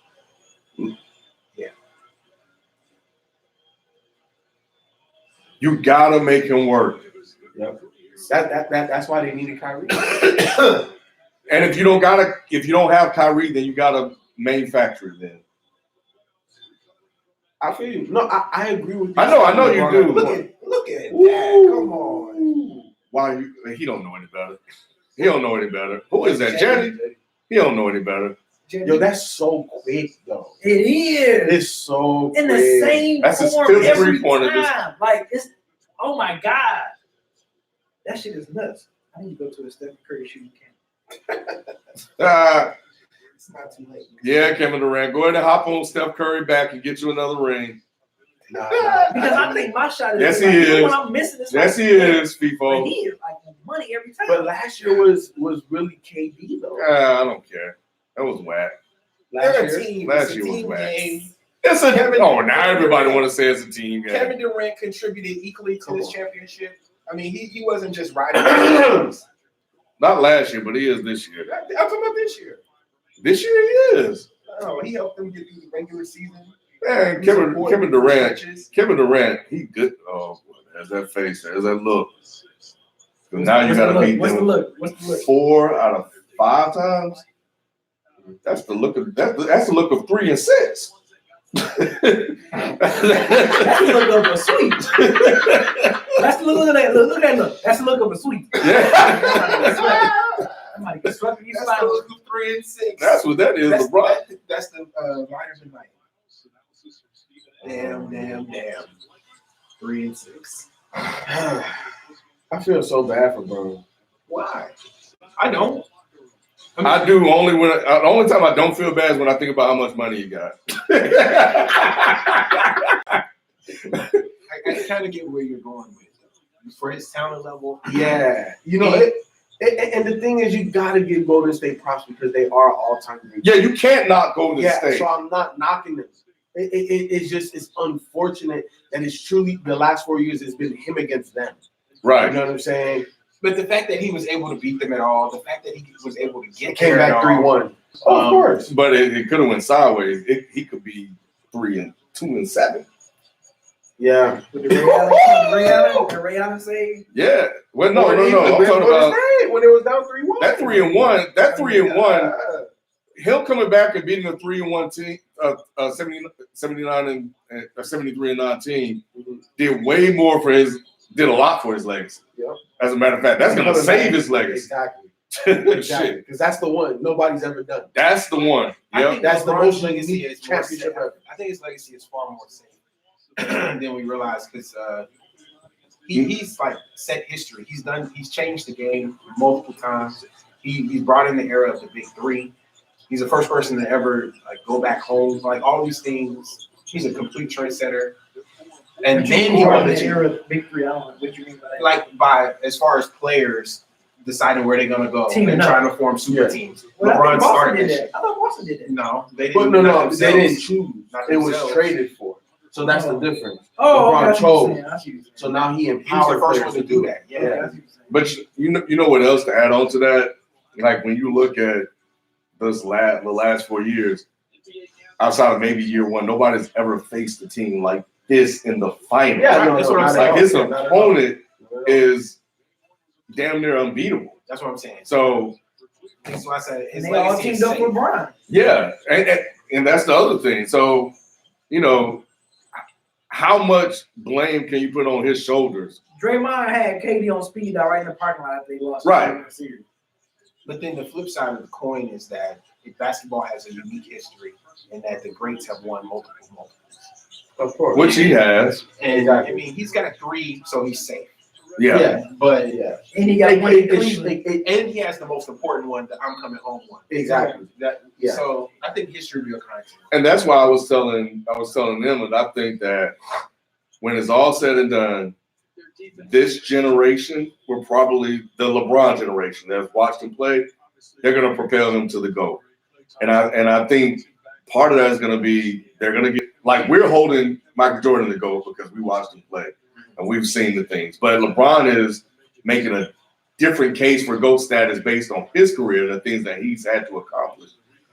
You got to make him work. Yep. That's why they needed Kyrie. And if you don't have Kyrie, then you got to manufacture it then. I feel you. No, I agree with you. I know you do. Look at Ooh. that. Come on. Why he don't know any better. He don't know any better. Who is that, Jetty? He don't know any better. Yo, that's so quick though. It is. It's so In quick. the same That's his form fifth every three-pointer this- time. Like, it's, oh my God. That shit is nuts. I need to go to a Stephen Curry shooting camp. It's not too late. Yeah, Kevin Durant. Go ahead and hop on Steph Curry back and get you another ring. Nah. Because I think my shot is Yes, like, he is. when I'm missing this. Yes, like, he is, But FIFO. he is like money every time. But last year was really KD though. I don't care. That was whack. They're Last a year. team. Last It's a year was team whack. game. It's a Kevin- now everybody want to say it's a team game. Kevin Durant contributed equally to Come this on. championship. I mean, he wasn't just riding. I'm talking Not last year, but he is this year. about this year. This year he is. Oh, he helped them get through the regular season. Man, Kevin Durant, he good. Oh, there's that face, there's that look. So now you got to beat What's the them look? What's the look? 4 out of 5 times. That's the look of that's the look of 3 and 6. That's the look of a sweep. That's the look of that. Look at that look. That's the look of a sweep. Yeah. Somebody get swept in your That's spine. the look of 3 and 6. That's what that is, LeBron. That's the liners and night. Damn. 3 and 6. I feel so bad for Bro. Why? I don't. I do only when the only time I don't feel bad is when I think about how much money he got. I kind of get where you're going with it. For his talent level. Yeah. You know, and the thing is, you got to give Golden State props because they are all-time great. Yeah, you can't not Golden State. So I'm not knocking them. It's unfortunate that it's truly the last 4 years it's been him against them. Right. You know what I'm saying? But the fact that he was able to beat them at all, the fact that he was able to get It came there back at all, 3-1. Of course. But it could have went sideways. He could be 2 and 7. Yeah. With the Ray Allen save. Yeah. Well, no. I'm talking Golden about State, when it was down 3-1. that 3 and 1. That 3 and 1. Him coming back and beating a 3 and 1 team, 79 and 73 and 9 team, did way more for did a lot for his legacy. Yep. As a matter of fact, that's going to save his legacy. Exactly. Shit. Because that's the one nobody's ever done. That's the one. I Yep. think That's the LeBron's most legacy unique is more championship safe. ever. I think his legacy is far more safe than we realize because he's like set history. He's changed the game multiple times. He's brought in the era of the big 3. He's the first person to ever like go back home. Like all these things. He's a complete trendsetter. And then he won the era of Big 3. I don't know what you mean by that. like by as far as players deciding where they're gonna go Teaming and up. trying to form super teams. Well, I LeBron think Boston started did that that. shit. I thought Boston did that. No, they didn't. But no, not they didn't themselves. choose. Not It was themselves. traded for. So that's the difference. Oh, LeBron okay, I see what chose. you're saying. I see what you're saying. So now he He was empowered the first players one to do that. Yeah, I see what you're saying. But you know what else to add on to that? Like when you look at the last 4 years, outside of maybe year 1, nobody's ever faced a team like this in the final. Yeah, no, that's no, what I'm not saying. at Like all. his Not at all. opponent Not at all. is damn near unbeatable. That's what I'm saying. So That's why I said his And they all legacy is teamed up safe. with Brian. yeah, and that's the other thing. So you know, how much blame can you put on his shoulders? Draymond had KD on speed dial right in the parking lot after they lost. Right. the series. But then the flip side of the coin is that basketball has a unique history and that the greats have won multiple. Of course. Which he has. And Exactly. I mean, he's got a 3, so he's safe. Yeah. But Yeah. And he got one in Cleveland. and he has the most important one, the I'm coming home one. Exactly. Yeah. So I think history will be kind to him. And that's why I was telling them that I think that when it's all said and done, this generation will probably the LeBron generation that's watched him play, they're gonna propel him to the GOAT. And I think part of that is gonna be they're gonna get like we're holding Michael Jordan the GOAT because we watched him play and we've seen the things. But LeBron is making a different case for GOAT status based on his career, the things that he's had to accomplish.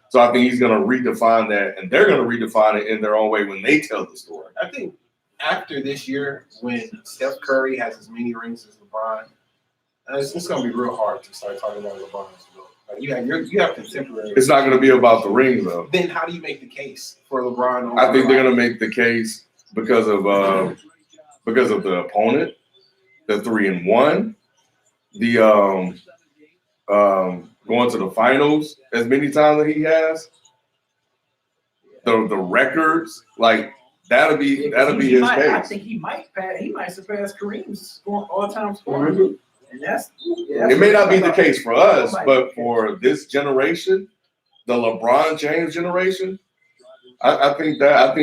So I think he's gonna redefine that, and they're gonna redefine it in their own way when they tell the story. I think after this year, when Steph Curry has as many rings as LeBron, it's going to be real hard to start talking about LeBron as well. Like you have contemporary. It's not gonna be about the rings though. Then how do you make the case for LeBron? I think they're gonna make the case because of the opponent, the 3 and 1, the going to the finals as many times that he has, the records, like that'll be his I case. think he might surpass Kareem's all-time scoring. Mhm. And that's It may not be the case for us, but for this generation, the LeBron James generation, I think they're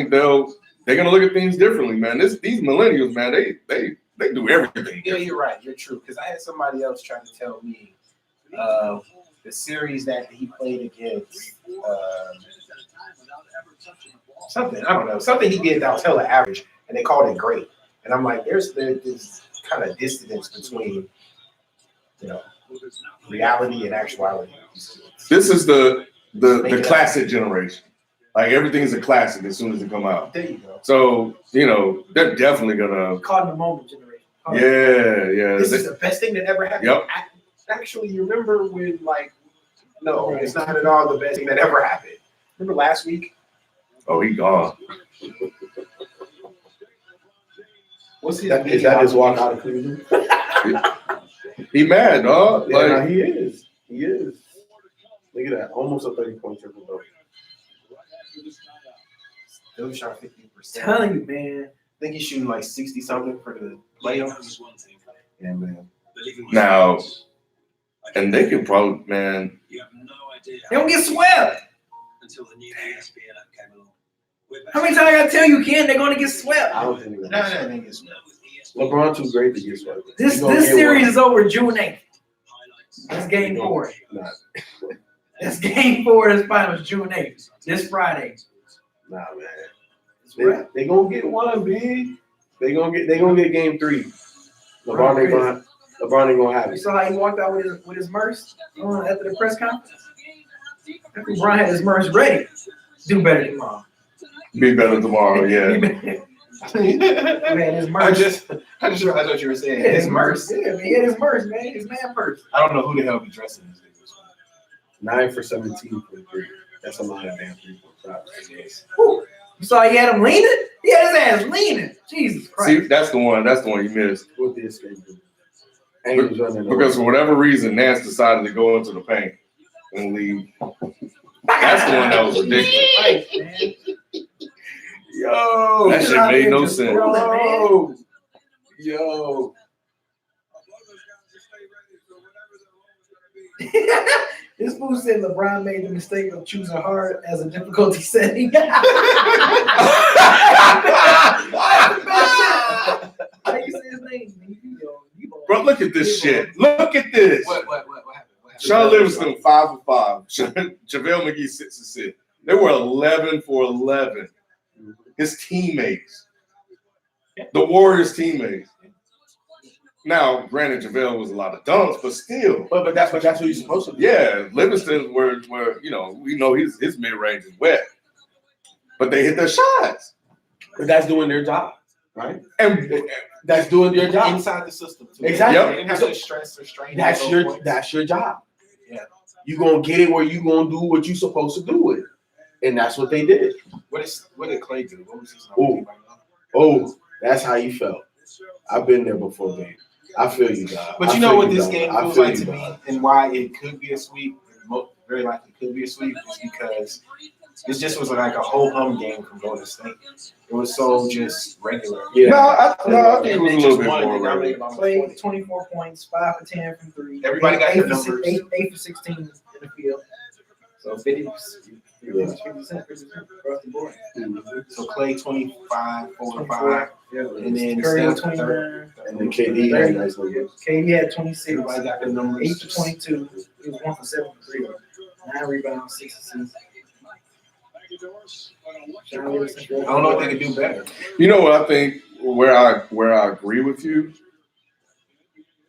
gonna look at things differently, man. These millennials, man, they do everything. Yeah, you're right. You're true. Because I had somebody else trying to tell me the series that he played against something. I don't know. Something he did that was hella average, and they called it great. And I'm like, there's this kind of distance between, reality and actuality. This is the the classic generation. Like everything's a classic as soon as it come out. There you go. So they're definitely gonna. Caught in the moment generation. Yeah. This is the best thing that ever happened. Yep. Actually, you remember when no, it's not at all the best thing that ever happened. Remember last week? Oh, he gone. What's his Is that his walk out of Cleveland? He mad, dog. Yeah, Like, he is. He is. Look at that. Almost a 30-point triple double. Still shot 50%. Telling you, man. I think he's shooting like 60 something for the playoffs. Yeah, man. now, and they can probably, man. You have no idea. They don't get swept. Until the new ESPN app came along. How many times I gotta tell you, Ken, they're gonna get swept? I don't think No, I think it's LeBron too great to get swept. This series is over June 8th. That's game 4. Nah, That's game 4 of this finals, June 8th. This Friday. man. They gonna get one, big. They gonna get game 3. LeBron ain't gonna have You it. saw how he walked out with his merce after the press conference? LeBron had his merce ready. Do better tomorrow. Be better tomorrow, yeah. Man, his merce. I just realized what you were saying. Yeah, his merce. Yeah, man, he had his merce, man. His man purse. I don't know who the hell be dressing this nigga. 9 for 17 for 3. That's a lot of damn 3-point shots. Whew. You saw he had him leaning? He had his ass leaning. Jesus Christ. See, that's the one you missed. What did escape do? And he was running Because for whatever reason, Nance decided to go into the paint and leave. That's the one that was ridiculous. Right, man. Yo, that shit made no sense. Yo. This fool said LeBron made the mistake of choosing hard as a difficulty setting. How you say his name? Bro, look at this shit. Look at this. What happened? Sean Livingston 5 for 5. JaVale McGee 6 for 6. They were 11 for 11. His teammates, the Warriors teammates. Now, granted, JaVale was a lot of dunks, but still. But that's what you're supposed to do. Yeah, Livingston were we know his mid range is wet, but they hit their shots. But that's doing their job, right? And That's doing their job. Inside the system. Too. Exactly. They didn't have to stress or strain. That's your job. Yeah. You gonna get it where you gonna do what you supposed to do with it, and that's what they did. What did Clay do? What was his Oh. number? Oh, that's how you felt. I've been there before, babe. I feel you, dog. But I you know feel what you, this dog. game I feels feel like you, to me, dog. and why it could be a sweep. Very likely could be a sweep is because this just was like a whole hum game from Golden State. It was so just regular. Yeah. No, I think it was a little bit more regular. regular. Played 24 points, 5 for 10 from 3. Everybody got their numbers. 8 for 16 in the field. So 50% across the board. So Clay 25, 4 5, and then Curry Steph 29. And then KD had a nice little game. KD had 26. Everybody got their numbers. 8 for 22. He was 1 for 7 for 3. 9 rebounds, 6 assists. I don't know what they could do better. You know what I think? Where I agree with you.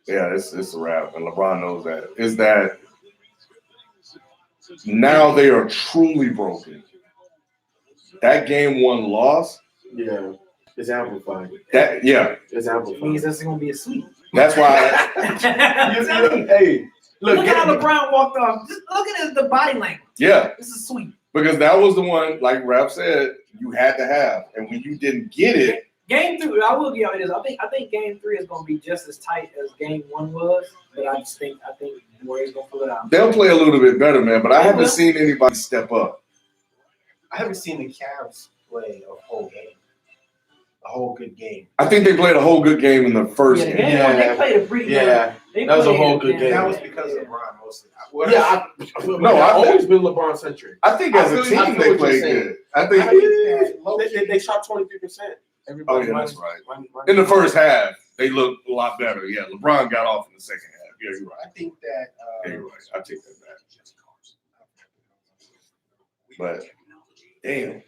Yeah, it's a wrap, and LeBron knows that. Is that now they are truly broken. That game 1 loss. Yeah, it's amplified. It's amplified. Means that's going to be a sweep. That's why. Hey, look at how LeBron walked off. Just look at the body language. Yeah, This is sweet. because that was the one, like Rap said, you had to have, and when you didn't get it, Game 3, I will give you this. I think Game 3 is going to be just as tight as Game 1 was, but I think Warriors going to pull it out. they'll play a little bit better, man. But I haven't seen anybody step up. I haven't seen the Cavs play a whole game. A whole good game. I think they played a whole good game in the first Yeah, game. Game 1, they played a pretty good. Yeah, They that was a played whole good game. That was because of LeBron mostly. I've always been LeBron centric. I think as a team I feel they what played you're saying. good. I think. They shot 23%. Oh yeah, that's right. In the first half, they looked a lot better. Yeah, LeBron got off in the second half. Yeah, you're right. I think that. Yeah, you're right. I take that back. But damn,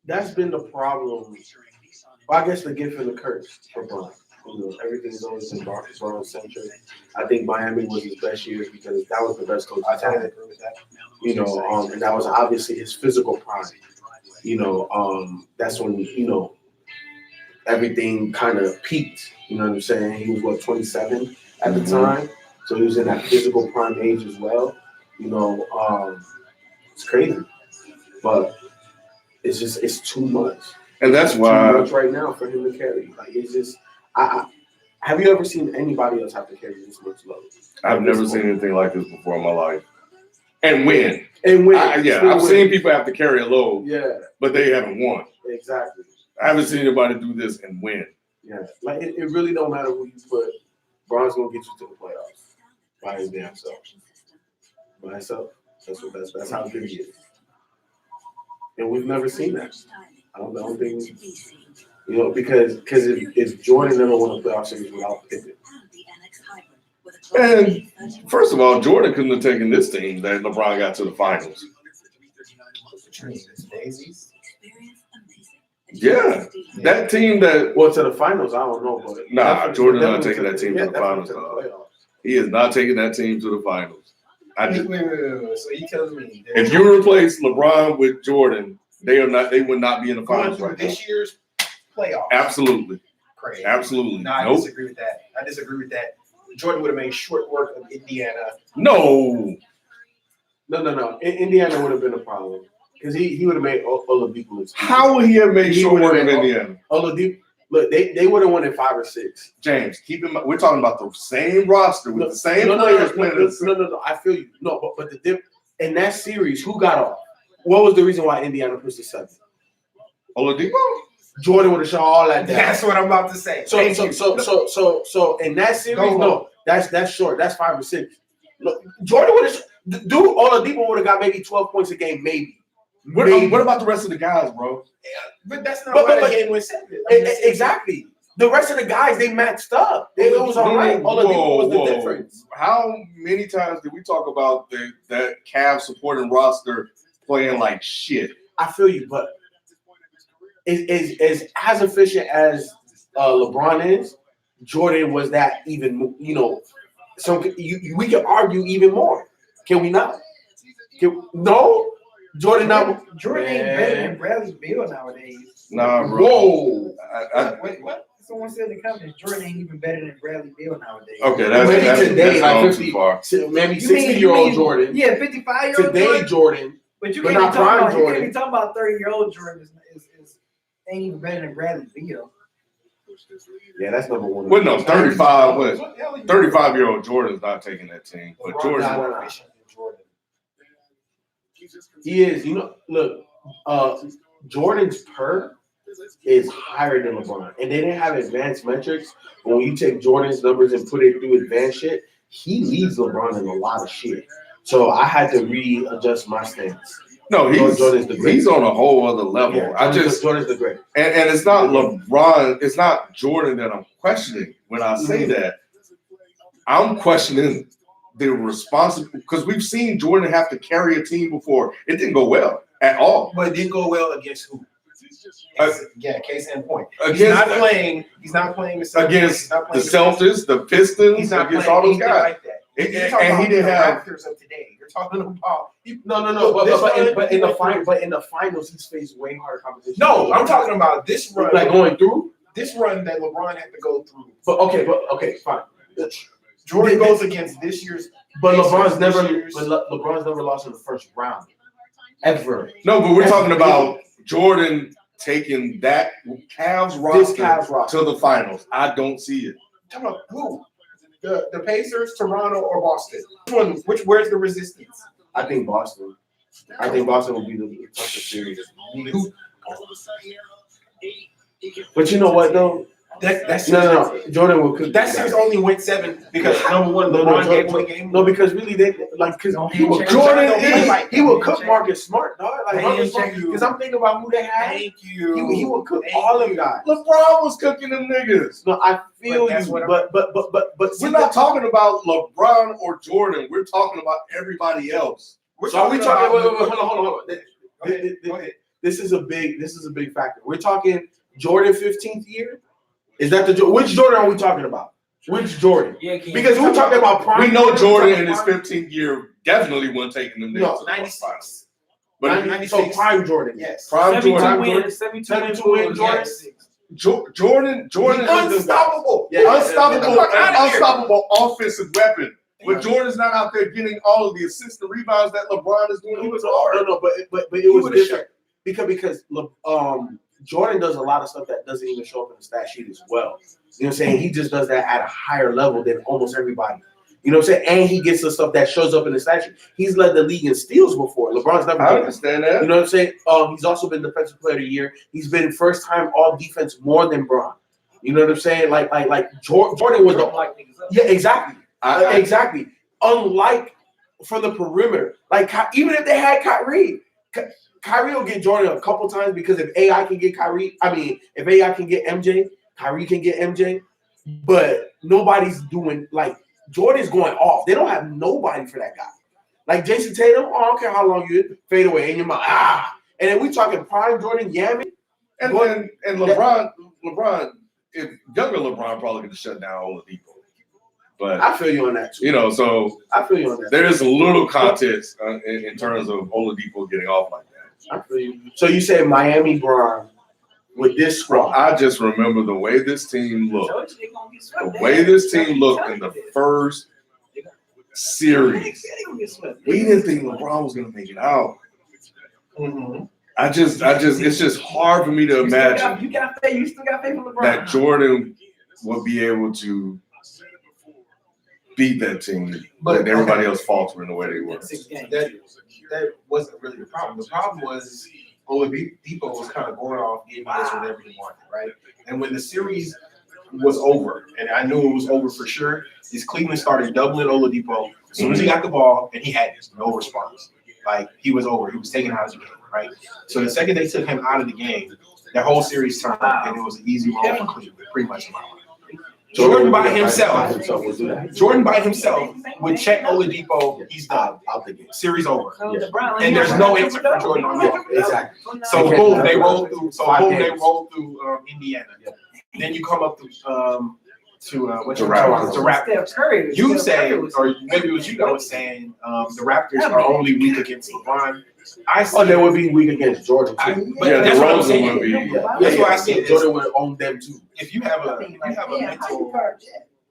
That's been the problem. Well, I guess the gift and the curse for Bron. Everything's always been Brown centric. I think Miami was his best year because that was the best coach he's had. And that was obviously his physical prime. That's when everything kind of peaked. You know what I'm saying? He was 27 at the time, so he was in that physical prime age as well. It's crazy, but it's too much. And that's Too why much right now for him to carry. Like it's just, have you ever seen anybody else have to carry this much load? I've never seen anything like this before in my life. And win. I've seen people have to carry a load. Yeah. But they haven't won. Exactly. I haven't seen anybody do this and win. Yeah. Like it really don't matter who you put. Bron's gonna get you to the playoffs by his damn self. By himself. That's how good he is. And we've never seen that. I don't think because if Jordan never won a playoff series without Pippen. And first of all, Jordan couldn't have taken this team that LeBron got to the finals. Yeah, that team that to the finals, I don't know, but Jordan not taking that team to the finals. He is not taking that team to the finals. Wait. So you telling me if you replace LeBron with Jordan, they would not be in the finals right now. This year's playoffs. Absolutely. Crazy. Absolutely. No, I disagree with that. Jordan would have made short work of Indiana. No. Indiana would have been a problem because he would have made Oladipo. How would he have made short work of Indiana? Oladipo. Look, they would have won in 5 or 6. James, keep in mind, we're talking about the same roster with the same players playing. No. I feel you. No, but the dip in that series, who got off? What was the reason why Indiana pushed the 7? Oladipo. Jordan would have shot all that down. That's what I'm about to say. So in that series, that's short. That's 5 or 6. Look, Jordan would have. Oladipo would have got maybe 12 points a game, maybe. What about the rest of the guys, bro? But that's not why the game went 7. Exactly. The rest of the guys, they matched up. It was all right. Oladipo was the difference. How many times did we talk about that Cavs supporting roster playing like shit? I feel you, but is as efficient as LeBron is, Jordan was that even, we can argue even more. Can we not? No? Jordan ain't better than Bradley Beal nowadays. Nah, bro. Whoa. Wait, what? Someone said in the comments, Jordan ain't even better than Bradley Beal nowadays. Okay, that's today, like 50, maybe 60-year-old Jordan. Yeah, 55-year-old today Jordan. But you but can't not be talking prime about, Jordan. You can't be talking about 30-year-old Jordan is ain't even better than Bradley Beal. Yeah, that's number one. Well, no, 35. What? 35-year-old Jordan's not taking that team, but Jordan. He is. Look, Jordan's per is higher than LeBron, and they didn't have advanced metrics. But when you take Jordan's numbers and put it through advanced shit, he leads LeBron in a lot of shit. So I had to readjust my stance. No, he's on a whole other level. Yeah, Jordan's the great. And it's not LeBron, it's not Jordan that I'm questioning when I say that. I'm questioning the responsibility because we've seen Jordan have to carry a team before. It didn't go well at all. But it did go well against who? Case in point. He's not playing against the Celtics, the Pistons, he's not against playing all those guys. like that. And he didn't have Raptors of today. You're talking about but in the finals, he's faced way harder competition. No, I'm talking about this run, like going through this run that LeBron had to go through. But okay, fine. Jordan goes against this year's, but LeBron's never lost in the first round, ever. No, but we're talking about Jordan taking that Cavs roster to the finals. I don't see it. Talking about who? The Pacers, Toronto, or Boston? Where's the resistance? I think Boston. I think Boston will be the toughest series. But you know what though? That's no. Jordan will cook. That series only went 7 because number one, LeBron gave away game. No, because really they because Jordan he will cook Marcus Smart, dog. Like Marcus Smart, because I'm thinking about who they had. Thank you. He will cook all them guys. LeBron was cooking them niggas. No, I feel you, but we're not talking about LeBron or Jordan. We're talking about everybody else. So are we talking? Wait, hold on. This is a big factor. We're talking Jordan 15th year. Is that which Jordan are we talking about? Which Jordan? Yeah, King. Because we're talking about prime. We know Jordan in his prime- 15th year definitely wasn't taking them No, to the finals. 96. But 96. So prime Jordan. Yes. prime 72 Jordan, wins, 72 win Jordan. Yes. Jordan is Unstoppable. unstoppable offensive weapon. But Jordan's not out there getting all of the assists and rebounds that LeBron is doing. He was hard. No, but it was different because Jordan does a lot of stuff that doesn't even show up in the stat sheet as well. You know what I'm saying? He just does that at a higher level than almost everybody. You know what I'm saying? And he gets the stuff that shows up in the stat sheet. He's led the league in steals before. LeBron's never I done that. understand that. You know what I'm saying? He's also been Defensive Player of the Year. He's been first time all defense more than Bron. You know what I'm saying? Like Jordan was exactly. Exactly. Unlike from the perimeter, like even if they had Kyrie will get Jordan a couple times because if AI can get Kyrie, if AI can get MJ, Kyrie can get MJ, but nobody's doing like Jordan's going off. They don't have nobody for that guy. Like Jason Tatum, I don't care how long you fade away in your mouth. And then we talking prime Jordan yamming. And LeBron, if younger LeBron probably could have shut down Oladipo. But I feel you on that too. You know, so I feel you on that. there is a little context in terms of Oladipo getting off like that. I feel you. So you say Miami Bron with this squad? I just remember the way this team looked. The way this team looked in the first series. We didn't think LeBron was going to make it out. Mm-hmm. I just, it's just hard for me to imagine You still got faith for LeBron. that Jordan would be able to beat that team, but everybody else faltered in the way they were. That wasn't really the problem. The problem was Oladipo was kind of going off, getting this whatever he wanted, right? And when the series was over, and I knew it was over for sure, is Cleveland started doubling Oladipo as soon as he got the ball, and he had no response. Like, he was over. He was taken out of the game, right? So the second they took him out of the game, that whole series turned, and it was an easy roll for Cleveland, pretty much in my mind. Jordan by himself would check Oladipo. He's done. Series over. And there's no answer for Jordan on that. Exactly. So boom, they roll through. Indiana. Then you come up to Raptors. You say, or maybe it was you that was saying, the Raptors are only weak against LeBron. They would be weak against Jordan too. Yeah, that's what I'm DeRozan saying. would be. That's why I see it. Jordan would own them too. If you have a mental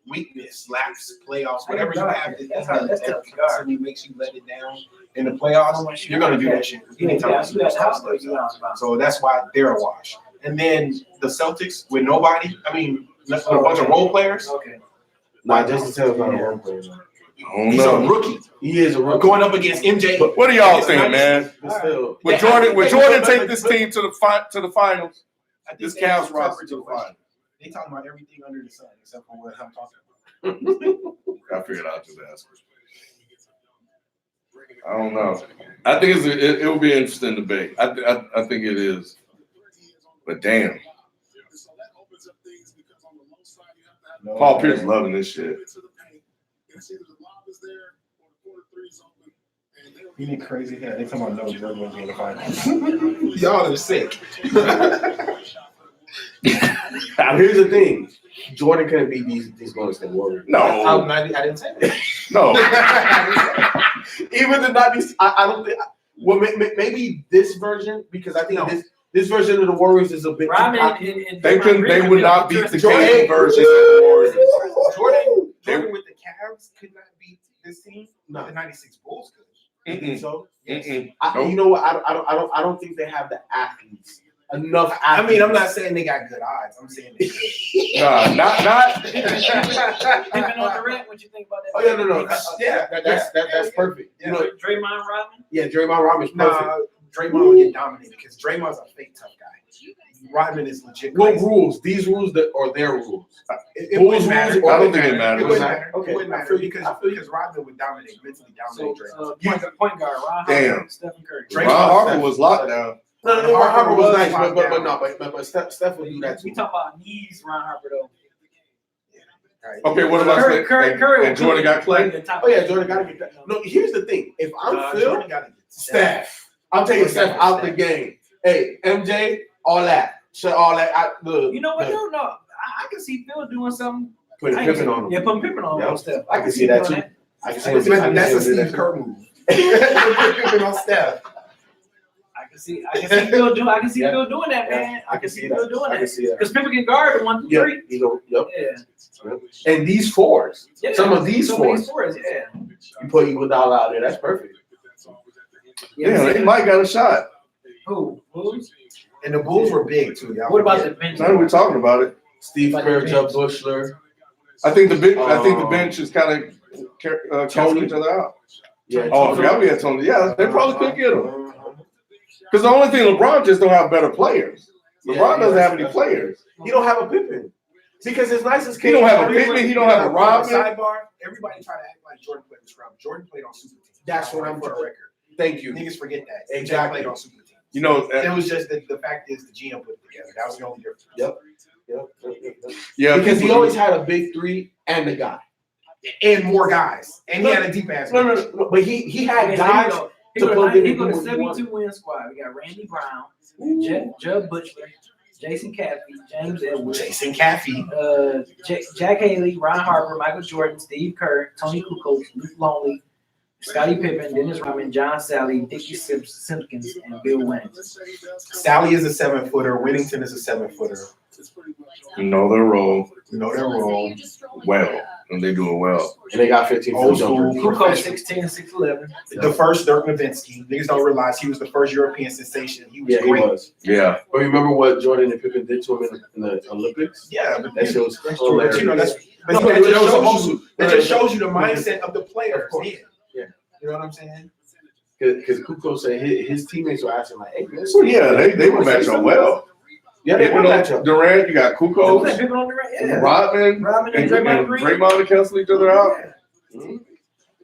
weakness, lapse, playoffs, whatever you have that constantly makes you let it down in the playoffs, you're gonna do that shit anytime. So that's why they're a wash. And then the Celtics with nobody, a bunch of role players. Nah, Jason Tatum's not a role player. He's a rookie. He is a rookie. Going up against MJ. But what do y'all think, man? Still, Would Jordan take this team to the finals? This Cavs roster to the finals. They talking about everything under the sun except for what I'm talking about. I figured I'd just ask. I don't know. I think it will be an interesting debate. I think it is. But damn. Paul Pierce loving this shit. You need crazy hair. They talking about no Jordan will be in the finals. Y'all are sick. Here's the thing: Jordan couldn't beat these Golden State Warriors. No, I didn't say that. No. Even the 90s, I don't think. Well, maybe this version, because I think this version of the Warriors is a bit. They would not beat the Cavs version of the Warriors. Jordan with the Cavs could not beat this team. No, the '96 Bulls could. So you know what? I don't think they have the athletes. Enough athletes. I'm not saying they got good odds. I'm saying they could. Not. Even on Durant, what you think about that? Oh yeah, no. That's perfect. You know, Draymond Rodman. Yeah, Draymond Rodman's perfect. Draymond will get dominated because Draymond's a fake tough guy. Rodman is legit. What rules? These rules or their rules? It wouldn't matter. I don't think it matters. It wouldn't matter. Okay. It wouldn't matter because Rodman would mentally dominate Draymond. Point guard, Ron Damn. Harper, Stephen Curry. Ron Harper was locked down. No, Ron Harper was nice, but Steph would do that too. We talk about knees, Ron Harper though. Okay, what about Curry? And Jordan got Clay? Oh yeah, Jordan got to get that. No, here's the thing: if I'm Phil, Steph, I'm taking Steph out the game. Hey, MJ, all that. So all that. You know what? No. I can see Phil doing something. Putting Pippen on him. Yeah, putting Pippen on Yep. Steph. I can see that too. I can see him. That's a Steve Kerr move. Put Pippen on Steph. I can see Phil doing. I can see Phil doing that, man. I can see Phil doing I can that. see that. Because Pippen can guard the 1 through 3. He go, yep. Yeah. And these fours, Yeah. some of these Some of fours, these fours, yeah. you put Iguodala out there. That's perfect. Yeah, they might got a shot. Who? And the Bulls were big too. Y'all What about forget. the bench? Now we're talking about it. Steve Like Kerr, the Jeb bench. Bushler. I think the bench is kind of canceling each other out. Yeah. Oh, I forgot we had Tony. Yeah, they probably could get him. Because the only thing, LeBron just don't have better players. LeBron doesn't have any players. He don't have a Pippen. Because as nice as He don't have a Pippen. He don't have a Robin. Sidebar. Everybody try to act like Jordan played with Scrum. Jordan played on super teams. That's what I'm for the record. Thank you. Niggas forget that. Exactly. Played on super teams. You know, It was just the fact is the GM put it together. That was the only difference. Yep. yeah, Because he always had a big three and the guy. And more guys. And he had a deep ass. No. But he had Okay, guys He to plug in. he got a 72-win squad. We got Randy Brown, Judd Butler, Jason Caffey, James Edwards, Jason Caffey. Jack Haley, Ron Harper, Michael Jordan, Steve Kerr, Tony Kukoc, Luke Longley, Scottie Pippen, Dennis Rodman, John Sally, Dickie Simpkins, and Bill Wennings. Sally is a 7-footer. Whittington is a 7-footer. you know their role You know their role. well, and they do it well. And they got 15 Old jumpers. school. Kukoc 6'10", 6'11". The first Dirk Nowitzki. Niggas don't realize he was the first European sensation. He was Yeah, he great. was. Yeah. But remember what Jordan and Pippen did to him in the Olympics? Yeah, but That shit was but hilarious. you know No, that just shows you the mindset of the players. Of course. Yeah. You know what I'm saying? Because Kukoc said his teammates were asking like, "Hey, man, So yeah, they were matched up well. yeah, they were match up." Durant, you got Who's that Kukoc, Pippen on the right? Yeah. Rodman, Rodman and and Draymond Green. Draymond to cancel each other out. Yeah.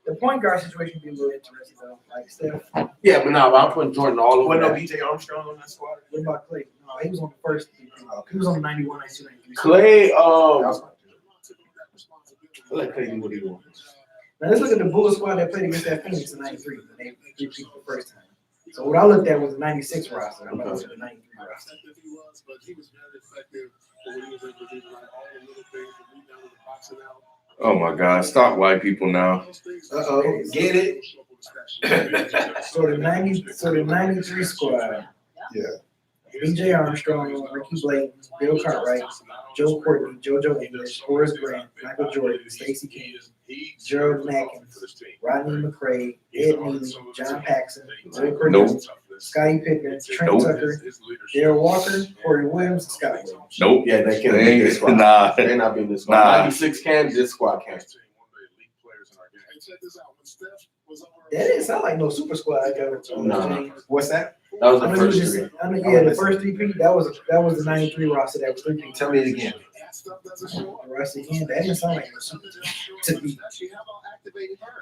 The point guard situation would be a little interesting though. Like Steph, Yeah, but now I'm putting Jordan all over Wasn't no that. BJ Armstrong on that squad? what about Clay? No, he was on the first. He was on the 91, 92, 93. Clay, That was I like Clay do what he wants. Now let's look at the Bulls squad that played against that Phoenix in '93 when they beat people the first time. So what I looked at was the '96 roster. I'm about to look at the '93 roster. But he was very effective for what he was able to do, like all the little things, the rebounding, the boxing out. Oh my God! Stop white people now. Uh-oh. Get it? So the '93 squad. Yeah. B.J. Armstrong, Ricky Blayton, Bill Cartwright, Joe Courtney, JoJo English, Horace Grant, Michael Jordan, Stacey King, Gerald Mackins, Rodney McRae, Ed Neely, John Paxson, Joe Purdue, Nope. Scottie Pippen, Trent Nope. Tucker, Darryl Walker, Corey Williams, and Scott Williams. Nope. Yeah, they can't They beat ain't- this squad. nah. They're not beating this squad. Nah. 96 can, this squad can't. That didn't sound like no super squad. No. What's that? That was I the mean, first three. the first three-peat, that was the '93 roster. That was three-peat. Tell me it again. The rest again, that didn't sound like no super to me.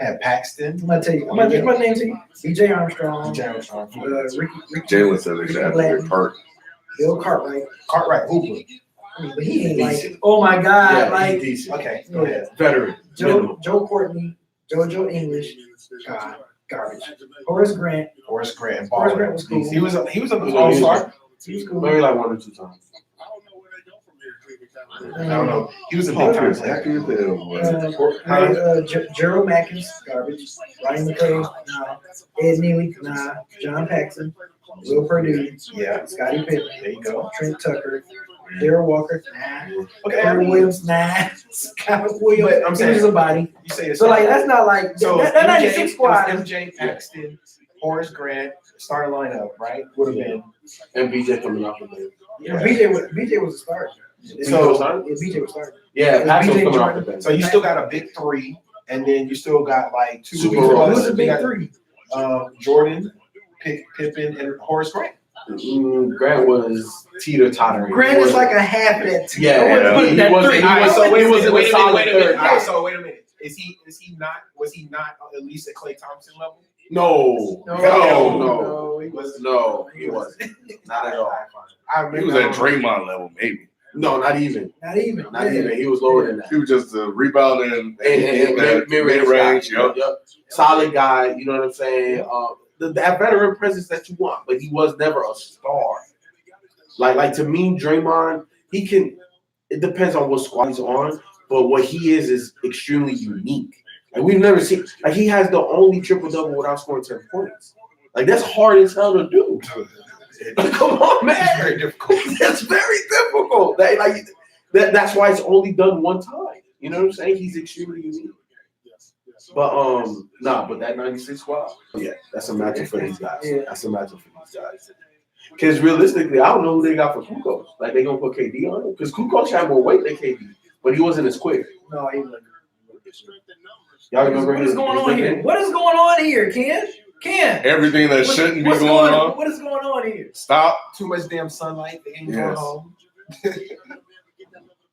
At Paxton. I'm gonna tell you. I'm gonna my name to you. B.J. Armstrong, BJ Armstrong. Ricky Jalen said they got Rick Park. Bill Cartwright. Cartwright Hooper. I mean, but he ain't like, oh my God, Yeah, like he's decent. Okay, go ahead. Veteran. Joe Courtney, JoJo English, God, garbage. Horace Grant, Horace Grant. Horace Grant was cool. He was on the All-Star. He was cool. Maybe like 1 or 2 times. I don't know. He was a big time player. Gerald Mackins, garbage. Ryan McRae, nah. Ed Neely, nah. John Paxson, Will Purdue, Yeah. Scottie Pippen, There you go. Trent Tucker, Darryl Walker, nah. Okay, I Corey mean, Williams, nah. Scott Williams, But I'm he saying- was a body. you say it's So like that's not like so that 96 squad. MJ Paxton, Horace Grant, starting lineup, right? Would have been. And BJ coming off of there. Yeah. BJ was a starter. So- BJ was starting. Yeah, Paxson BJ coming off Jordan. the bench. So you still got a big three, and then you still got like two Super plus. Bowl. Who's the You big got, three? Jordan, Pippen, and Horace Grant. Grant was teeter-tottering. Grant is like a half of that team. Yeah, I wouldn't put he that wasn't- three. he was- So he was in a solid third All right, guy. so wait a minute. Is he not? Was he not at least at Klay Thompson level? No, No, he wasn't. No, he wasn't. Not at all. I remember He was at Draymond level, maybe. No, not even. Not even. Not Yeah. even. He was lower than that. He was just a rebounding and Mid-range mid-range. guy. Yep. Solid guy. You know what I'm saying? That veteran presence that you want, but he was never a star. Like to me, Draymond, he can it depends on what squad he's on. But what he is extremely unique. Like we've never seen. Like he has the only triple double without scoring 10 points. Like that's hard as hell to do. Come on, man. Very difficult. That's very difficult. That's why it's only done one time. You know what I'm saying? He's extremely unique. But but that 96 squad, yeah, that's a matchup for these guys. Yeah. That's a matchup for these guys. Because realistically, I don't know who they got for Kukoc. Like they gonna put KD on him because Kukoc had more weight than KD, but he wasn't as quick. No, he wasn't. Y'all remember What is going on here? What is going on here, Ken? Ken. Everything that shouldn't be What's going on. What is going on here? Stop. Too much damn sunlight. They ain't Yes. going home.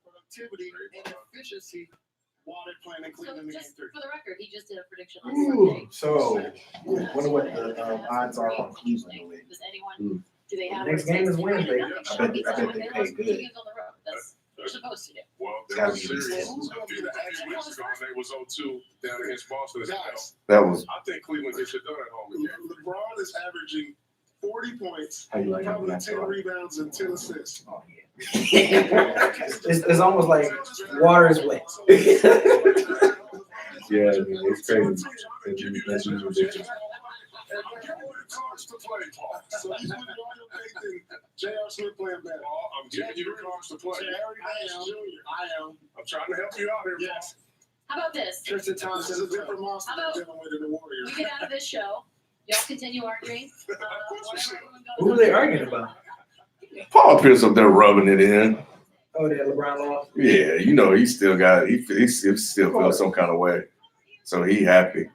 Productivity and efficiency while they're playing in So Cleveland in just game for the record, he just did a prediction on Ooh, Sunday. so wonder what the odds are on Cleveland to win. Does anyone? Do they have? Next game is Wednesday. I bet they pay good. Two games on the road. That's what you're supposed to do. Well, It's they gotta were be serious. decent. A few weeks ago, and they was 0-2 down against Boston. That was I think Cleveland gets it done at home again. LeBron is averaging 40 points, How you like probably that? 10 rebounds and 10 assists. Oh, yeah. It's almost like water is wet. Yeah, it's crazy. That's ridiculous. And they got more cards to play. So you put it on your faith in J.R. Smith playing better. I'm giving you the cards to play. I am. I'm trying to help you out here. Yes. How about this? Tristan Thompson is a different monster How about- than dealing with in the Warriors. We get out of this show. Y'all continue arguing. Who are they arguing about? Paul Pierce up there rubbing it in. Oh, that LeBron lost. Yeah, you know he still got he still feels some kind of way, so he happy.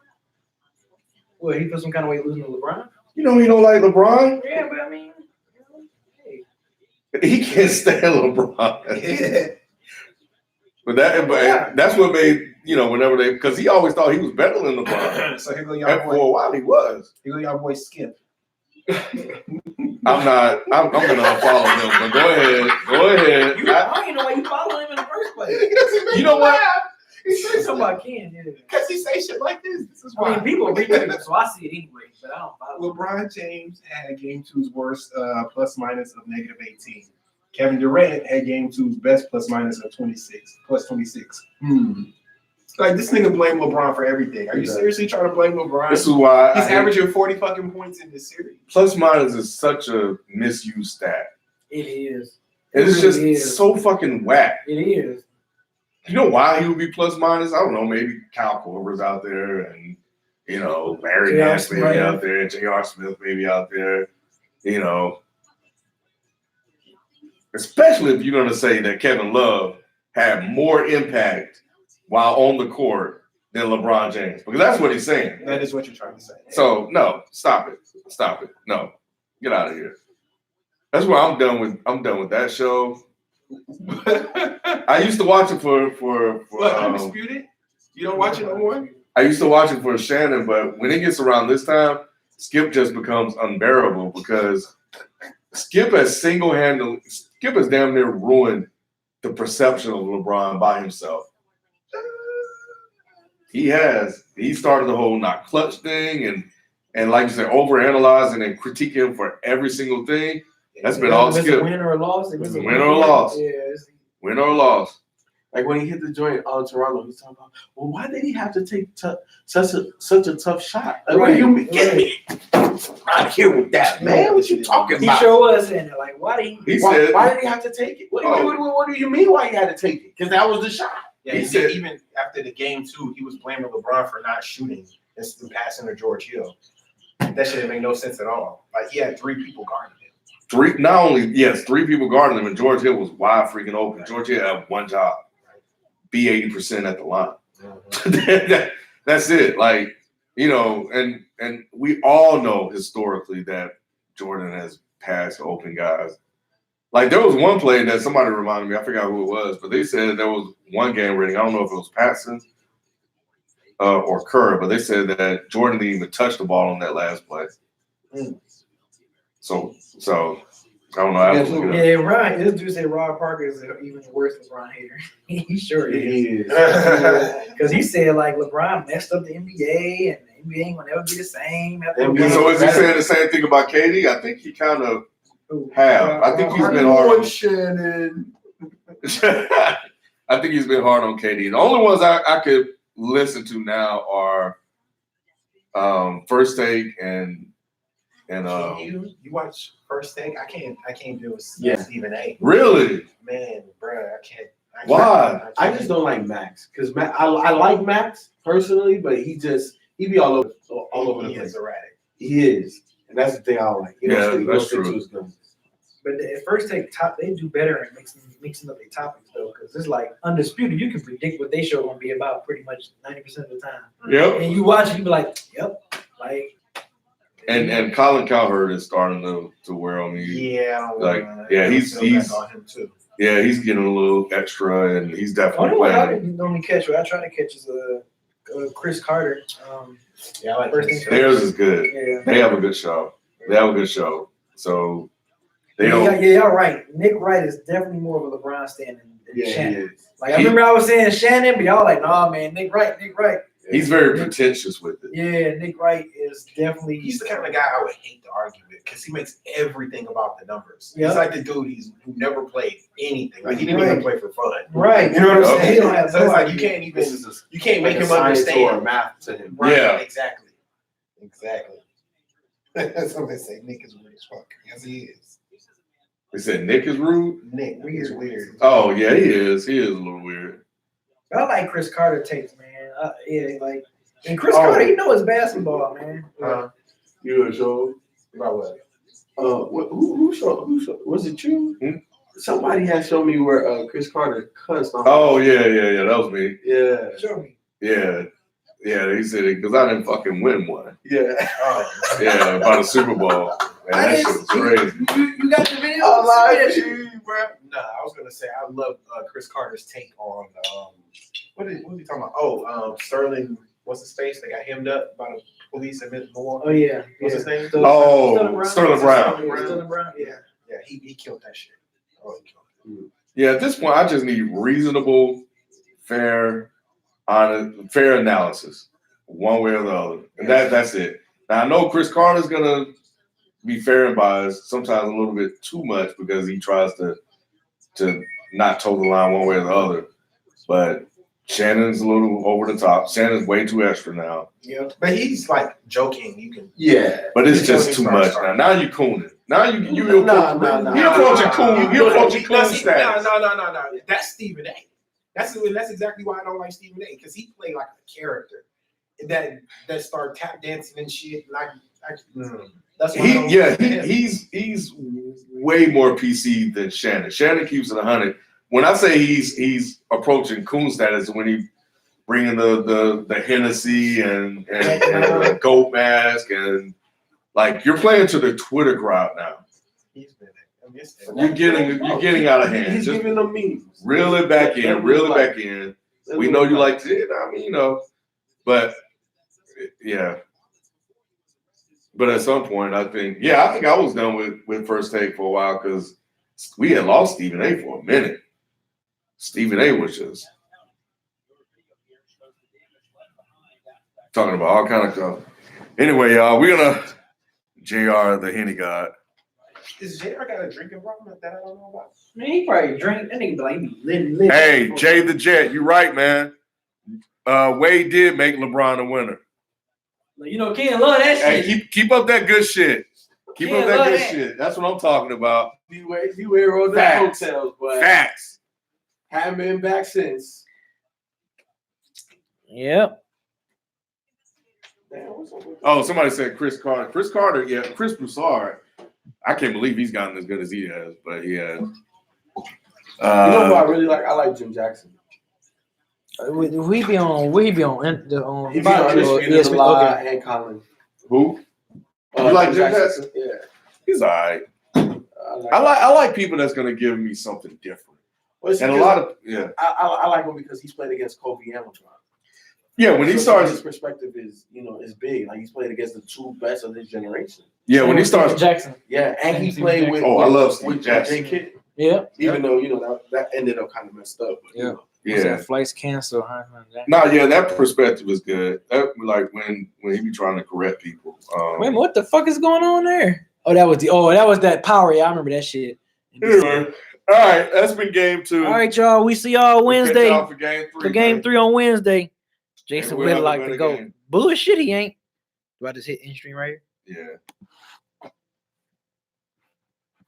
Well, he feels some kind of way losing to LeBron. You know he don't like LeBron. Yeah, but I mean, hey. He can't stand LeBron. But that's what made whenever because he always thought he was better than LeBron. So here go And y'all for a boy. while he was. Here go y'all boy Skip. I'm gonna unfollow him. But go ahead. I don't even know why you follow him in the first place. You know what? He Say says something about Ken, yeah. because he say shit like this. This is I why. mean, people read it, so I see it anyway, but I don't follow. LeBron James had Game 2's worst plus minus of -18. Kevin Durant had Game 2's best plus minus of 26, plus 26. Like this nigga blame LeBron for everything. Are you seriously trying to blame LeBron? This is why He's averaging 40 fucking points in this series. plus minus is such a misused stat. It is. It's It just really is. so fucking whack. It is. You know why he would be plus minus? I don't know. Maybe Kyle Korver's out there, and Larry J.R. Nance maybe Smith. out there, J.R. Smith maybe out there. Especially if you're gonna say that Kevin Love had more impact while on the court than LeBron James, because that's what he's saying. That is what you're trying to say. So no, stop it. No, get out of here. That's why I'm done with that show. I used to watch it for What, Undisputed? You don't watch it no more? I used to watch it for Shannon, but when it gets around this time, Skip just becomes unbearable because Skip has damn near ruined the perception of LeBron by himself. He has. He started the whole not clutch thing and like you said, overanalyzing and critiquing him for every single thing. That's been all If it's Skip. a win or a loss. If it's a Win or loss. Yeah. Win or loss. Like when he hit the joint on Toronto, he's talking about, well, why did he have to take such a tough shot? Like, what do you mean? Get me out of here with that, man. What you talking He about? sure was saying it. Like, why did he? Why did he have to take it? What do you mean why he had to take it? Because that was the shot. Yeah, He he said- said even after the game 2, he was blaming LeBron for not shooting and passing to George Hill. That shit didn't make no sense at all. Like he had 3 people guarding him. 3 people guarding him, and George Hill was wide freaking open. George Hill had one job: be 80% at the line. That's it. Like, and we all know historically that Jordan has passed open guys. Like there was one play that somebody reminded me, I forgot who it was, but they said there was one game rating. I don't know if it was Patson or Kerr, but they said that Jordan didn't even touch the ball on that last play. So I don't know. I have to look it up. Yeah, right. This dude said Rod Parker is an even worse LeBron hater. He sure is. He is. Because he said like LeBron messed up the NBA and the NBA will never be the same. After NBA So is he saying the same thing about KD? I think he kind of have. I think he's been Come on, already. Shannon. I think he's been hard on KD. The only ones I could listen to now are First Take and you watch First Take? I can't deal with Stephen A. Really? Man, bro, I can't. Why? I just don't like Max because I like Max personally, but he be all over the He place. is erratic. He is, and that's the thing I don't like. He don't stick- he don't that's stick true. to his guns. But at First Take they do better at mixing up their topics though, because it's like Undisputed. You can predict what they show gonna be about pretty much 90% of the time. Yep. And you watch it, you be like, yep, like. And Colin Cowherd is starting to wear on me. Yeah, he's on him too. Yeah, he's getting a little extra, and he's definitely Only one I playing. didn't normally catch. What I try to catch is Chris Carter. Yeah, I like First his thing Theirs is good. Yeah. They have a good show. So they don't. Yeah, y'all right. Nick Wright is definitely more of a LeBron stand than Yeah, he Shannon. is. Like I remember I was saying Shannon, but y'all like, nah, man, Nick Wright. He's very pretentious with it. Yeah, Nick Wright is definitely. He's the kind of guy I would hate to argue with because he makes everything about the numbers. Yeah. He's like the dude who never played anything. Like he didn't even play for fun. Right. You know what I'm Yep. saying? He don't have So no it's like idea. you can't even This is you can't make like a him science or understand. math to him. Right, Yeah. exactly. Somebody say Nick is weird as fuck. Yes, he is. They said Nick is rude. Nick is weird. Oh yeah, he is. He is a little weird. I like Chris Carter takes, man. And Chris Carter, he know his basketball, man. You a show? About what? Who showed? Was it you? Hmm? Somebody had shown me where Chris Carter cussed on. Oh yeah. That was me. Yeah. Show me. Yeah. He said it because I didn't fucking win one. Yeah. Oh, Yeah, about a Super Bowl. Man, that shit was crazy. You got the video? I lied to you, bro. no, I was gonna say I love Chris Carter's take on what are we talking about? Oh, Sterling. What's his face? They got hemmed up by the police in Milwaukee. Oh yeah. What's his name? Oh, Sterling Brown. Sterling Brown. Yeah. Yeah, he killed that shit. Oh, he killed it. Yeah, at this point, I just need reasonable, fair analysis, one way or the other, and that's it. Now I know Chris Carter's gonna be fair and biased, sometimes a little bit too much because he tries to not toe the line one way or the other. But Shannon's a little over the top. Shannon's way too extra now. Yeah, but he's like joking. You can. Yeah. But it's He's just too too much far. now. Now you cooning. Now you Nah. He approaching coon. He approaching coon status. No. That's Stephen A. That's exactly why I don't like Stephen A. Because he played like a character that started tap dancing and shit. That's why I don't like him. He's way more PC than Shannon. Shannon keeps it 100. When I say he's approaching coon status, when he bringing the Hennessy and the goat mask and like you're playing to the Twitter crowd now. He's been You're getting out of hand. He's Just giving them memes. reel it back in. We know you like to, but yeah. But at some point, I think I was done with First Take for a while because we had lost Stephen A for a minute. Stephen A was just talking about all kind of stuff. Anyway, y'all, we're gonna JR the Henny God. Is JR got a drinking problem that I don't know about? Man, he probably drink. That nigga be like, he be lit. Hey, Jay the Jet, you right, man. Wade did make LeBron a winner. Ken love that shit. Hey, keep up that good shit. Keep up that good shit. That's what I'm talking about. D-Wade rode the Facts. hotels, but Facts. haven't been back since. Yep. Damn, what's up with Oh, somebody said Chris Carter. Chris Carter, yeah, Chris Broussard. I can't believe he's gotten as good as he has, but he has. you know who I really like? I like Jim Jackson. We be on He be on ESPN Live and Colin. Who? You like Jim Jackson? Yeah. He's all right. I I like people that's gonna give me something different. Well, And a lot of I like him because he's played against Kobe and LeBron. when he his starts perspective is big. Like he's played against the two best of his generation. when he starts Jackson. Yeah, and he played with. I love Steve with Jackson. J. Kidd. Yeah. Even though that ended up kind of messed up. But, Flights canceled. That perspective is good. That like when he be trying to correct people. Wait a minute, what the fuck is going on there? That was that power. Yeah, I remember that shit. Anyway, All right, that's been game 2. All right, y'all. We see y'all We'll catch Wednesday y'all for game 3. for game man. 3 on Wednesday. Jason Maybe we'll have Whitlock a to better go. game. Bullshit, he ain't. Do I just hit in stream right here? Yeah.